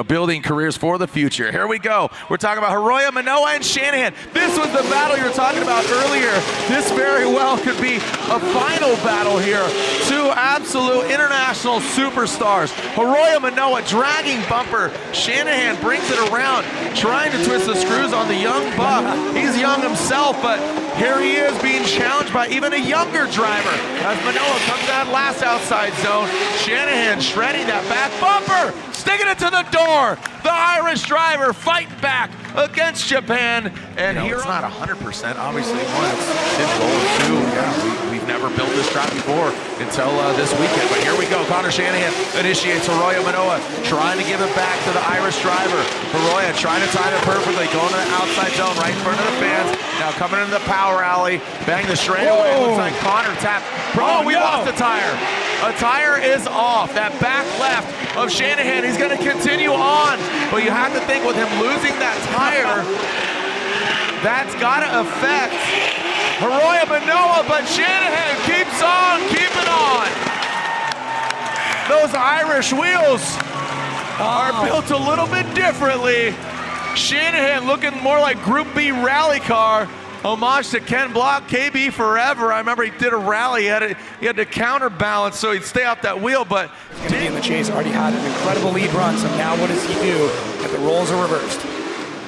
building careers for the future. Here we go. We're talking about Hiroya, Manoa, and Shanahan. This was the battle you were talking about earlier. This very well could be a final battle here. Two absolute international superstars. Hiroya Manoa dragging bumper. Shanahan brings it around, trying to twist the screws on the young buck. He's young himself, but here he is being challenged by even a younger driver. As Manoa comes out last outside zone, Shanahan shredding that back bumper, sticking it to the door. The Irish driver fighting back against Japan. And here it's not 100%, obviously. One, it's didn't roll. Two, we've never built this track before until this weekend. But here we go. Connor Shanahan initiates Hiroya Manoa, trying to give it back to the Irish driver. Hiroya trying to time it perfectly, going to the outside zone right in front of the fans. Now coming into the power alley, bang the straightaway. Looks like Connor tapped. We lost a tire. A tire is off. That back left of Shanahan, he's going to continue on. But you have to think with him losing that tire, that's got to affect Hiroya Manoa, but Shanahan keeps on keeping on. Those Irish wheels are built a little bit differently. Shanahan looking more like Group B rally car. Homage to Ken Block, KB forever. I remember he did a rally, he had to counterbalance so he'd stay off that wheel, but he's going to be in the chase. Already had an incredible lead run, so now what does he do if the roles are reversed?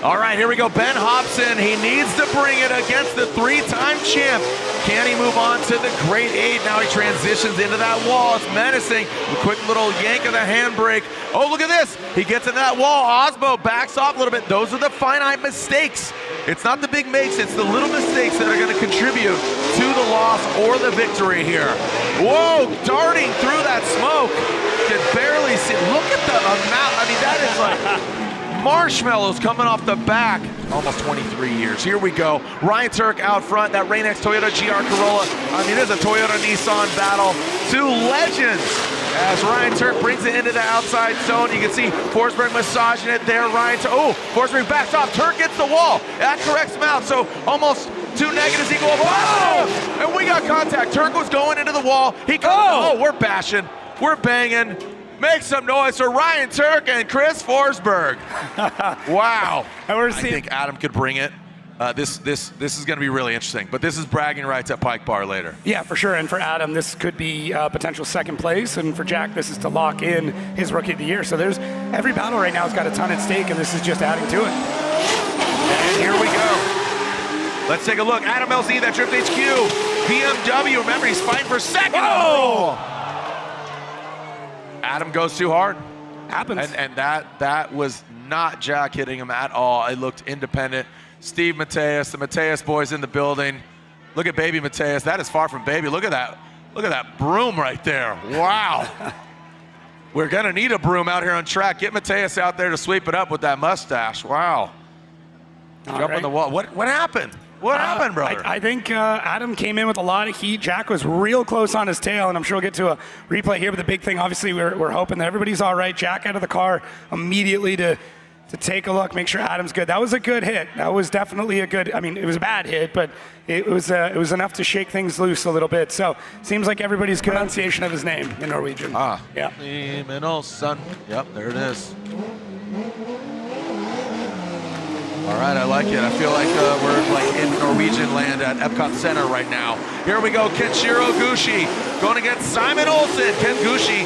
All right, here we go. Ben Hobson, he needs to bring it against the three-time champ. Can he move on to the Great 8? Now he transitions into that wall. It's menacing. A quick little yank of the handbrake. Oh, look at this. He gets into that wall. Osmo backs off a little bit. Those are the finite mistakes. It's not the big makes, it's the little mistakes that are going to contribute to the loss or the victory here. Whoa, darting through that smoke. Could barely see. Look at the amount. I mean, that is like marshmallows coming off the back. Almost 23 years. Here we go. Ryan Turk out front. That Rain-X Toyota GR Corolla. I mean, it is a Toyota-Nissan battle. Two legends. As Ryan Turk brings it into the outside zone, you can see Forsberg massaging it there. Forsberg backs off. Turk gets the wall. That corrects him out. So almost two negatives equal a positive. And we got contact. Turk was going into the wall. He comes. We're bashing. We're banging. Make some noise for Ryan Turk and Chris Forsberg. Wow. I think Adam could bring it. This is going to be really interesting, but this is bragging rights at Pike Bar later. Yeah, for sure. And for Adam, this could be potential second place, and for Jack, this is to lock in his Rookie of the Year. So there's every battle right now has got a ton at stake, and this is just adding to it. And here we go. Let's take a look. Adam LZ, that Drift HQ, BMW. Remember, he's fighting for second. Adam goes too hard. Happens. And that was not Jack hitting him at all. It looked independent. Steve Mateus, the Mateus boys in the building. Look at baby Mateus. That is far from baby. Look at that. Look at that broom right there. Wow. We're going to need a broom out here on track. Get Mateus out there to sweep it up with that mustache. Wow. Jump on the wall. What happened? What happened, brother? I think Adam came in with a lot of heat. Jack was real close on his tail, and I'm sure we'll get to a replay here. But the big thing, obviously, we're hoping that everybody's all right. Jack out of the car immediately to take a look, make sure Adam's good. That was a good hit. That was definitely a good, I mean, it was a bad hit, but it was enough to shake things loose a little bit. So seems like everybody's good pronunciation of his name in Norwegian. Yeah. Son. Yep, there it is. All right, I like it. I feel like we're like in Norwegian land at Epcot Center right now. Here we go, Kenshiro Gushi going against Simon Olsen. Ken Gushi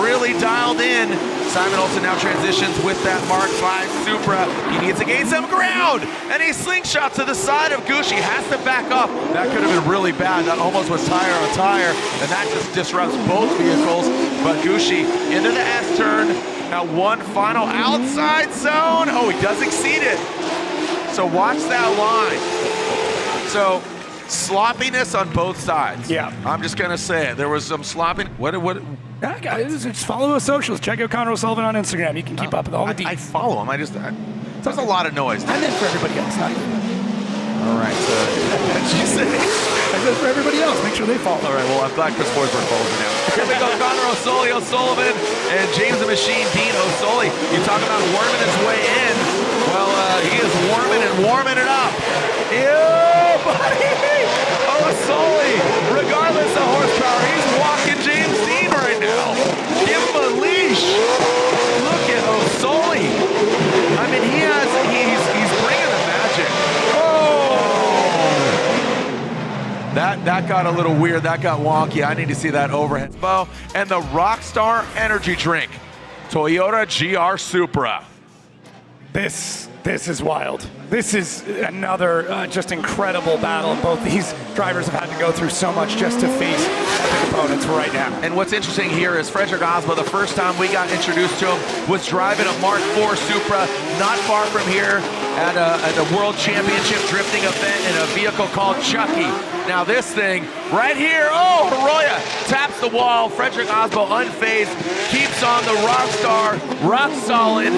really dialed in. Simon Olsen now transitions with that Mark V Supra. He needs to gain some ground, and he slingshots to the side of Gushi. Has to back off. That could have been really bad. That almost was tire on tire, and that just disrupts both vehicles. But Gushi into the S turn. Now one final outside zone. Oh, he does exceed it. So watch that line. So sloppiness on both sides. Yeah. I'm just gonna say it. There was some slopping. What? Yeah, guys, just follow us socials. Check out Connor O'Sullivan on Instagram. You can keep up with all the details. I follow him. There's a lot of noise. I meant for everybody else, not you. All right. What'd you say? I said for everybody else. Make sure they follow. All right. Well, I'm glad Chris Forsberg follows me now. Here we go. Connor O'Sullivan and James the Machine Dean O'Sully. You talk about worming his way in. Well, he is warming it up. Ew, buddy! O'Sully, regardless of horsepower, he's walking James Dean right now. Give him a leash. Look at O'Sully. I mean, he's bringing the magic. Oh! That got a little weird. That got wonky. I need to see that overhead. And the Rockstar Energy Drink, Toyota GR Supra. This is wild. This is another just incredible battle. Both these drivers have had to go through so much just to face epic opponents right now. And what's interesting here is Frederick Osmo, the first time we got introduced to him, was driving a Mark IV Supra not far from here at a World Championship drifting event in a vehicle called Chucky. Now this thing right here, oh, Hiroya taps the wall. Frederick Osmo unfazed, keeps on the Rockstar, rock solid,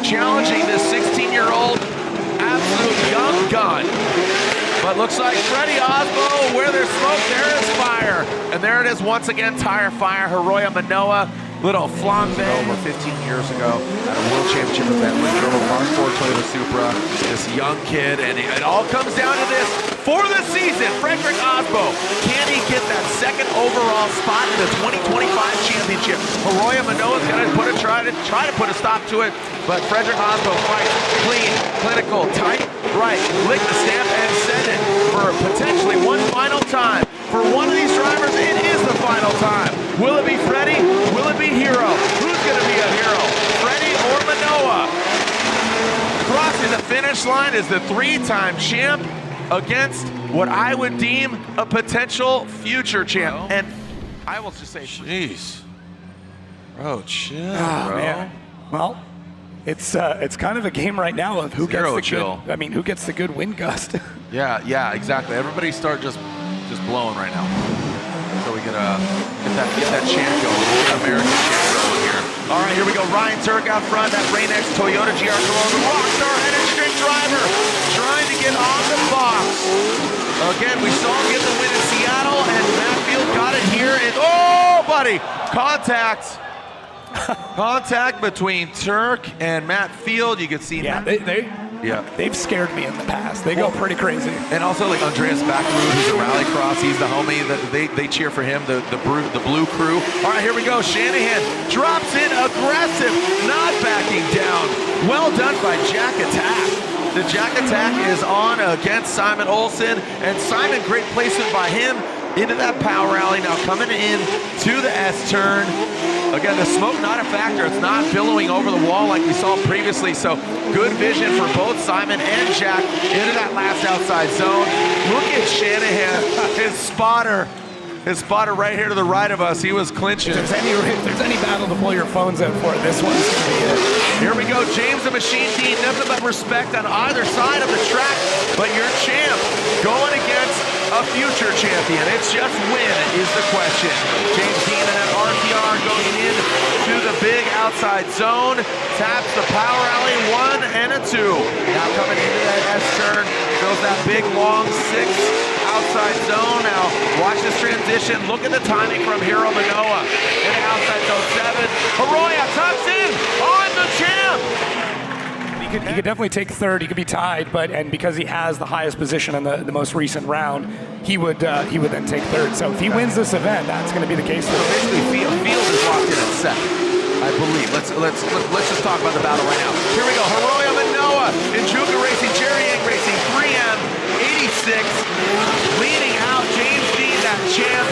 challenging this 16-year-old absolute young gun. But looks like Freddie Osmo, where there's smoke, there is fire. And there it is once again, tire fire. Hiroya Manoa, little flambe. Over 15 years ago at a World Championship event with drove a Mark IV Toyota Supra, this young kid, and it all comes down to this. For the season, Frederick Osmo, can he get that second overall spot in the 2025 championship? Hiroya Manoa is going to try to put a stop to it, but Frederick Osmo fights clean, clinical, tight, right, lick the stamp and send it for potentially one final time. For one of these drivers, it is the final time. Will it be Freddie? Will it be Hero? Who's going to be a hero? Freddie or Manoa? Crossing the finish line is the three-time champ against what I would deem a potential future champ. And I will just say, jeez. Bro, chill, bro. Man. Well, it's kind of a game right now of who gets the good wind gust. Yeah, exactly. Everybody start just blowing right now. So we get that chant going. We'll get American chant going here. All right, here we go. Ryan Turk out front. That Rain-X Toyota GR Corolla, Rockstar Energy Drink driver, trying to get on the box. Again, we saw him get the win in Seattle, and Matt Field got it here. And oh, buddy, contact between Turk and Matt Field. You can see that. They've scared me in the past. They go pretty crazy. And also like Andreas Backrud, who's a rallycross. He's the homie that they cheer for him, the blue crew. All right, here we go. Shanahan drops in aggressive, not backing down. Well done by Jack Attack. The Jack Attack is on against Simon Olsen, and Simon, great placement by him into that power rally. Now coming in to the S turn. Again, the smoke not a factor. It's not billowing over the wall like we saw previously. So good vision for both Simon and Jack into that last outside zone. Look at Shanahan, his spotter right here to the right of us. He was clinching. If there's any battle to pull your phones out for, this one's going to be it. Here we go, James the Machine Dean, nothing but respect on either side of the track, but your champ going against a future champion. It's just win is the question. James Dean in that RTR going in to the big outside zone, taps the power alley, 1 and a 2. Now coming into that S-turn, fills that big long 6 outside zone. Now watch this transition. Look at the timing from Hiro Manoa. In the outside zone 7. Arroyo tucks in on the champ. He could definitely take third. He could be tied, and because he has the highest position in the most recent round, he would then take third. So if he wins this event, that's going to be the case. So basically, Field is locked in at second, I believe. Let's just talk about the battle right now. Here we go. Arroyo Manoa in Juca Racing, Jerry Yang Racing, 3M 86, leading out James Dean, that champ.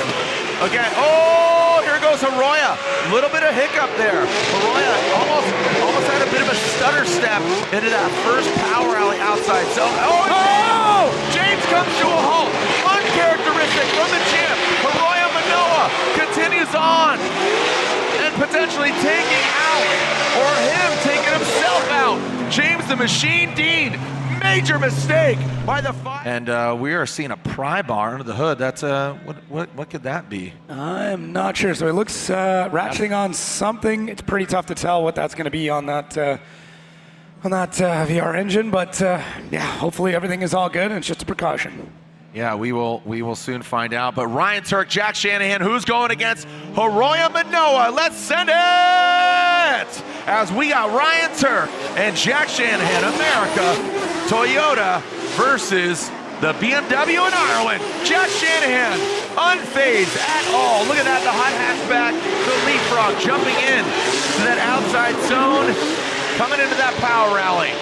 Again, oh, here goes Arroyo. A little bit of hiccup there. Arroyo almost had a bit of a stutter step into that first power alley outside zone. Oh! James comes to a halt. Uncharacteristic from the champ. Arroyo Manoa continues on and potentially taking out, or him taking himself out. James the Machine Dean. Major mistake by the five. And we are seeing a pry bar under the hood. That's what could that be? I'm not sure. So it looks ratcheting on something. It's pretty tough to tell what that's going to be on that VR engine. But yeah, hopefully everything is all good and it's just a precaution. Yeah, we will soon find out. But Ryan Turk, Jack Shanahan, who's going against Arroyo Manoa? Let's send it! As we got Ryan Turk and Jack Shanahan, America, Toyota versus the BMW in Ireland. Jack Shanahan, unfazed at all. Look at that, the hot hatchback, the leapfrog jumping in to that outside zone, coming into that power rally.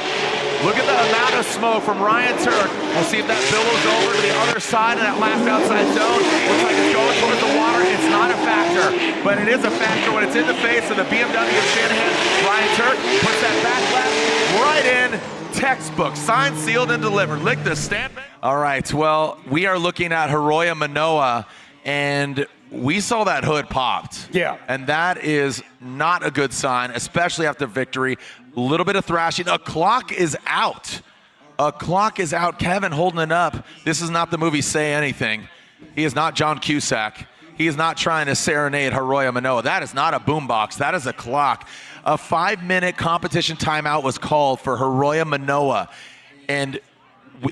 Look at the amount of smoke from Ryan Turk. We'll see if that billows over to the other side of that last outside zone. Looks like it's going towards the water. It's not a factor, but it is a factor when it's in the face of the BMW of Shanahan. Ryan Turk puts that back left right in. Textbook, signed, sealed, and delivered. Lick the stamp. All right, well, we are looking at Arroyo Manoa, and we saw that hood popped. Yeah. And that is not a good sign, especially after victory. A little bit of thrashing. A clock is out. A clock is out. Kevin holding it up. This is not the movie Say Anything. He is not John Cusack. He is not trying to serenade Arroyo Manoa. That is not a boombox. That is a clock. A 5-minute competition timeout was called for Arroyo Manoa. And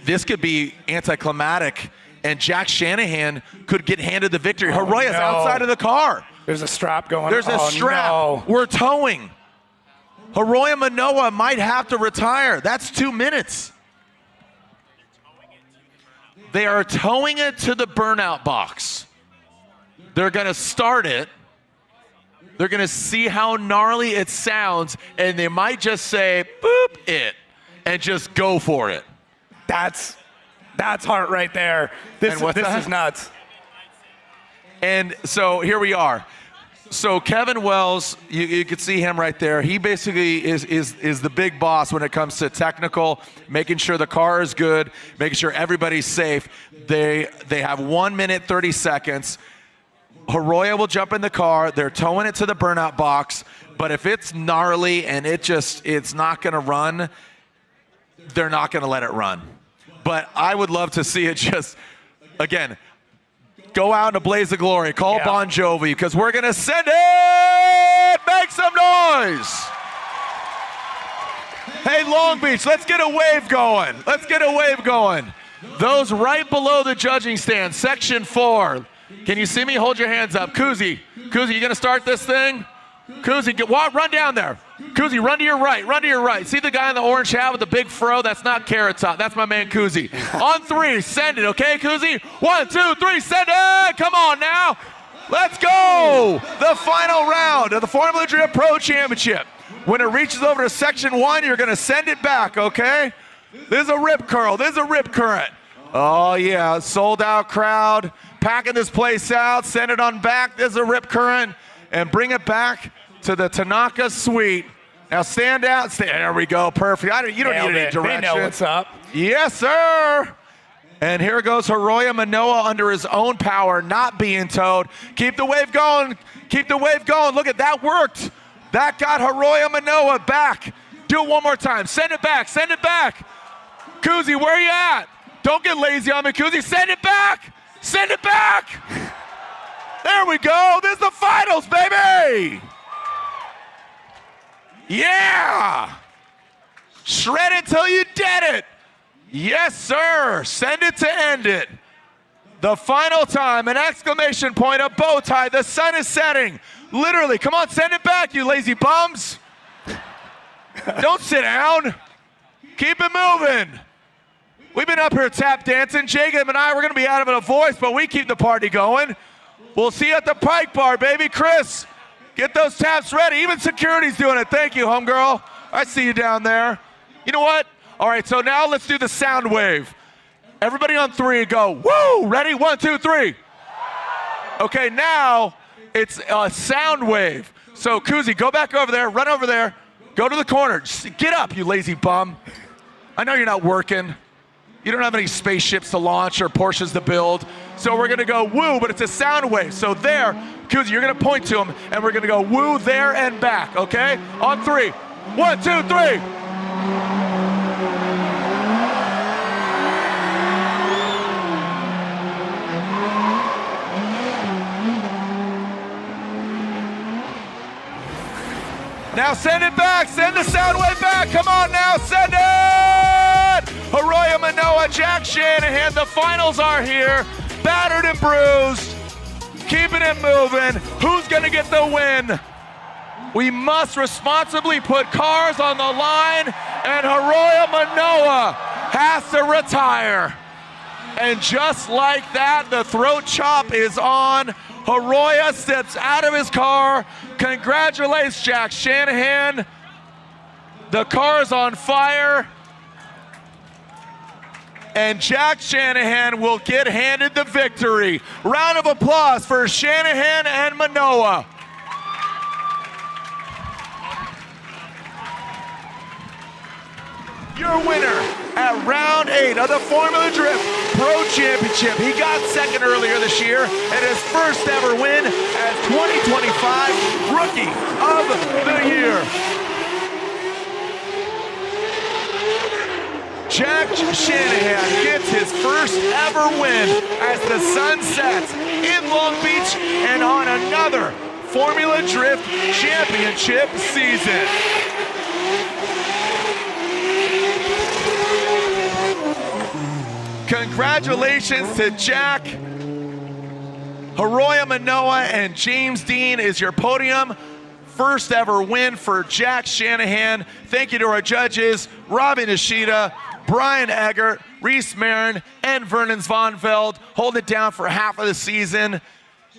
this could be anticlimactic, and Jack Shanahan could get handed the victory. Arroyo's outside of the car. There's a strap going. There's a strap. No. We're towing. Arroyo Manoa might have to retire. That's 2 minutes. They are towing it to the burnout box. They're going to start it. They're going to see how gnarly it sounds, and they might just say, boop it, and just go for it. That's heart right there. This is nuts. And so here we are. So Kevin Wells, you can see him right there. He basically is the big boss when it comes to technical, making sure the car is good, making sure everybody's safe. They have 1 minute, 30 seconds. Arroyo will jump in the car. They're towing it to the burnout box. But if it's gnarly and it's not going to run, they're not going to let it run. But I would love to see it just, again, go out in a blaze of glory. Call Bon Jovi, because we're going to send it. Make some noise. Hey, Long Beach, let's get a wave going. Let's get a wave going. Those right below the judging stand, section 4. Can you see me? Hold your hands up. Kuzi, you going to start this thing? Kuzi, run down there. Kuzi, run to your right. Run to your right. See the guy in the orange hat with the big fro? That's not Carrot Top. That's my man Kuzi. On 3, send it, okay, Kuzi? 1, 2, 3, send it! Come on now. Let's go! The final round of the Formula Drift Pro Championship. When it reaches over to section 1, you're going to send it back, okay? There's a rip curl. There's a rip current. Oh, yeah, sold out crowd. Packing this place out. Send it on back. There's a rip current. And bring it back to the Tanaka suite. Now stand out. There we go. Perfect. You don't need any direction. They know what's up. Yes, sir. And here goes Arroyo Manoa under his own power, not being towed. Keep the wave going. Keep the wave going. Look at that, worked. That got Arroyo Manoa back Do it one more time. Send it back. Send it back. Kuzi, where are you at? Don't get lazy on me, Kuzi. Send it back. Send it back. There we go. This is the finals, baby. Yeah. Shred it till you did it. Yes, sir. Send it to end it. The final time, an exclamation point, a bow tie. The sun is setting. Literally, come on, send it back, you lazy bums. Don't sit down. Keep it moving. We've been up here tap dancing. Jacob and I, we're going to be out of a voice, but we keep the party going. We'll see you at the Pike Bar, baby. Chris, get those taps ready. Even security's doing it. Thank you, homegirl. I see you down there. You know what? All right, so now let's do the sound wave. Everybody on 3, go, woo! Ready? 1, 2, 3. Okay, now it's a sound wave. So, Kuzi, go back over there, run over there, go to the corner. Just get up, you lazy bum. I know you're not working. You don't have any spaceships to launch or Porsches to build. So we're gonna go woo, but it's a sound wave. So there, Kuzi, you're gonna point to him, and we're gonna go woo there and back, okay? On 3. 1, 2, 3. Now send it back, send the sound wave back, come on now, send it! Arroyo Manoa, Jack Shanahan, the finals are here, battered and bruised, keeping it moving. Who's gonna get the win? We must responsibly put cars on the line, and Arroyo Manoa has to retire. And just like that, the throat chop is on. Arroyo steps out of his car, congratulates Jack Shanahan. The car's on fire. And Jack Shanahan will get handed the victory. Round of applause for Shanahan and Manoa. Your winner at round 8 of the Formula Drift Pro Championship. He got second earlier this year and his first ever win as 2025 Rookie of the Year. Jack Shanahan gets his first ever win as the sun sets in Long Beach and on another Formula Drift Championship season. Congratulations to Jack. Arroyo Manoa and James Dean is your podium. First ever win for Jack Shanahan. Thank you to our judges, Robin Ishida, Brian Eggert, Reese Marin, and Vernon Zvonveld. Hold it down for half of the season.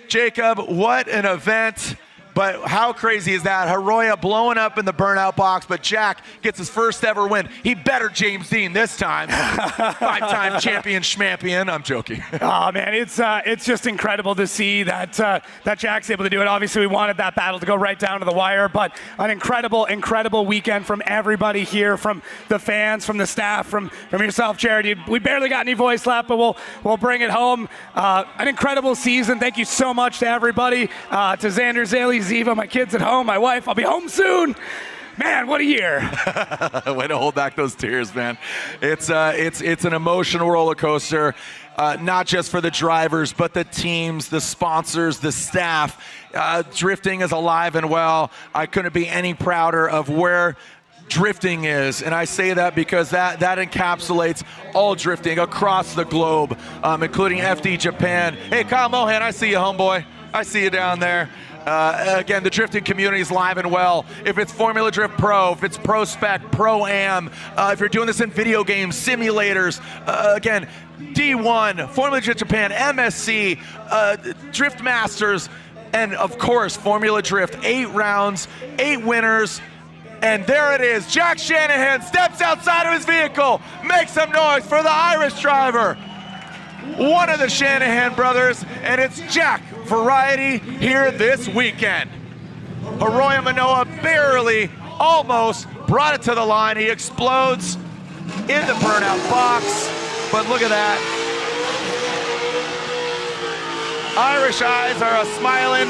Jacob, what an event. But how crazy is that? Arroyo blowing up in the burnout box, but Jack gets his first ever win. He better James Dean this time. 5-time champion schmampion. I'm joking. Oh man, it's just incredible to see that that Jack's able to do it. Obviously, we wanted that battle to go right down to the wire, but an incredible weekend from everybody here, from the fans, from the staff, from yourself, Jared. We barely got any voice left, but we'll bring it home. An incredible season. Thank you so much to everybody, to Xander, Zaley, Ziva, my kids at home, my wife. I'll be home soon. Man, what a year. Way to hold back those tears, man. It's an emotional roller coaster, not just for the drivers, but the teams, the sponsors, the staff. Drifting is alive and well. I couldn't be any prouder of where drifting is, and I say that because that encapsulates all drifting across the globe, including FD Japan. Hey, Kyle Mohan, I see you, homeboy. I see you down there. Again, the drifting community is live and well. If it's Formula Drift Pro, if it's Prospec, Pro-Am, if you're doing this in video games, simulators, again, D1, Formula Drift Japan, MSC, Drift Masters, and of course, Formula Drift. 8 rounds, 8 winners, and there it is. Jack Shanahan steps outside of his vehicle, makes some noise for the Irish driver. One of the Shanahan brothers, and it's Jack Variety here this weekend. Arroyo Manoa barely, almost brought it to the line. He explodes in the burnout box, but look at that. Irish eyes are smiling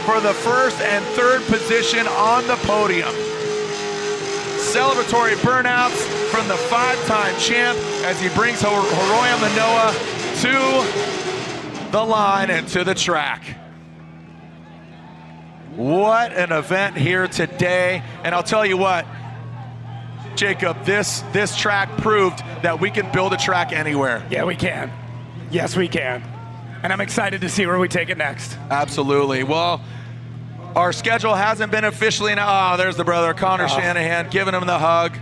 for the first and third position on the podium. celebratory burnouts from the 5-time champ as he brings Hiroya Manoa to the line and to the track. What an event here today. And I'll tell you what, Jacob, this track proved that we can build a track anywhere. Yeah, we can. Yes, we can. And I'm excited to see where we take it next. Absolutely. Well, our schedule hasn't been officially announced. Oh, there's the brother, Connor Shanahan, giving him the hug.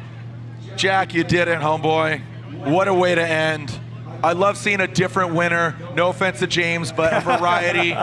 Jack, you did it, homeboy. What a way to end. I love seeing a different winner. No offense to James, but a variety.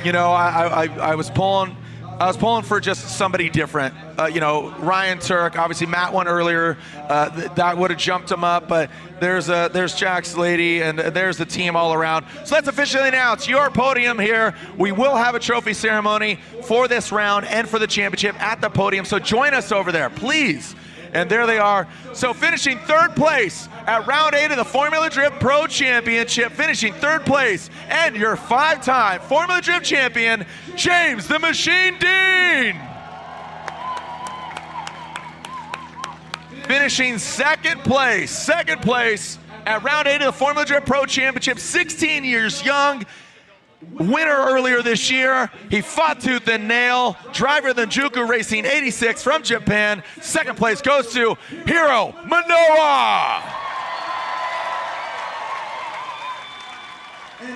You know, I was pulling for just somebody different. You know, Ryan Turk, obviously Matt won earlier. That would have jumped him up, but there's Jack's lady, and there's the team all around. So let's officially announce your podium here. We will have a trophy ceremony for this round and for the championship at the podium, so join us over there, please. And there they are. So finishing third place at round 8 of the Formula Drift Pro Championship, finishing third place, and your 5-time Formula Drift champion, James the Machine Dean. Finishing second place at round 8 of the Formula Drift Pro Championship, 16 years young. Winner earlier this year. He fought tooth and nail. Driver than Juku Racing 86 from Japan. Second place goes to Hiro Manoa.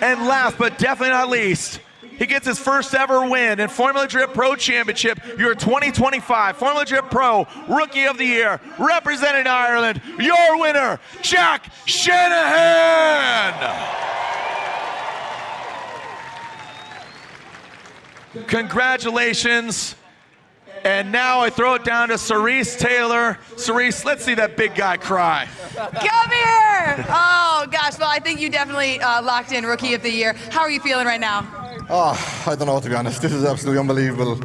And last but definitely not least, he gets his first ever win in Formula Drift Pro Championship, your 2025 Formula Drift Pro Rookie of the Year, representing Ireland, your winner, Jack Shanahan. Congratulations. And now I throw it down to Cerise Taylor. Cerise, let's see that big guy cry. Come here! Oh, gosh. Well, I think you definitely locked in Rookie of the Year. How are you feeling right now? Oh, I don't know, to be honest. This is absolutely unbelievable.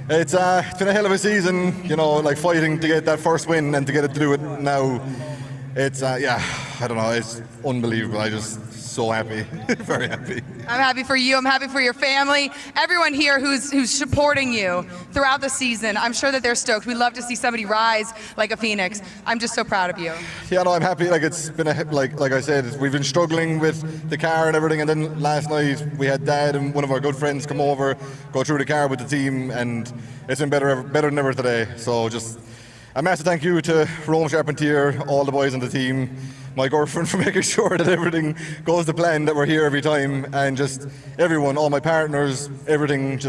It's been a hell of a season, you know, like fighting to get that first win and to get it to do it now. It's, yeah, I don't know, it's unbelievable. I just so happy, very happy. I'm happy for you. I'm happy for your family. Everyone here who's supporting you throughout the season. I'm sure that they're stoked. We love to see somebody rise like a phoenix. I'm just so proud of you. Yeah, no, I'm happy. Like it's been like I said, we've been struggling with the car and everything. And then last night we had Dad and one of our good friends come over, go through the car with the team, and it's been better than ever today. So just a massive thank you to Rome Charpentier, all the boys on the team, my girlfriend for making sure that everything goes to plan, that we're here every time, and just everyone, all my partners, everything,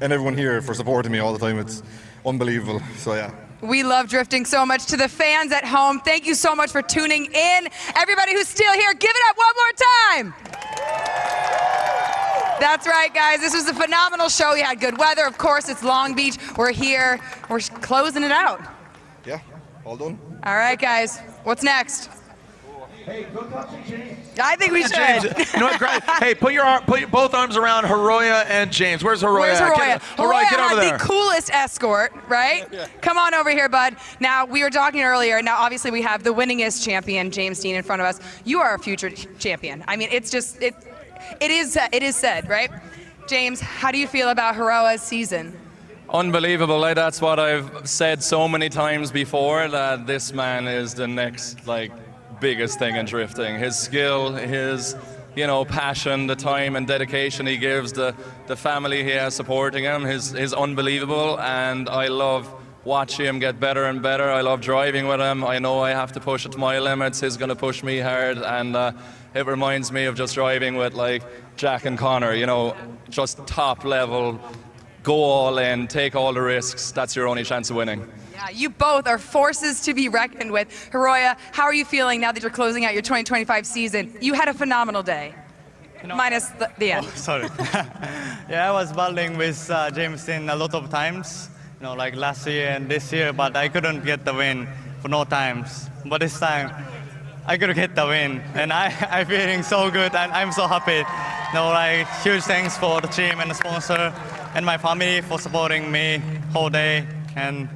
and everyone here for supporting me all the time. It's unbelievable. So yeah. We love drifting so much. To the fans at home, thank you so much for tuning in. Everybody who's still here, give it up one more time. That's right, guys. This was a phenomenal show. We had good weather. Of course, it's Long Beach. We're here. We're closing it out. Yeah, all done. All right, guys. What's next? Hey, go talk to James. I think we should. James, you know what, great. Hey, put both arms around Hiroya and James. Where's Hiroya? Where's Hiroya? Hiroya, get over there. Had the coolest escort, right? Yeah. Come on over here, bud. Now, we were talking earlier. Now, obviously, we have the winningest champion, James Dean, in front of us. You are a future champion. I mean, it's just, it is said, right? James, how do you feel about Hiroya's season? Unbelievable. That's what I've said so many times before, that this man is the next, biggest thing in drifting. His skill, his, passion, the time and dedication he gives, the family he has supporting him is unbelievable, and I love watching him get better and better. I love driving with him. I know I have to push it to my limits. He's going to push me hard, and it reminds me of just driving with Jack and Connor, just top level, go all in, take all the risks. That's your only chance of winning. Yeah, you both are forces to be reckoned with. Hiroya, how are you feeling now that you're closing out your 2025 season? You had a phenomenal day, minus the end. Oh, sorry. Yeah, I was battling with James Dean a lot of times, like last year and this year, but I couldn't get the win for no times. But this time, I could get the win, and I'm feeling so good, and I'm so happy. Huge thanks for the team and the sponsor and my family for supporting me whole day, and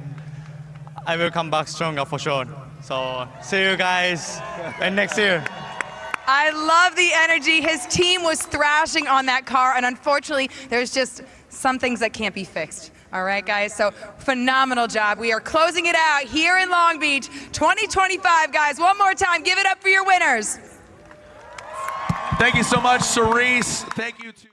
I will come back stronger for sure. So see you guys next year. I love the energy. His team was thrashing on that car, and unfortunately, there's just some things that can't be fixed. All right, guys, so phenomenal job. We are closing it out here in Long Beach, 2025, guys. One more time, give it up for your winners. Thank you so much, Cerise. Thank you to